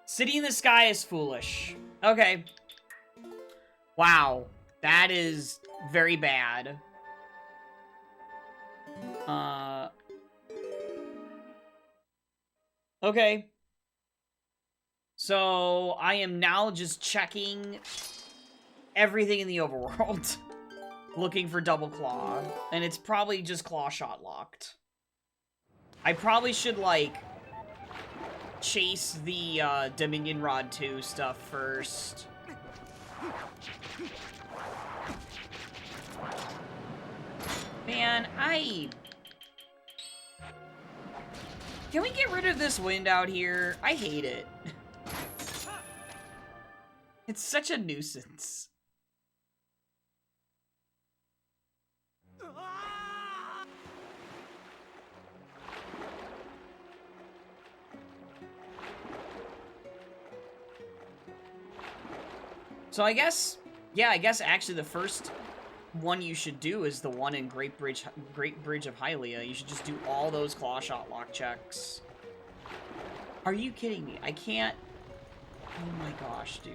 City in the Sky is foolish. Okay. Wow. That is very bad. Okay. So, I am now just checking everything in the overworld. Looking for Double Claw. And it's probably just Claw Shot locked. I probably should, like... chase the Dominion Rod 2 stuff first. Man, can we get rid of this wind out here? I hate it. It's such a nuisance. So I guess, yeah, I guess actually the first one you should do is the one in Great Bridge of Hylia. You should just do all those Claw Shot lock checks. Are you kidding me? I can't... Oh my gosh, dude.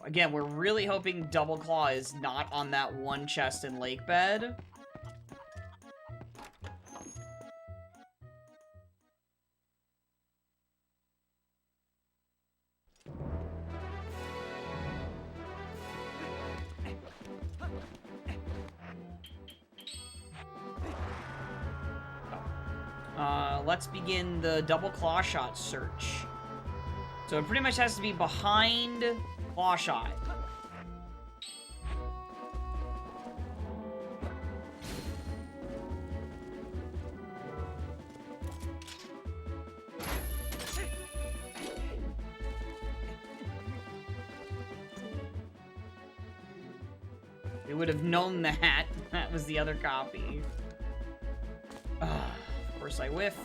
Again, we're really hoping Double Claw is not on that one chest in Lake Bed. Let's begin the Double Claw Shot search. So it pretty much has to be behind Claw Shot. We would have known that. That was the other copy. Of course I whiff.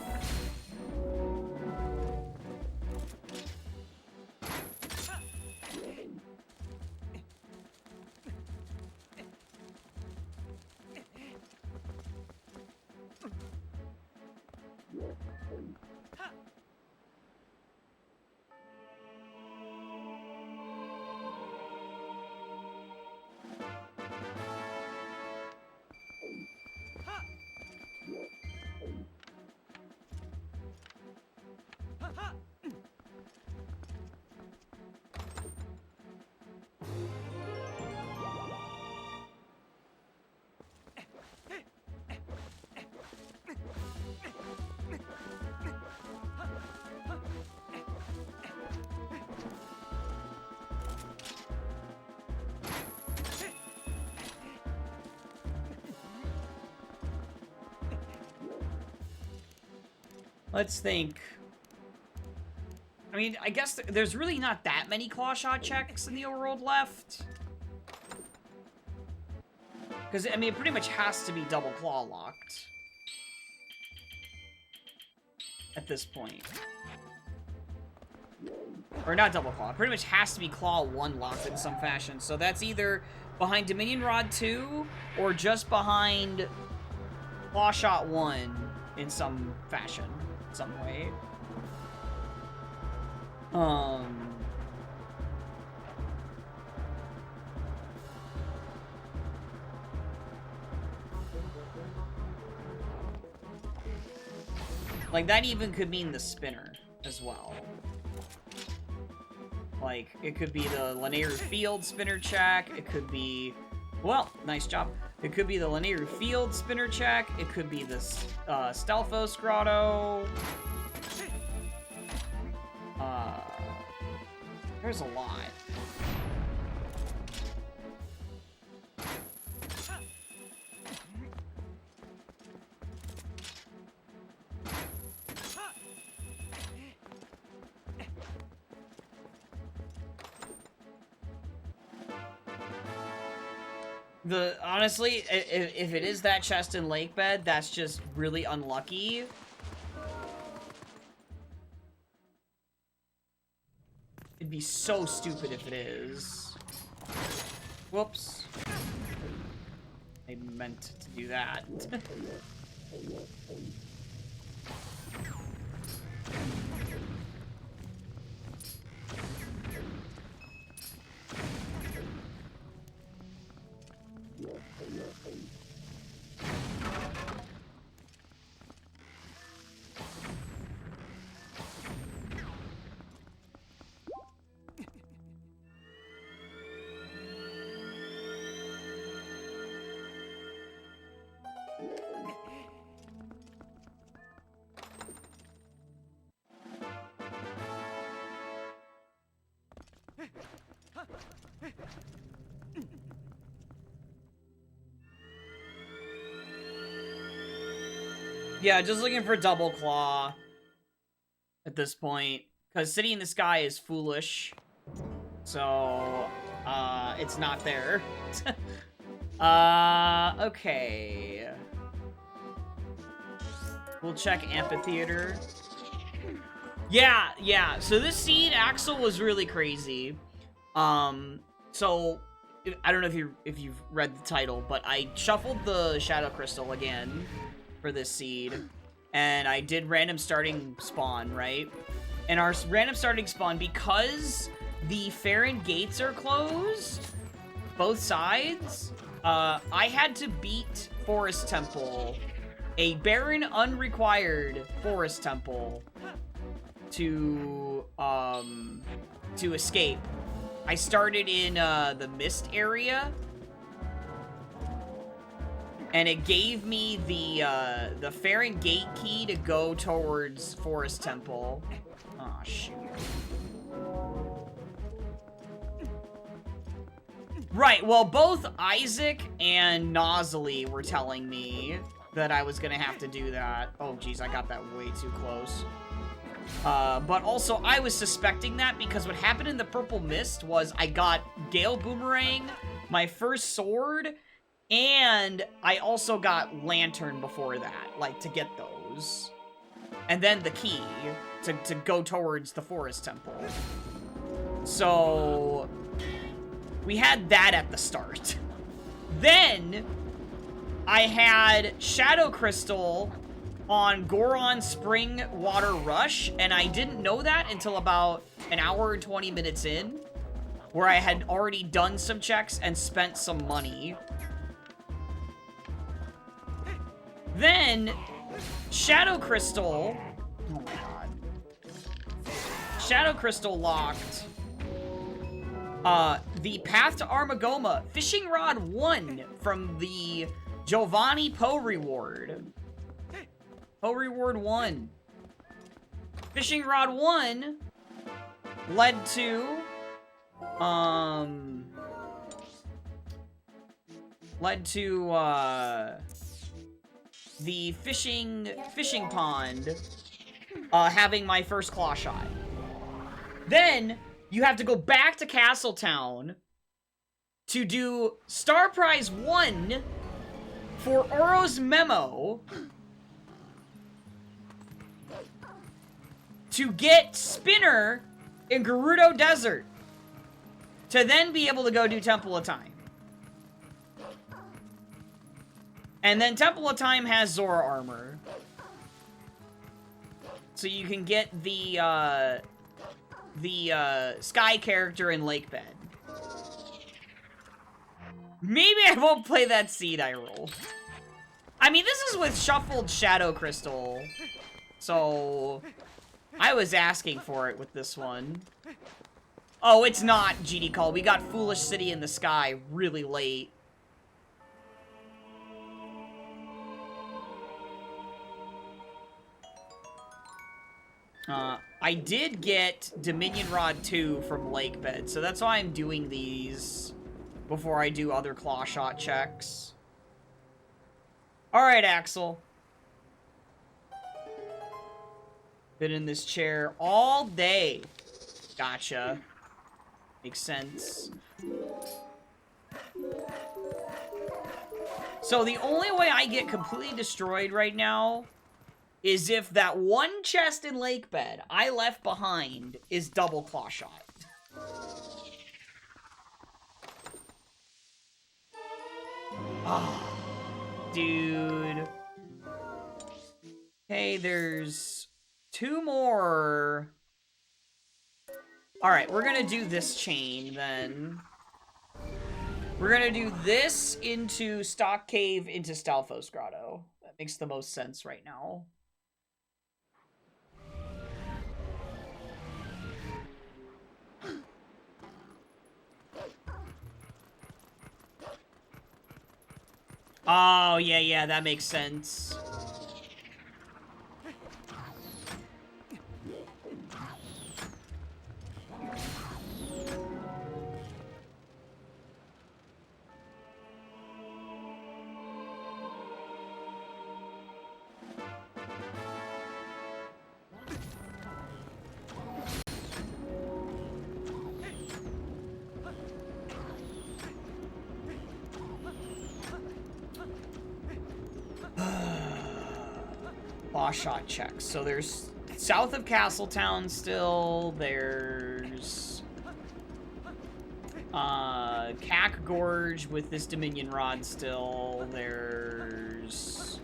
Let's think. I mean, I guess there's really not that many claw shot checks in the overworld left. Because, I mean, it pretty much has to be double claw locked. At this point. Or not double claw. It pretty much has to be claw 1 locked in some fashion. So that's either behind Dominion Rod 2 or just behind claw shot 1 in some fashion. Some way. Like, that even could mean the spinner as well. Like, it could be the Linear Field spinner check. It could be... Well, nice job. It could be the Linear Field spinner check. It could be the Stelphos Grotto. There's a lot. Honestly, if it is that chest in Lake Bed, that's just really unlucky. It'd be so stupid if it is. Whoops. I meant to do that. Yeah, just looking for double claw at this point. Because City in the Sky is foolish. So, it's not there. Okay. We'll check Amphitheater. Yeah. So this seed, Axel, was really crazy. So, I don't know if you've read the title, but I shuffled the Shadow Crystal again for this seed, and I did random starting spawn, right? And our random starting spawn, because the Farron gates are closed, both sides, I had to beat Forest Temple, a barren, unrequired Forest Temple, to escape. I started in the Mist area, and it gave me the Farron Gate key to go towards Forest Temple. Aw, shoot. Right, well, both Isaac and Nozzly were telling me that I was gonna have to do that. Oh, geez, I got that way too close. But also, I was suspecting that because what happened in the Purple Mist was I got Gale Boomerang, my first sword, and I also got Lantern before that, like, to get those. And then the key to go towards the Forest Temple. So, we had that at the start. Then, I had Shadow Crystal on Goron Spring Water Rush, and I didn't know that until about an hour and 20 minutes in, where I had already done some checks and spent some money. Then, Shadow Crystal... Oh my god. Shadow Crystal locked the Path to Armagoma Fishing Rod 1 from the Giovanni Poe reward. Poe reward 1. Fishing Rod 1 led to the fishing pond having my first claw shot. Then, you have to go back to Castletown to do Star Prize 1 for Oro's Memo to get Spinner in Gerudo Desert to then be able to go do Temple of Time. And then Temple of Time has Zora armor. So you can get the Sky character in Lake Bed. Maybe I won't play that seed I roll. I mean, this is with Shuffled Shadow Crystal. So, I was asking for it with this one. Oh, it's not GD Call. We got Foolish City in the Sky really late. I did get Dominion Rod 2 from Lake Bed, so that's why I'm doing these before I do other claw shot checks. Alright, Axel. Been in this chair all day. Gotcha. Makes sense. So the only way I get completely destroyed right now is if that one chest in Lake Bed I left behind is double claw shot. Oh, dude. Okay, there's 2 more. Alright, we're gonna do this chain, then. We're gonna do this into Stock Cave into Stalfos Grotto. That makes the most sense right now. Oh, yeah, that makes sense. Shot checks. So there's south of Castletown still. There's Cack Gorge with this Dominion Rod still. There's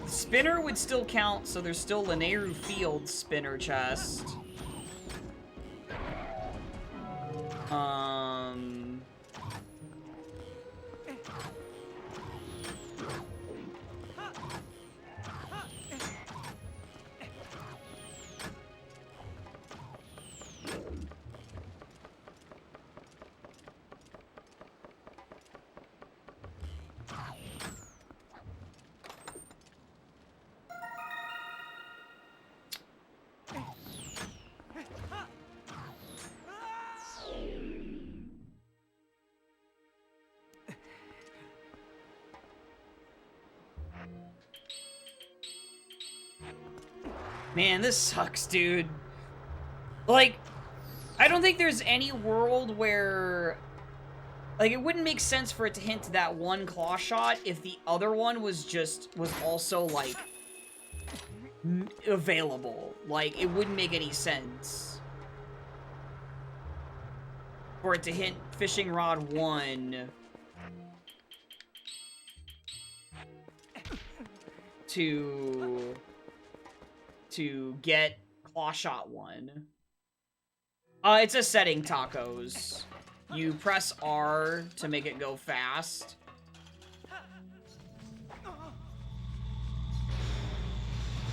Spinner would still count, so there's still Lanayru Field Spinner chest. Man, this sucks, dude. Like, I don't think there's any world where... Like, it wouldn't make sense for it to hint to that one claw shot if the other one was also, like, available. Like, it wouldn't make any sense for it to hint Fishing Rod 1 to get Claw Shot 1. It's a setting, Tacos. You press R to make it go fast.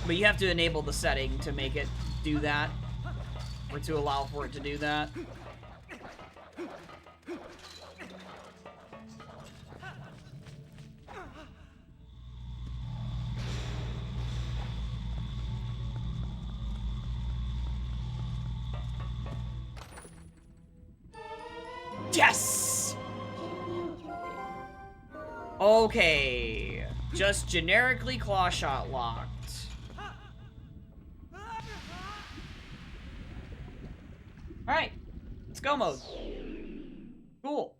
But you have to enable the setting to make it do that, or to allow for it to do that. Yes! Okay. Just generically claw shot locked. Alright. Let's go mode. Cool.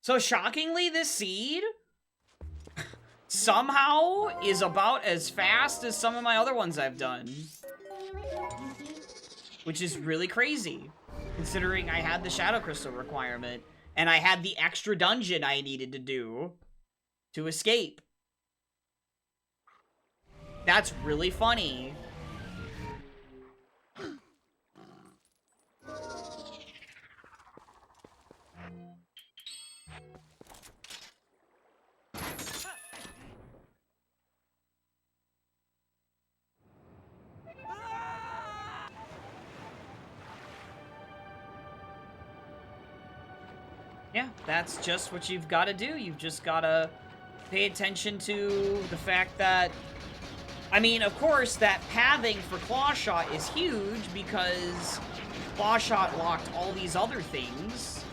So shockingly, this seed somehow is about as fast as some of my other ones I've done. Which is really crazy, considering I had the Shadow Crystal requirement, and I had the extra dungeon I needed to do to escape. That's really funny. Yeah, that's just what you've got to do. You've just got to pay attention to the fact that, I mean, of course, that pathing for Claw Shot is huge because Claw Shot locked all these other things.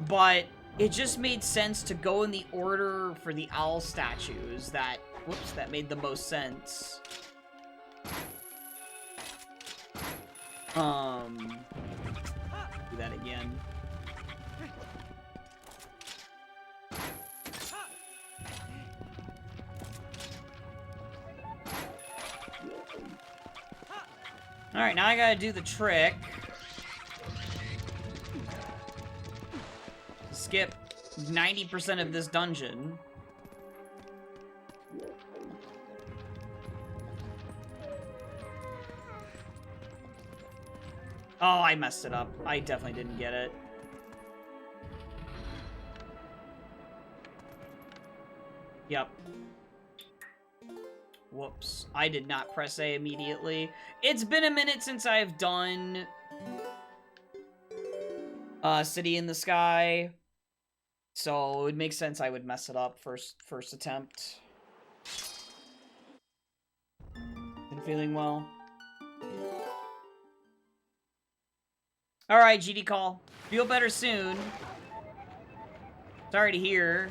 But it just made sense to go in the order for the owl statues that, whoops, that made the most sense. Do that again. Alright, now I gotta do the trick. Skip 90% of this dungeon. Oh, I messed it up. I definitely didn't get it. Yep. Whoops. I did not press A immediately. It's been a minute since I've done City in the Sky. So it makes sense I would mess it up first attempt. Been feeling well. Alright, GD Call. Feel better soon. Sorry to hear.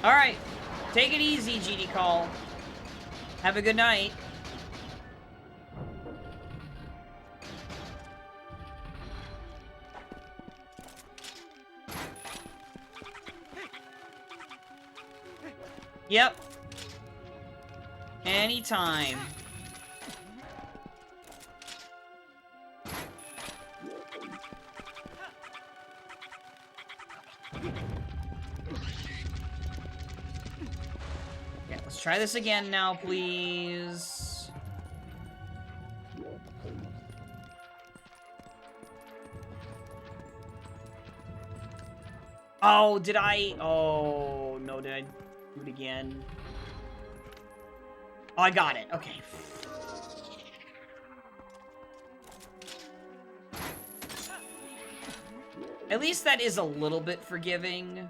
Alright. Take it easy, GD Call. Have a good night. Yep. Anytime. Yeah, let's try this again now, please. Oh, did I? Oh, no, did I do it again? Oh, I got it. Okay. At least that is a little bit forgiving.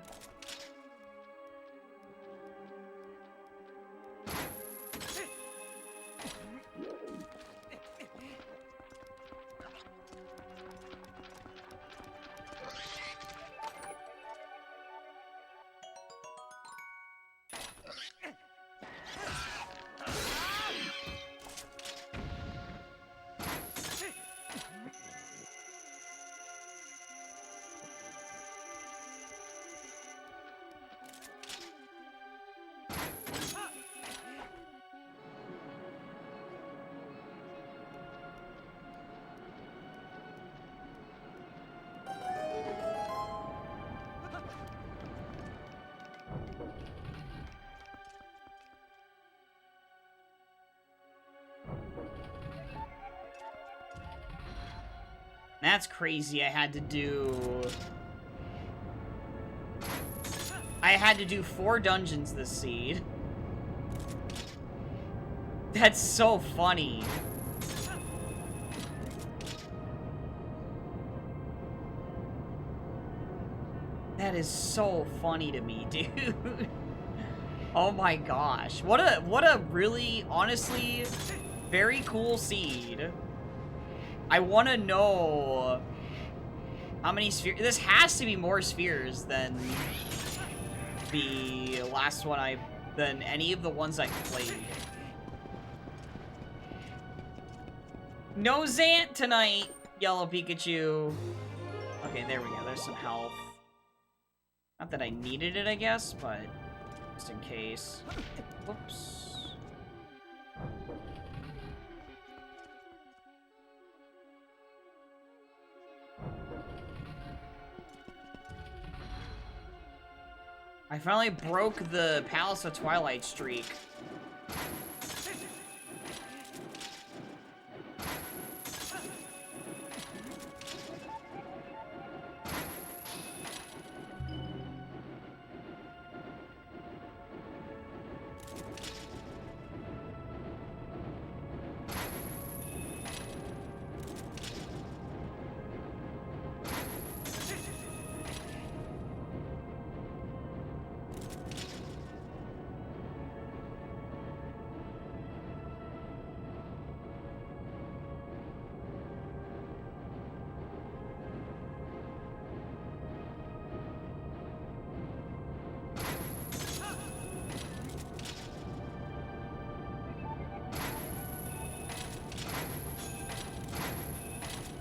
That's crazy. I had to do 4 dungeons this seed. That's so funny. That is so funny to me, dude. Oh my gosh. What a really, honestly, very cool seed. I want to know How many spheres? This has to be more spheres than the last one than any of the ones I played. No Zant tonight, Yellow Pikachu. Okay, there we go. There's some health. Not that I needed it, I guess, but just in case. Whoops. I finally broke the Palace of Twilight streak.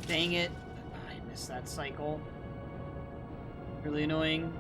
Dang it. I missed that cycle. Really annoying.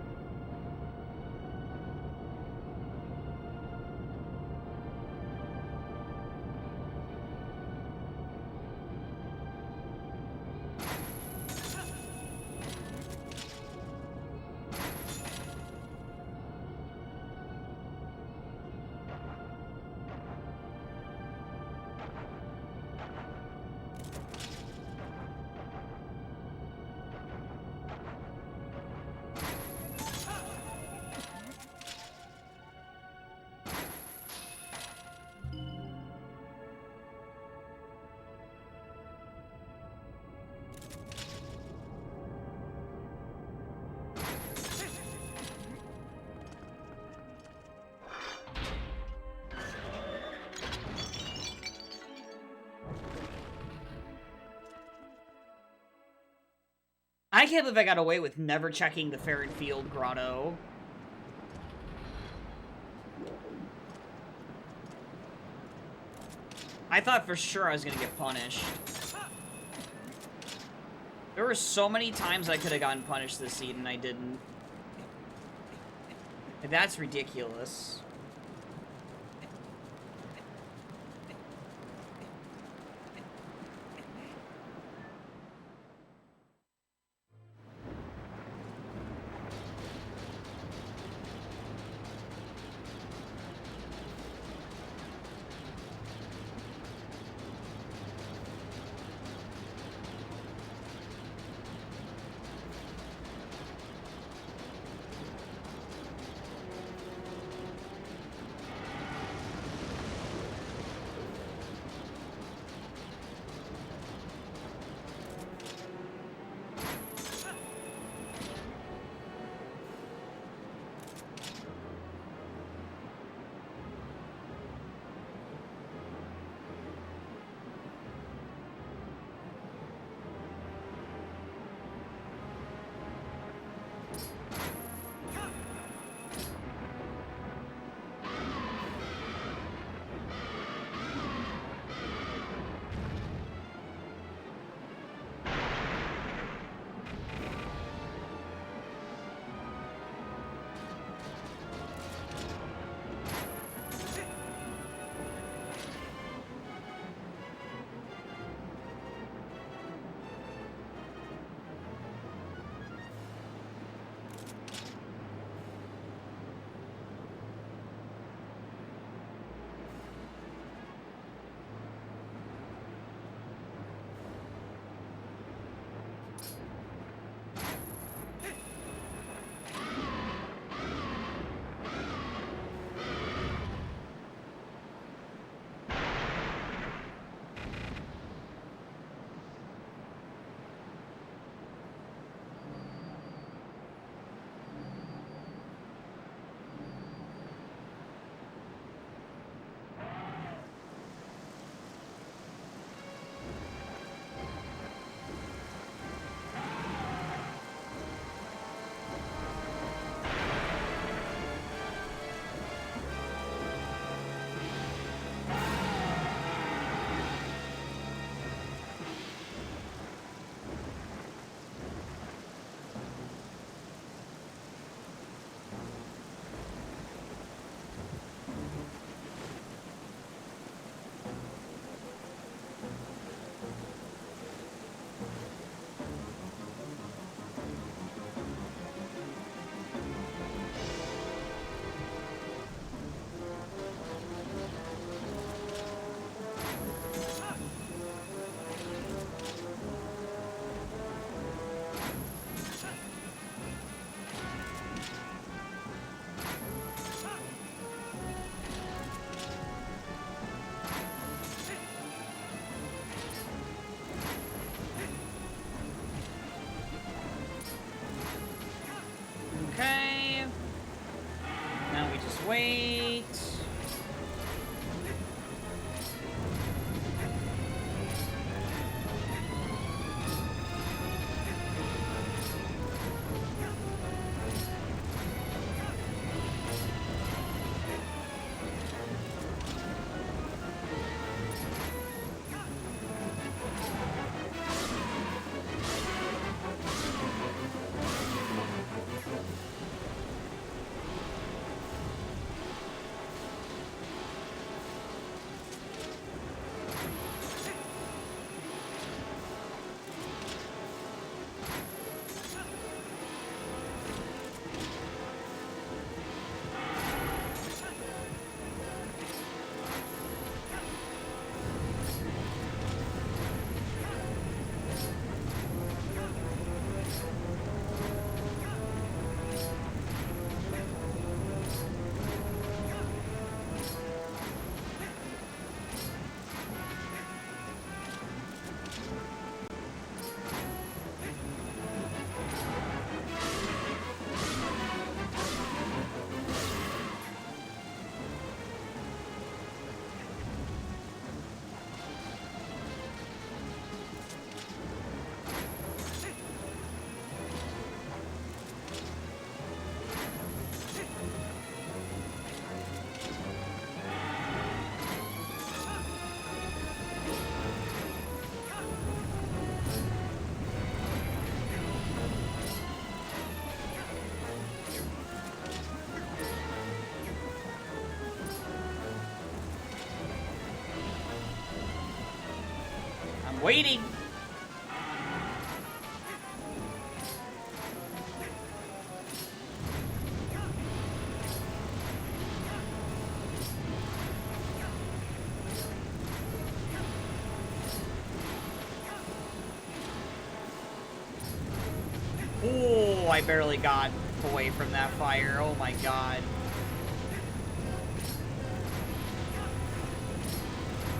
I can't believe I got away with never checking the Fair and Field grotto. I thought for sure I was gonna get punished. There were so many times I could have gotten punished this seed and I didn't. That's ridiculous. Wait. Waiting. Oh, I barely got away from that fire. Oh my god.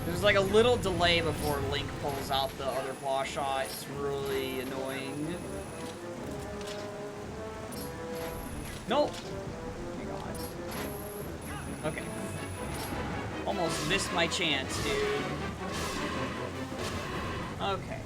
There's like a little delay before Link pulls out the other claw shot. It's really annoying. Nope. Oh my god. Okay. Almost missed my chance, dude. Okay.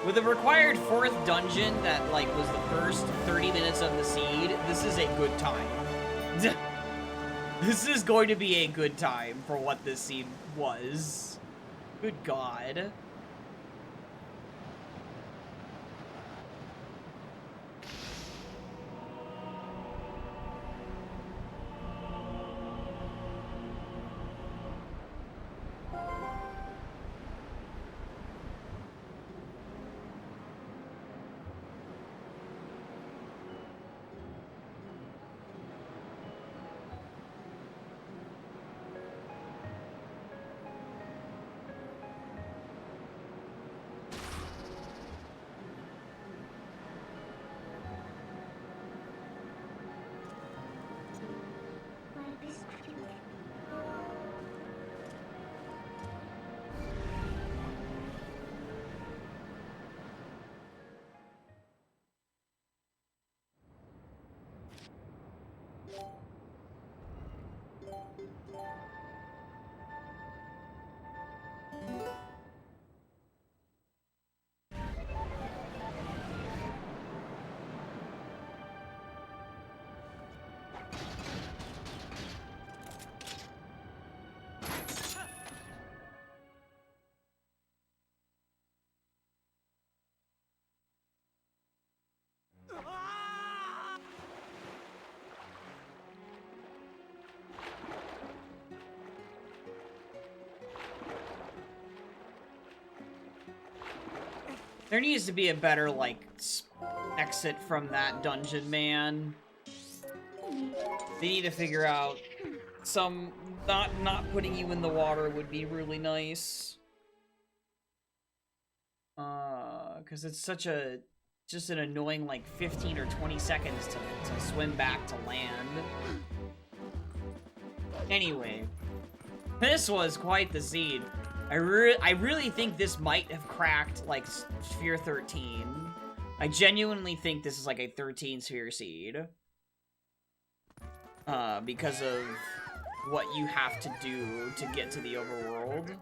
With the required 4th dungeon that, like, was the first 30 minutes of the seed, this is a good time. This is going to be a good time for what this seed was. Good god. There needs to be a better, like, exit from that dungeon, man. They need to figure out some... Not putting you in the water would be really nice. Because it's such a Just an annoying, like, 15 or 20 seconds to swim back to land. Anyway, this was quite the seed. I really think this might have cracked, like, Sphere 13. I genuinely think this is, like, a 13 Sphere seed. Because of what you have to do to get to the overworld.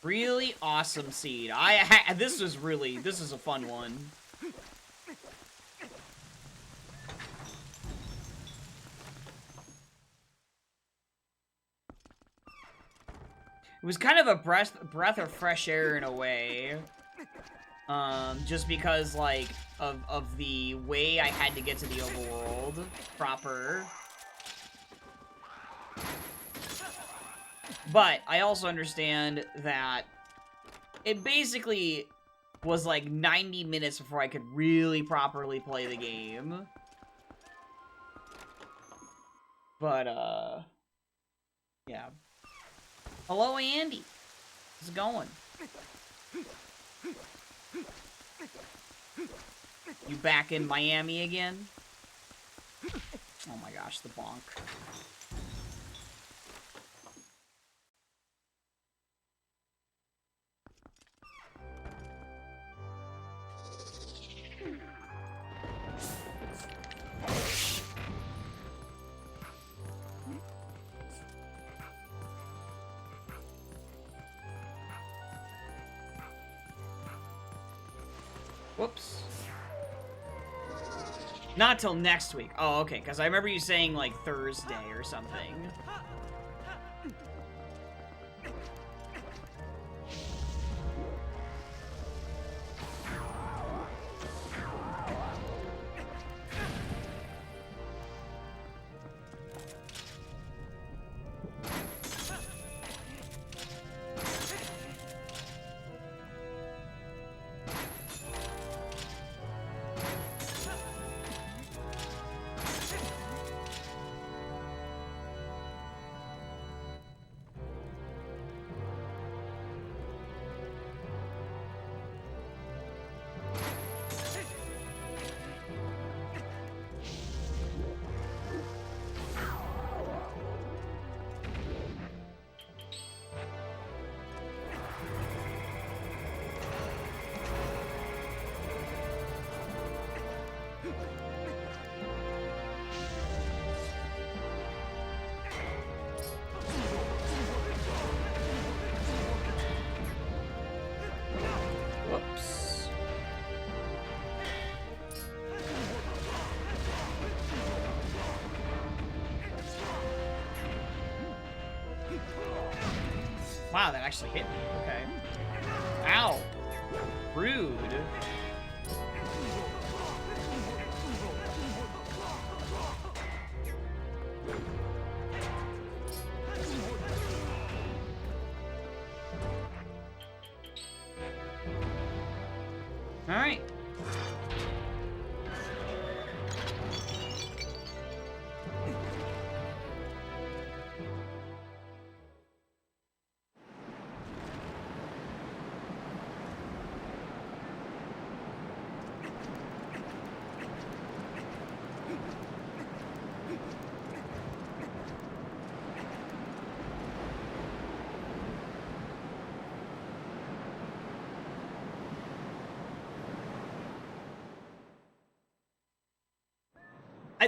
Really awesome seed. This is a fun one. It was kind of a breath of fresh air in a way. Just because, like, of the way I had to get to the overworld proper. But I also understand that it basically was like 90 minutes before I could really properly play the game. But, yeah. Hello, Andy. How's it going? You back in Miami again? Oh my gosh, the bonk. Whoops. Not till next week. Oh, okay, because I remember you saying, like, Thursday or something. Wow, that actually hit me. Okay. Ow. Rude. All right.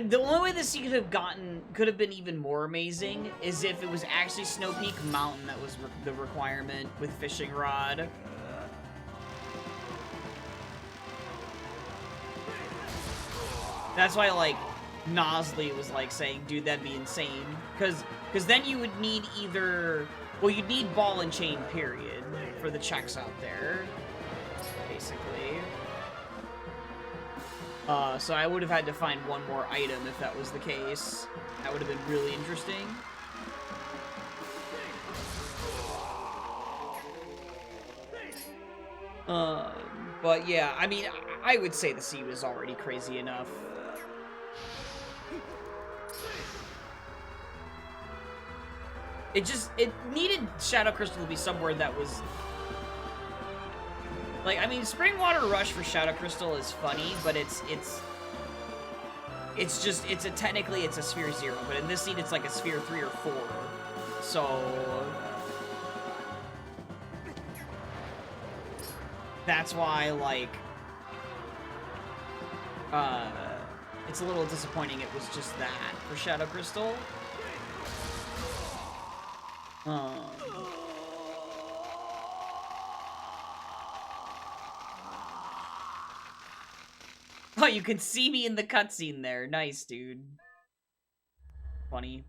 The only way this could have been even more amazing is if it was actually Snow Peak Mountain that was the requirement with fishing rod. That's why, like, Nosley was, like, saying, dude, that'd be insane. Because then you would need either... Well, you'd need ball and chain, period, for the checks out there, basically. So I would have had to find one more item if that was the case. That would have been really interesting. But yeah, I mean, I would say the seed was already crazy enough. It needed Shadow Crystal to be somewhere that was... Like, I mean, Spring Water Rush for Shadow Crystal is funny, but technically it's a Sphere 0, but in this seed it's like a Sphere 3 or 4. So... That's why, like... it's a little disappointing it was just that for Shadow Crystal. Oh, you can see me in the cutscene there. Nice, dude. Funny.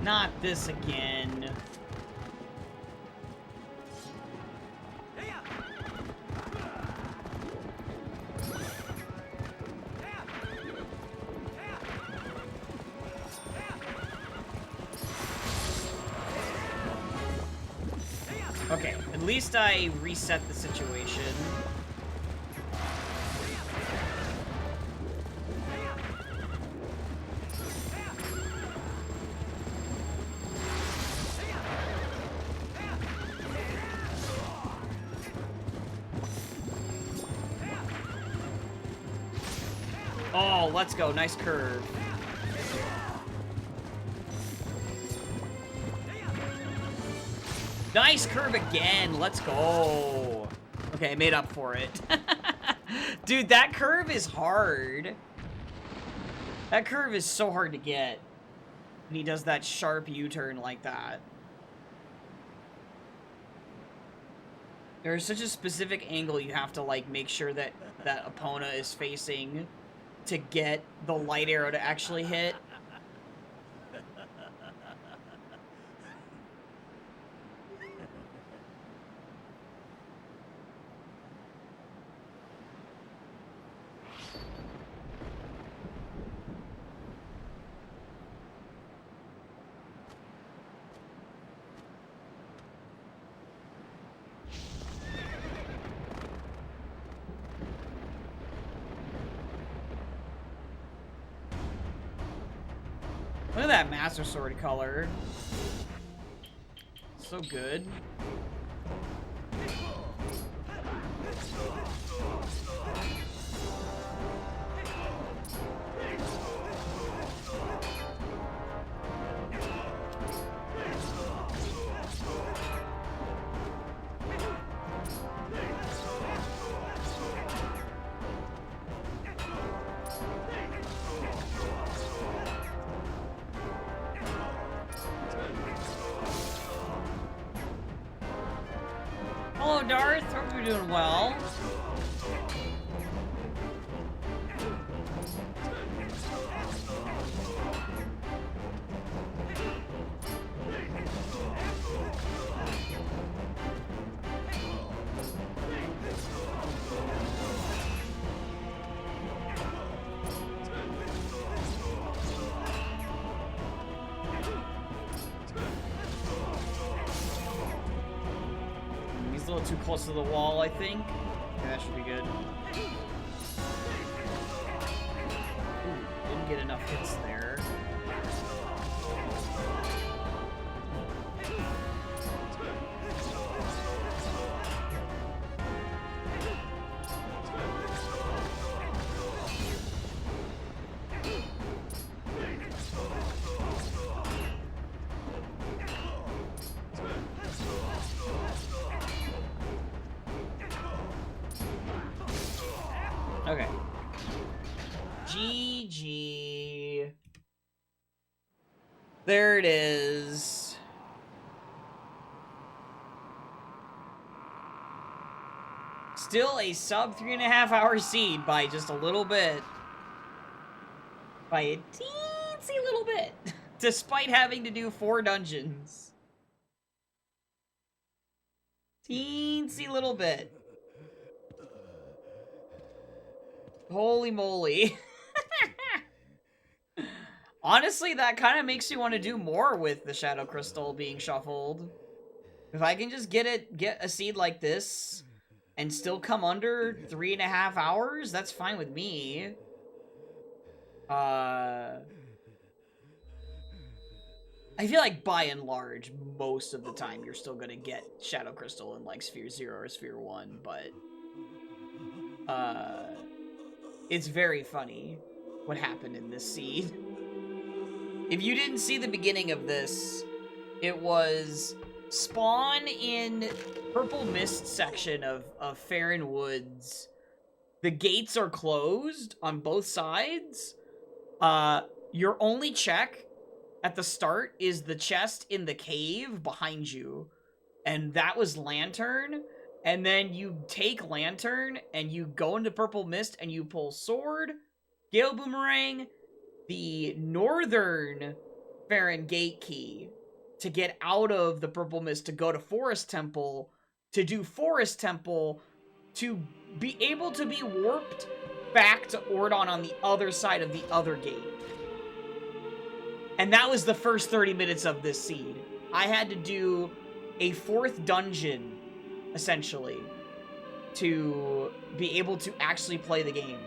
Not this again. Okay, at least I reset the situation. Oh, let's go. Nice curve. Nice curve again. Let's go. Okay, I made up for it. Dude, that curve is hard. That curve is so hard to get. And he does that sharp U-turn like that. There's such a specific angle you have to, like, make sure that that Epona is facing to get the light arrow to actually hit. Look at that Master Sword color. So good. Hello, Darth. Hope you're doing well. He's a little too close to the wall, I think. Okay, that should be good. Ooh, didn't get enough hits there. Okay. GG. There it is. Still a sub 3.5 hour seed by just a little bit. By a teensy little bit. Despite having to do 4 dungeons. Teensy little bit. Holy moly. Honestly, that kind of makes you want to do more with the Shadow Crystal being shuffled. If I can just get a seed like this and still come under 3.5 hours, that's fine with me. I feel like by and large, most of the time, you're still gonna get Shadow Crystal in like Sphere 0 or Sphere 1, but it's very funny what happened in this seed. If you didn't see the beginning of this, it was spawn in Purple Mist section of Farron Woods. The gates are closed on both sides. Your only check at the start is the chest in the cave behind you. And that was Lantern. And then you take Lantern, and you go into Purple Mist, and you pull Sword, Gale Boomerang, the Northern Farron Gate Key to get out of the Purple Mist to go to Forest Temple, to do Forest Temple, to be able to be warped back to Ordon on the other side of the other gate. And that was the first 30 minutes of this seed. I had to do a 4th dungeon essentially, to be able to actually play the game.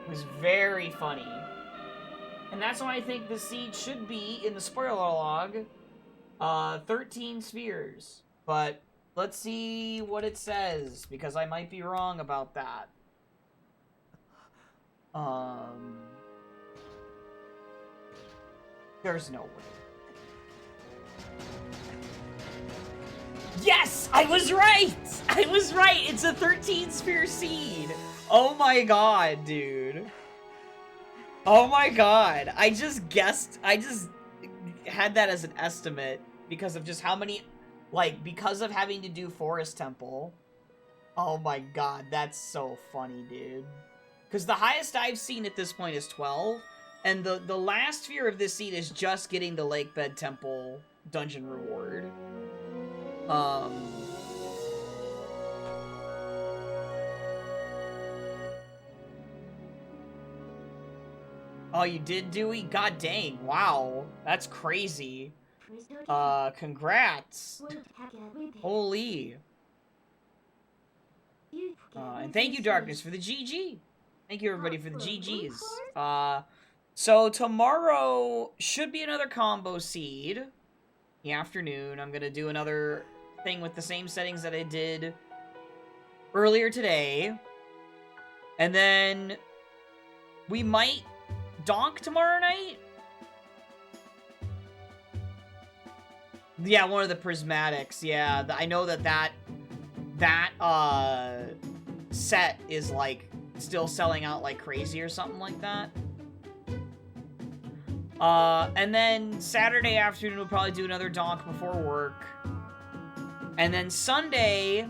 It was very funny. And that's why I think the seed should be, in the spoiler log, 13 spheres. But let's see what it says, because I might be wrong about that. There's no way. Yes! I was right! I was right! It's a 13 sphere seed! Oh my god, dude. Oh my god. I just guessed. I just had that as an estimate because of just how many, like, because of having to do Forest Temple. Oh my god, that's so funny, dude. Because the highest I've seen at this point is 12, and the last sphere of this seed is just getting the Lakebed Temple dungeon reward. Oh, you did, Dewey? God dang, wow. That's crazy. Congrats. Holy. And thank you, Darkness, for the GG. Thank you, everybody, for the GGs. So tomorrow should be another combo seed. In the afternoon, I'm gonna do another thing with the same settings that I did earlier today. And then we might donk tomorrow night? Yeah, one of the prismatics. Yeah, I know that set is, like, still selling out like crazy or something like that. And then Saturday afternoon we'll probably do another donk before work. And then Sunday,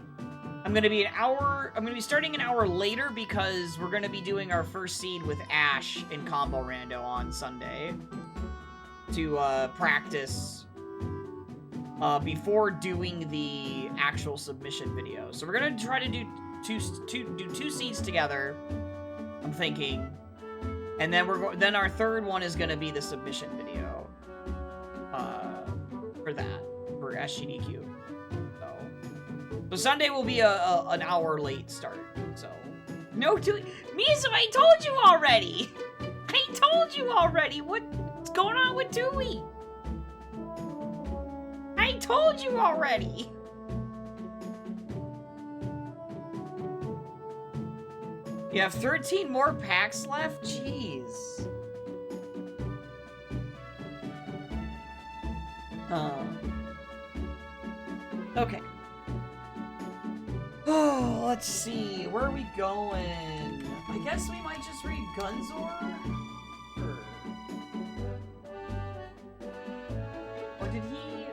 I'm gonna be starting an hour later because we're gonna be doing our first seed with Ash in Combo Rando on Sunday to practice before doing the actual submission video. So we're gonna try to do two seeds together, I'm thinking, and then our third one is gonna be the submission video for SGDQ. So Sunday will be an hour late start. So no, Misa, I told you already. I told you already. What's going on with Dewey? I told you already. You have 13 more packs left? Jeez. Okay. Oh, let's see. Where are we going? I guess we might just read Gunzor? Or did he...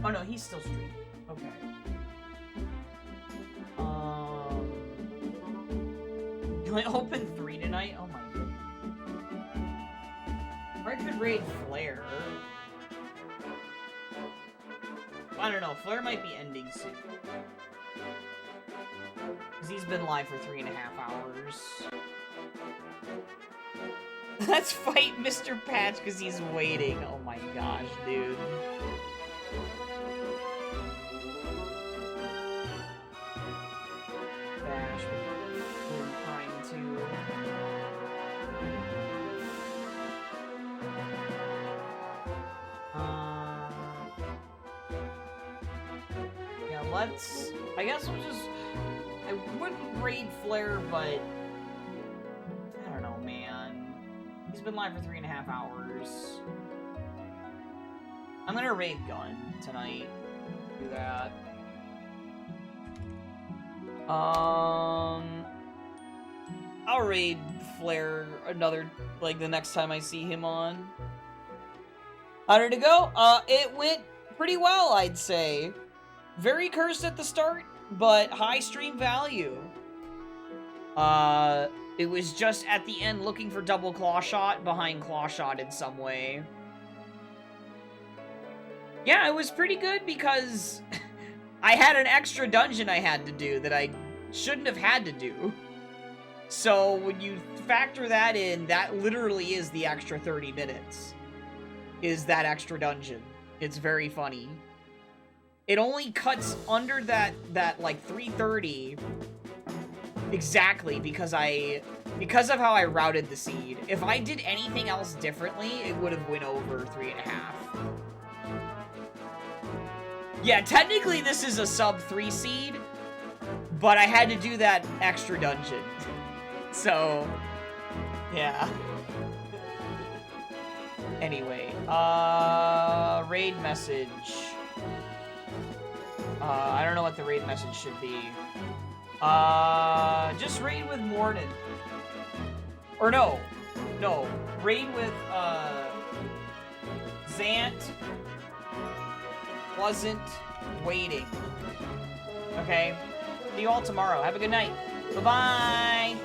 Oh no, he's still streaming. Okay. Can I open 3 tonight? Oh my goodness. Or I could raid Flare. I don't know, Flare might be ending soon. Because he's been live for 3.5 hours. Let's fight Mr. Patch because he's waiting. Oh my gosh, dude. Bash, we're trying to... Yeah, let's... I guess we'll just... I wouldn't raid Flare, but... I don't know, man. He's been live for 3.5 hours. I'm gonna raid Gun tonight. Do that. I'll raid Flare another, like, the next time I see him on. How did it go? It went pretty well, I'd say. Very cursed at the start, but high stream value. It was just at the end looking for double claw shot behind claw shot in some way. Yeah, it was pretty good because I had an extra dungeon I had to do that I shouldn't have had to do. So when you factor that in, that literally is the extra 30 minutes. Is that extra dungeon. It's very funny. It only cuts under that like 330 exactly because of how I routed the seed. If I did anything else differently, it would have went over 3.5. Yeah, technically this is a sub 3 seed, but I had to do that extra dungeon. So, yeah. Anyway, raid message. I don't know what the raid message should be. Just raid with Morden. Or no. No. Raid with, Zant. Wasn't waiting. Okay? See you all tomorrow. Have a good night. Bye-bye!